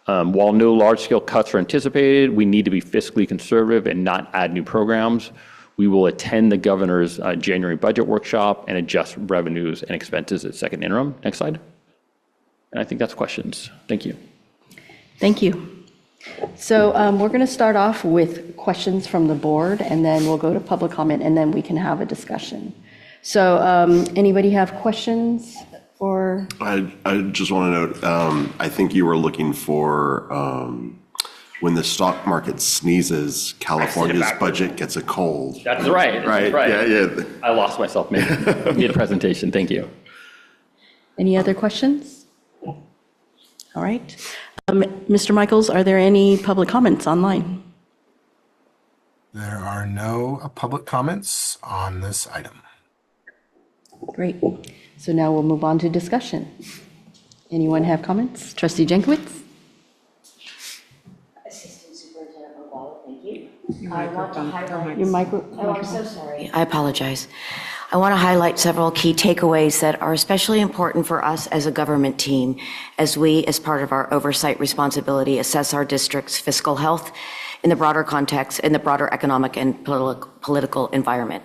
While no large-scale cuts are anticipated, we need to be fiscally conservative and not add new programs. We will attend the governor's January budget workshop and adjust revenues and expenses at second interim. Next slide. And I think that's questions. Thank you. Thank you. So we're going to start off with questions from the board, and then we'll go to public comment, and then we can have a discussion. So anybody have questions? Or I just want to note, I think you were looking for when the stock market sneezes, California's budget gets a cold. That's right. Right. That's right. Yeah. I lost myself mid presentation. Thank you. Any other questions? All right. Mr. Michaels, are there any public comments online? There are no public comments on this item. Great. So now we'll move on to discussion. Anyone have comments? Trustee Jenkowitz? Assistant Superintendent Mogwalo, thank you. I want to highlight Your micro. Oh, I'm so sorry. I apologize. I want to highlight several key takeaways that are especially important for us as a government team as we, as part of our oversight responsibility, assess our district's fiscal health in the broader context, in the broader economic and political environment.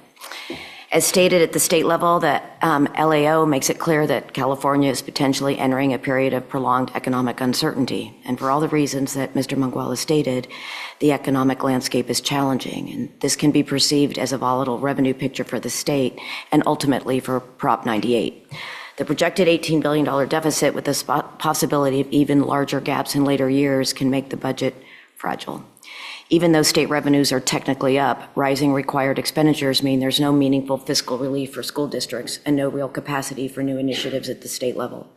As stated at the state level, the LAO makes it clear that California is potentially entering a period of prolonged economic uncertainty. And for all the reasons that Mr. Mangwala stated, the economic landscape is challenging, and this can be perceived as a volatile revenue picture for the state and ultimately for Prop 98. The projected $18 billion deficit with the possibility of even larger gaps in later years can make the budget fragile. Even though state revenues are technically up, rising required expenditures mean there's no meaningful fiscal relief for school districts and no real capacity for new initiatives at the state level.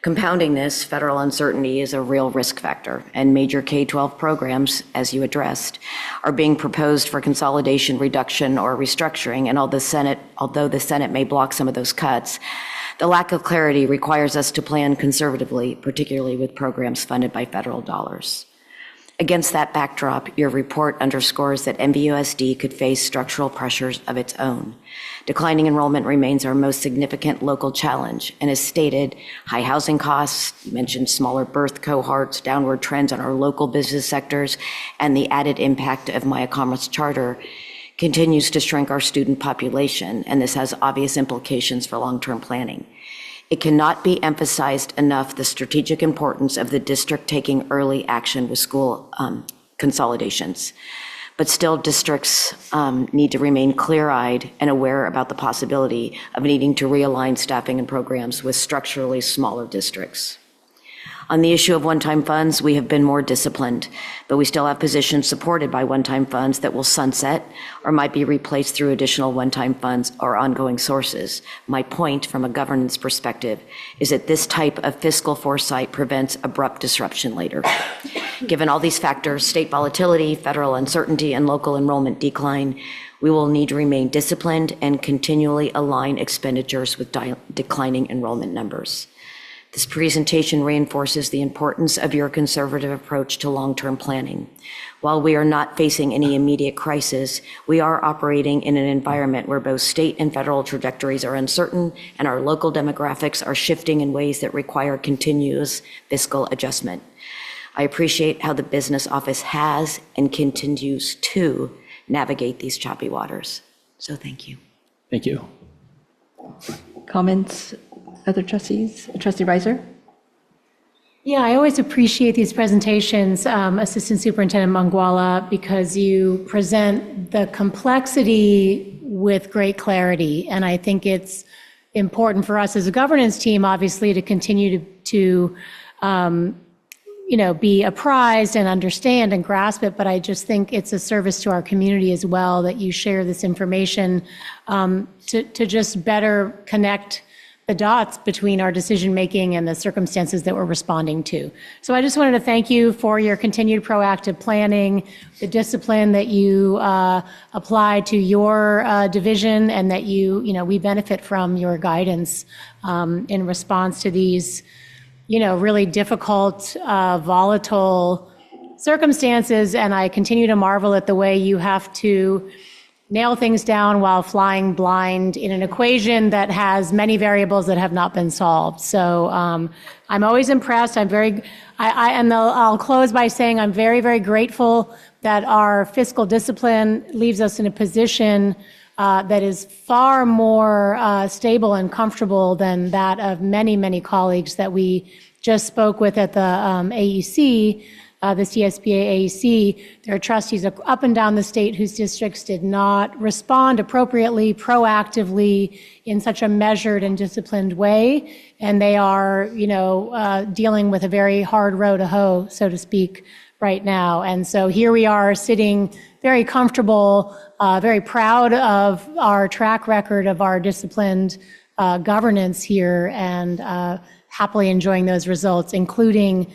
Compounding this, federal uncertainty is a real risk factor, and major K-12 programs, as you addressed, are being proposed for consolidation, reduction, or restructuring, and although the Senate may block some of those cuts, the lack of clarity requires us to plan conservatively, particularly with programs funded by federal dollars. Against that backdrop, your report underscores that NVUSD could face structural pressures of its own. Declining enrollment remains our most significant local challenge, and as stated, high housing costs, you mentioned smaller birth cohorts, downward trends on our local business sectors, and the added impact of Maya Commerce Charter continues to shrink our student population, and this has obvious implications for long-term planning. It cannot be emphasized enough the strategic importance of the district taking early action with school consolidations. But still, districts need to remain clear-eyed and aware about the possibility of needing to realign staffing and programs with structurally smaller districts. On the issue of one-time funds, we have been more disciplined, but we still have positions supported by one-time funds that will sunset or might be replaced through additional one-time funds or ongoing sources. My point from a governance perspective is that this type of fiscal foresight prevents abrupt disruption later. Given all these factors, state volatility, federal uncertainty, and local enrollment decline, we will need to remain disciplined and continually align expenditures with declining enrollment numbers. This presentation reinforces the importance of your conservative approach to long-term planning. While we are not facing any immediate crisis, we are operating in an environment where both state and federal trajectories are uncertain and our local demographics are shifting in ways that require continuous fiscal adjustment. I appreciate how the business office has and continues to navigate these choppy waters. So thank you. Thank you. Comments, other trustees? Trustee Reiser? Yeah, I always appreciate these presentations, Assistant Superintendent Mangwala, because you present the complexity with great clarity. And I think it's important for us as a governance team, obviously, to continue to be apprised and understand and grasp it. But I just think it's a service to our community as well that you share this information to just better connect the dots between our decision-making and the circumstances that we're responding to. So I just wanted to thank you for your continued proactive planning, the discipline that you apply to your division, and that we benefit from your guidance in response to these really difficult, volatile circumstances. And I continue to marvel at the way you have to nail things down while flying blind in an equation that has many variables that have not been solved. So I'm always impressed. I'll close by saying I'm very, very grateful that our fiscal discipline leaves us in a position that is far more stable and comfortable than that of many, many colleagues that we just spoke with at the AEC, the CSBA AEC. There are trustees up and down the state whose districts did not respond appropriately, proactively, in such a measured and disciplined way. And they are, dealing with a very hard row to hoe, so to speak, right now. And so here we are sitting very comfortable, very proud of our track record of our disciplined governance here, and happily enjoying those results, including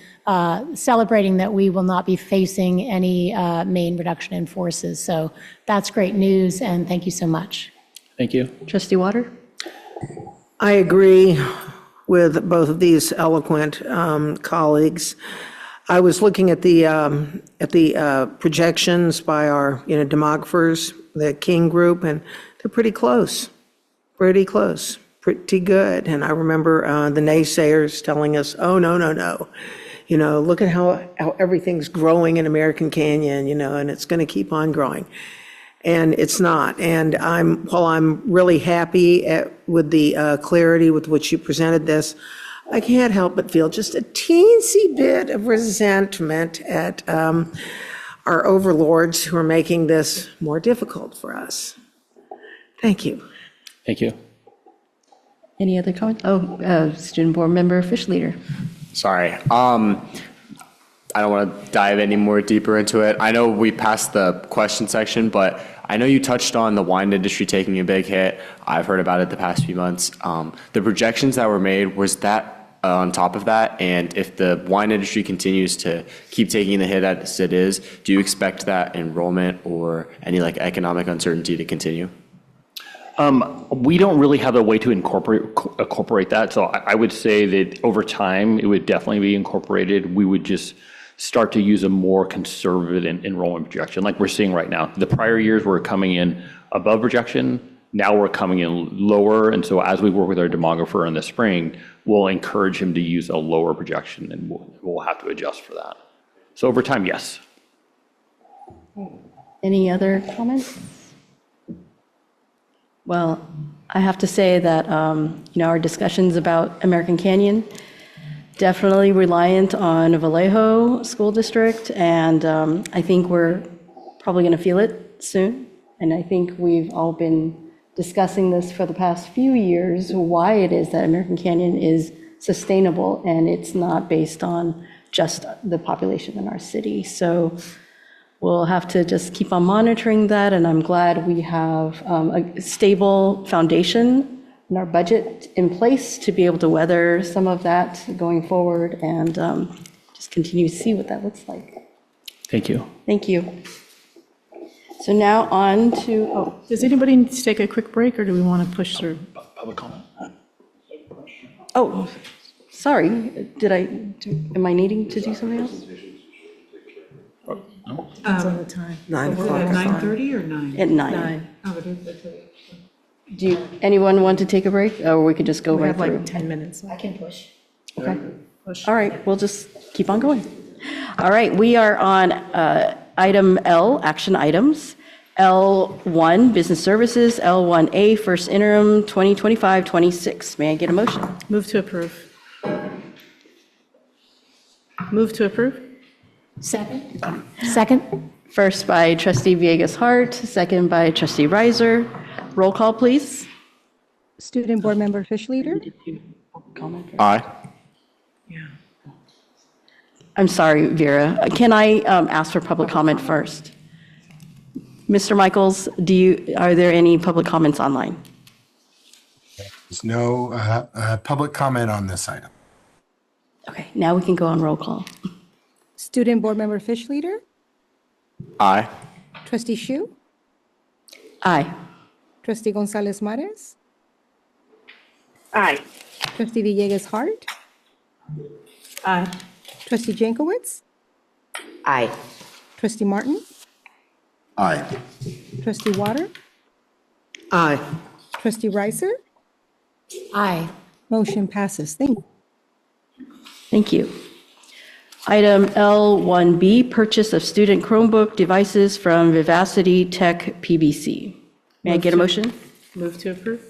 celebrating that we will not be facing any main reduction in forces. So that's great news, and thank you so much. Thank you. Trustee Water? I agree with both of these eloquent colleagues. I was looking at the projections by our demographers, the King Group, and they're pretty close, pretty good. And I remember the naysayers telling us, "Oh no, look at how everything's growing in American Canyon, and it's going to keep on growing." And it's not. And while I'm really happy with the clarity with which you presented this, I can't help but feel just a teensy bit of resentment at our overlords who are making this more difficult for us. Thank you. Thank you. Any other comments? Student Board Member, Fish Leader. Sorry. I don't want to dive any more deeper into it. I know we passed the question section, but I know you touched on the wine industry taking a big hit. I've heard about it the past few months. The projections that were made, was that on top of that? And if the wine industry continues to keep taking the hit as it is, do you expect that enrollment or any economic uncertainty to continue? We don't really have a way to incorporate that. So I would say that over time, it would definitely be incorporated. We would just start to use a more conservative enrollment projection like we're seeing right now. The prior years were coming in above projection. Now we're coming in lower. And so as we work with our demographer in the spring, we'll encourage him to use a lower projection, and we'll have to adjust for that. So over time, yes. Any other comments? Well, I have to say that, our discussions about American Canyon, definitely reliant on Vallejo School District, and I think we're probably going to feel it soon. And I think we've all been discussing this for the past few years, why it is that American Canyon is sustainable, and it's not based on just the population in our city. So we'll have to just keep on monitoring that, and I'm glad we have a stable foundation in our budget in place to be able to weather some of that going forward and just continue to see what that looks like. Thank you. Thank you. So now on to, Does anybody need to take a quick break, or do we want to push through? Public comment. oh, sorry, am I needing to do something else? It's on the time. 9 Is it o'clock. at 9:30 or 9? At 9. Oh, it is. Do anyone want to take a break, or we could just go We right have through? like 10 minutes. I can push. Okay. All right, we'll just keep on going. All right, we are on item L, action items. L1, business services, L1A, first interim, 2025-26. May I get a motion? Move to approve. Move to approve? Second. Second. First by trustee Villegas Hart, second by trustee Riser. Roll call, please. Student Board Member Fish Leader? Aye. I'm sorry, Vera. Can I ask for public comment first? Mr. Michaels, are there any public comments online? There's no public comment on this item. Okay, now we can go on roll call. Student Board Member Fish Leader? Aye. Trustee Shu? Aye. Trustee Gonzalez Mares? Aye. Trustee Villegas Hart? Aye. Trustee Jankowicz? Aye. Trustee Martin? Aye. Trustee Water? Aye. Trustee Ricer? Aye. Motion passes. Thank you. Thank you. Item L1B, purchase of student Chromebook devices from Vivacity Tech PBC. May I get a motion? Move to approve?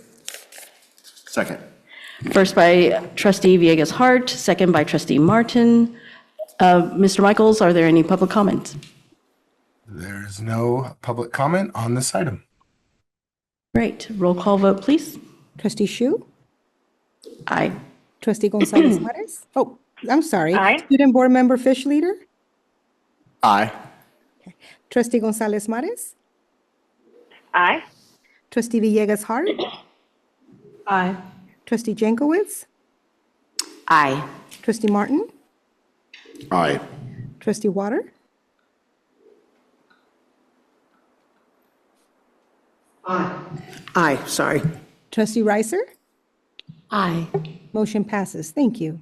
Second. First by trustee Villegas Hart, second by trustee Martin. Mr. Michaels, are there any public comments? There's no public comment on this item. Great. Roll call vote, please. Trustee Shu? Aye. Trustee Gonzalez Mares? Oh, I'm sorry. Aye. Student Board Member Fish Leader? Aye. Trustee Gonzalez Mares? Aye. Trustee Villegas Hart? Aye. Trustee Jankowicz? Aye. Trustee Martin? Aye. Trustee Water? Aye, sorry. Trustee Ricer? Aye. Motion passes. Thank you.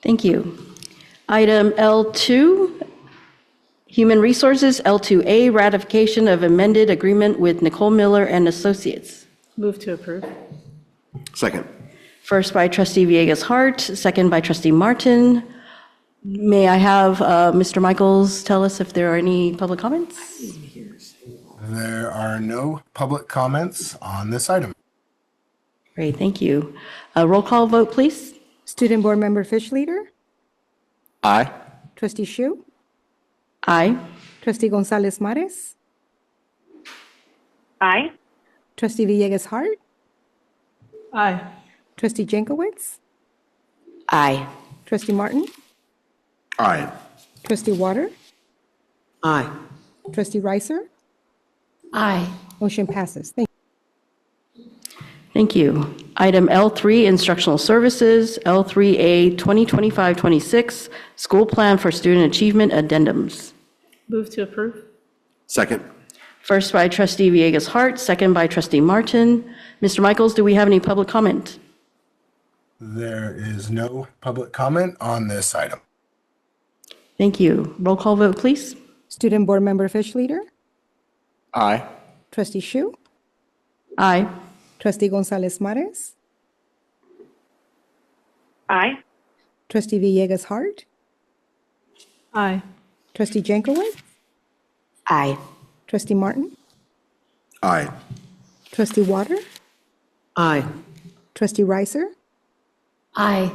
Thank you. Item L2, Human Resources, L2A, ratification of amended agreement with Nicole Miller and Associates. Move to approve? Second. First by trustee Villegas Hart, second by trustee Martin. May I have Mr. Michaels tell us if there are any public comments? There are no public comments on this item. Great, thank you. Roll call vote, please. Student Board Member Fish Leader? Aye. Trustee Shu? Aye. Trustee Gonzalez Mares? Aye. Trustee Villegas Hart? Aye. Trustee Jankowicz? Aye. Trustee Martin? Aye. Trustee Water? Aye. Trustee Ricer? Aye. Motion passes. Thank you. Thank you. Item L3, Instructional Services, L3A 2025-26, School Plan for Student Achievement Addendums. Move to approve? Second. First by trustee Villegas Hart, second by trustee Martin. Mr. Michaels, do we have any public comment? There is no public comment on this item. Thank you. Roll call vote, please. Student Board Member Fish Leader? Aye. Trustee Shu? Aye. Trustee Gonzalez Mares? Aye. Trustee Villegas Hart? Aye. Trustee Jankowicz? Aye. Trustee Martin? Aye. Trustee Water? Aye. Trustee Ricer? Aye.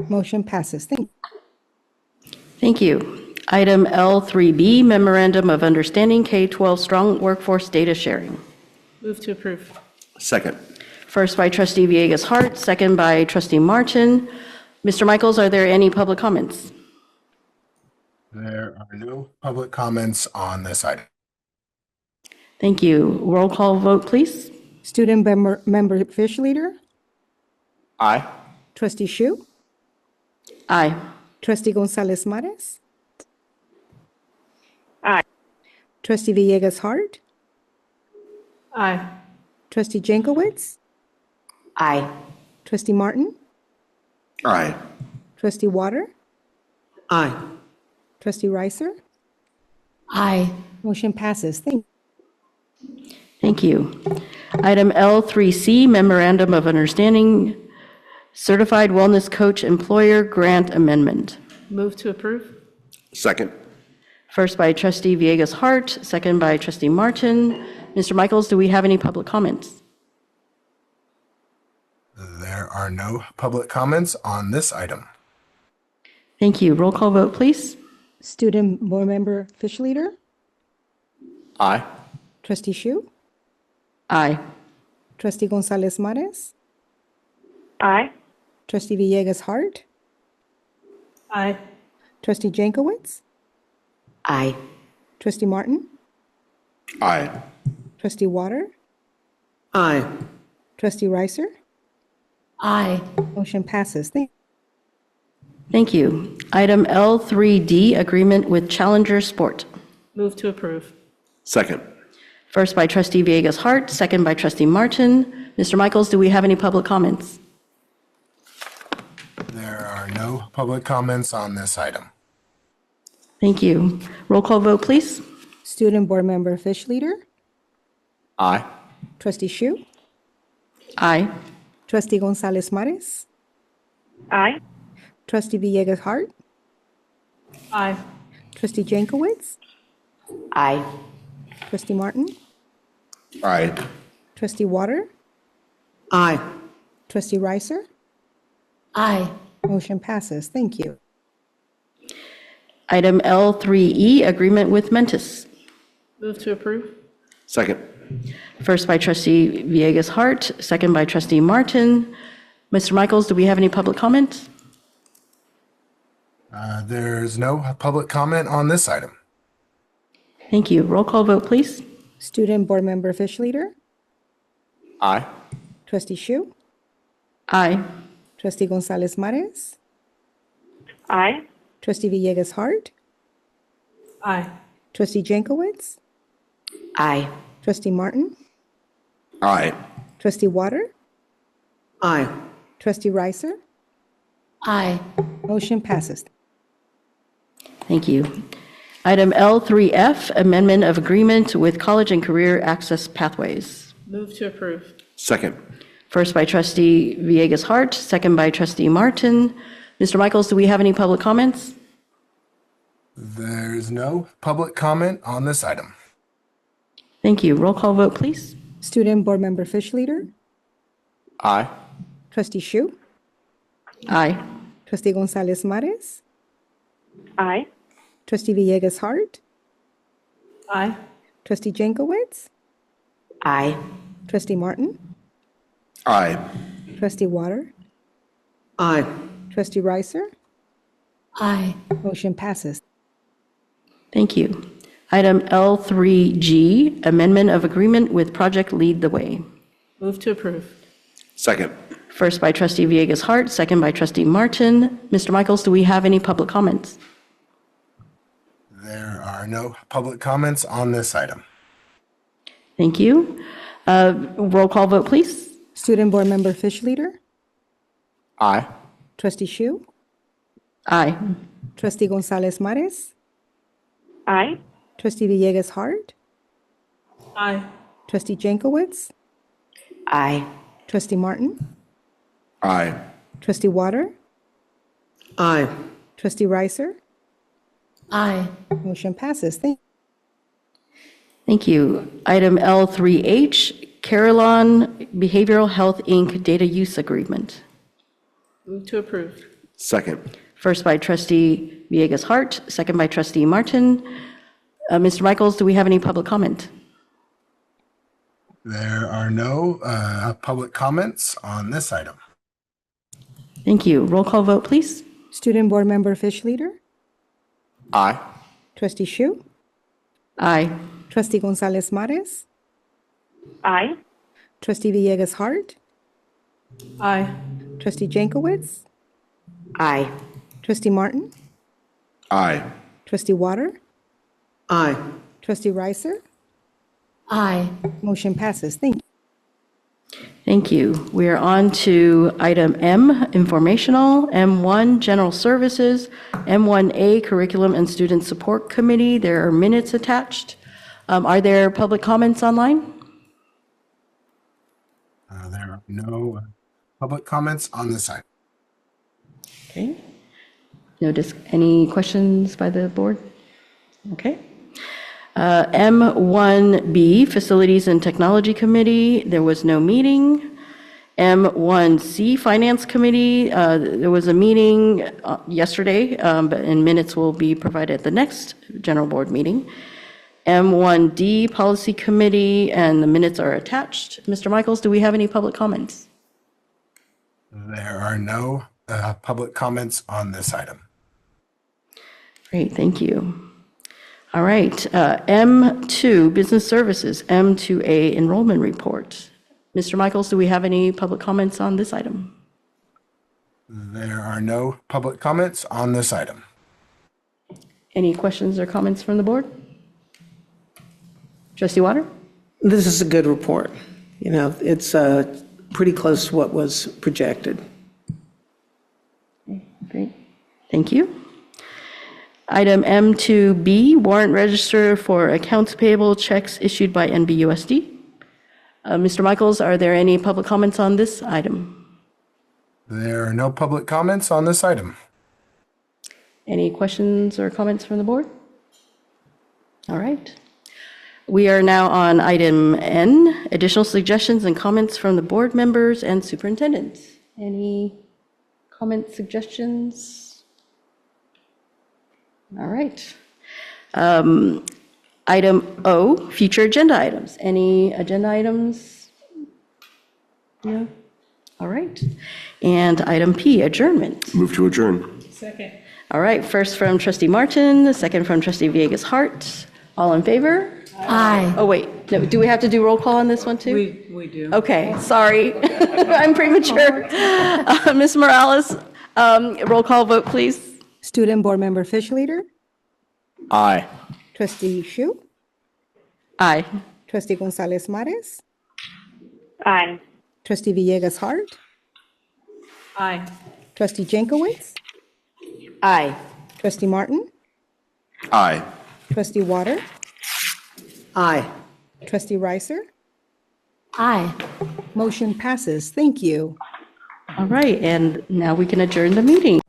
Motion passes. Thank you. Thank you. Item L3B, Memorandum of Understanding, K-12 Strong Workforce Data Sharing. Move to approve? Second. First by trustee Villegas Hart, second by trustee Martin. Mr. Michaels, are there any public comments? There are no public comments on this item. Thank you. Roll call vote, please. Student member Fish Leader, Aye. trustee Shu, Aye. trustee Gonzalez Mares, Aye. trustee Villegas Hart, Aye. trustee Jankowicz, Aye. trustee Martin, Aye. trustee Water, Aye. trustee Reiser. Aye. Motion passes. Thank you. Item L3C, Memorandum of Understanding, Certified Wellness Coach Employer Grant Amendment. Move to approve. Second. First by trustee Villegas Hart, second by trustee Martin. Mr. Michaels, do we have any public comments? There are no public comments on this item. Thank you. Roll call vote, please. Student board member Fish Leader, Aye. trustee Shu, Aye. trustee Gonzalez Mares, Aye. trustee Villegas Hart, Aye. trustee Jankowicz, Aye. trustee Martin, Aye. trustee Water, Aye. trustee Reiser. Aye. Motion passes. Thank you. Item L3D, Agreement with Challenger Sport. Move to approve. Second. First by trustee Villegas Hart, second by trustee Martin. Mr. Michaels, do we have any public comments? There are no public comments on this item. Thank you. Roll call vote, please. Student board member Fish Leader, Aye. trustee Shu, Aye. trustee Gonzalez Mares, Aye. trustee Villegas Hart, Aye. trustee Jankowicz, Aye. trustee Martin, Aye. trustee Water, Aye. trustee Reiser. Aye. Motion passes. Thank you. Item L3E, Agreement with Mentis. Move to approve. Second. First by trustee Villegas Hart, second by trustee Martin. Mr. Michaels, do we have any public comments? There's no public comment on this item. Thank you. Roll call vote, please. Student board member Fish Leader, Aye. trustee Shu, Aye. trustee Gonzalez Mares, Aye. trustee Villegas Hart, Aye. trustee Jankowicz, Aye. trustee Martin, Aye. trustee Water, Aye. trustee Reiser. Aye. Motion passes. Thank you. Item L3F, Amendment of Agreement with College and Career Access Pathways. Move to approve. Second. First by trustee Villegas Hart, second by trustee Martin. Mr. Michaels, do we have any public comments? There's no public comment on this item. Thank you. Roll call vote, please. Student board member Fish Leader, Aye. trustee Shu, Aye. trustee Gonzalez Mares, Aye. trustee Villegas Hart, Aye. trustee Jankowicz, Aye. trustee Martin, Aye. trustee Water, Aye. trustee Reiser. Aye. Motion passes. Thank you. Item L3G, Amendment of Agreement with Project Lead the Way. Move to approve. Second. First by trustee Villegas Hart, second by trustee Martin. Mr. Michaels, do we have any public comments? There are no public comments on this item. Thank you. Roll call vote, please. Student board member Fish Leader, Aye. trustee Shu, Aye. trustee Gonzalez Mares, Aye. trustee Villegas Hart, Aye. trustee Jankowicz, Aye. trustee Martin, Aye. trustee Water, Aye. trustee Reiser. Aye. Motion passes. Thank you. Item L3H, Carillon Behavioral Health, Inc. Data Use Agreement. Move to approve. Second. First by trustee Villegas Hart, second by trustee Martin. Mr. Michaels, do we have any public comment? There are no public comments on this item. Thank you. Roll call vote, please. Student Board Member Fish Leader, Aye. Trustee Shu, Aye. Trustee Gonzalez Mares, Aye. Trustee Villegas Hart, Aye. Trustee Jankowicz, Aye. Trustee Martin, Aye. Trustee Water, Aye. Trustee Reiser. Aye. Motion passes. Thank you. Thank you. We are on to item M, informational, M1, general services, M1A, curriculum and student support committee. There are minutes attached. Are there public comments online? There are no public comments on this item. Okay. Any questions by the board? Okay. M1B, Facilities and Technology Committee, there was no meeting. M1C, Finance Committee, there was a meeting yesterday, and minutes will be provided at the next general board meeting. M1D, Policy Committee, and the minutes are attached. Mr. Michaels, do we have any public comments? There are no public comments on this item. Great, thank you. All right, M2, Business Services, M2A, Enrollment Report. Mr. Michaels, do we have any public comments on this item? There are no public comments on this item. Any questions or comments from the board? Trustee Water? This is a good report. You know, it's pretty close to what was projected. Great, thank you. Item M2B, warrant register for accounts payable checks issued by NVUSD. Mr. Michaels, are there any public comments on this item? There are no public comments on this item. Any questions or comments from the board? All right. We are now on item N, additional suggestions and comments from the board members and superintendents. Any comments, suggestions? All right. Item O, future agenda items. Any agenda items? No? All right. And item P, adjournment. Move to adjourn. Second. All right, first from Trustee Martin, second from Trustee Villegas Hart. All in favor? Aye. Oh, wait, no, do we have to do roll call on this one too? We do. Okay, sorry, I'm premature. Ms. Morales, roll call vote, please. Student Board Member Fish Leader, Aye. Trustee Shu, Aye. Trustee Gonzalez Mares, Aye. Trustee Villegas Hart, Aye. Trustee Jankowicz, Aye. Trustee Martin, Aye. Trustee Water, Aye. Trustee Reiser. Aye. Motion passes. Thank you. All right, and now we can adjourn the meeting.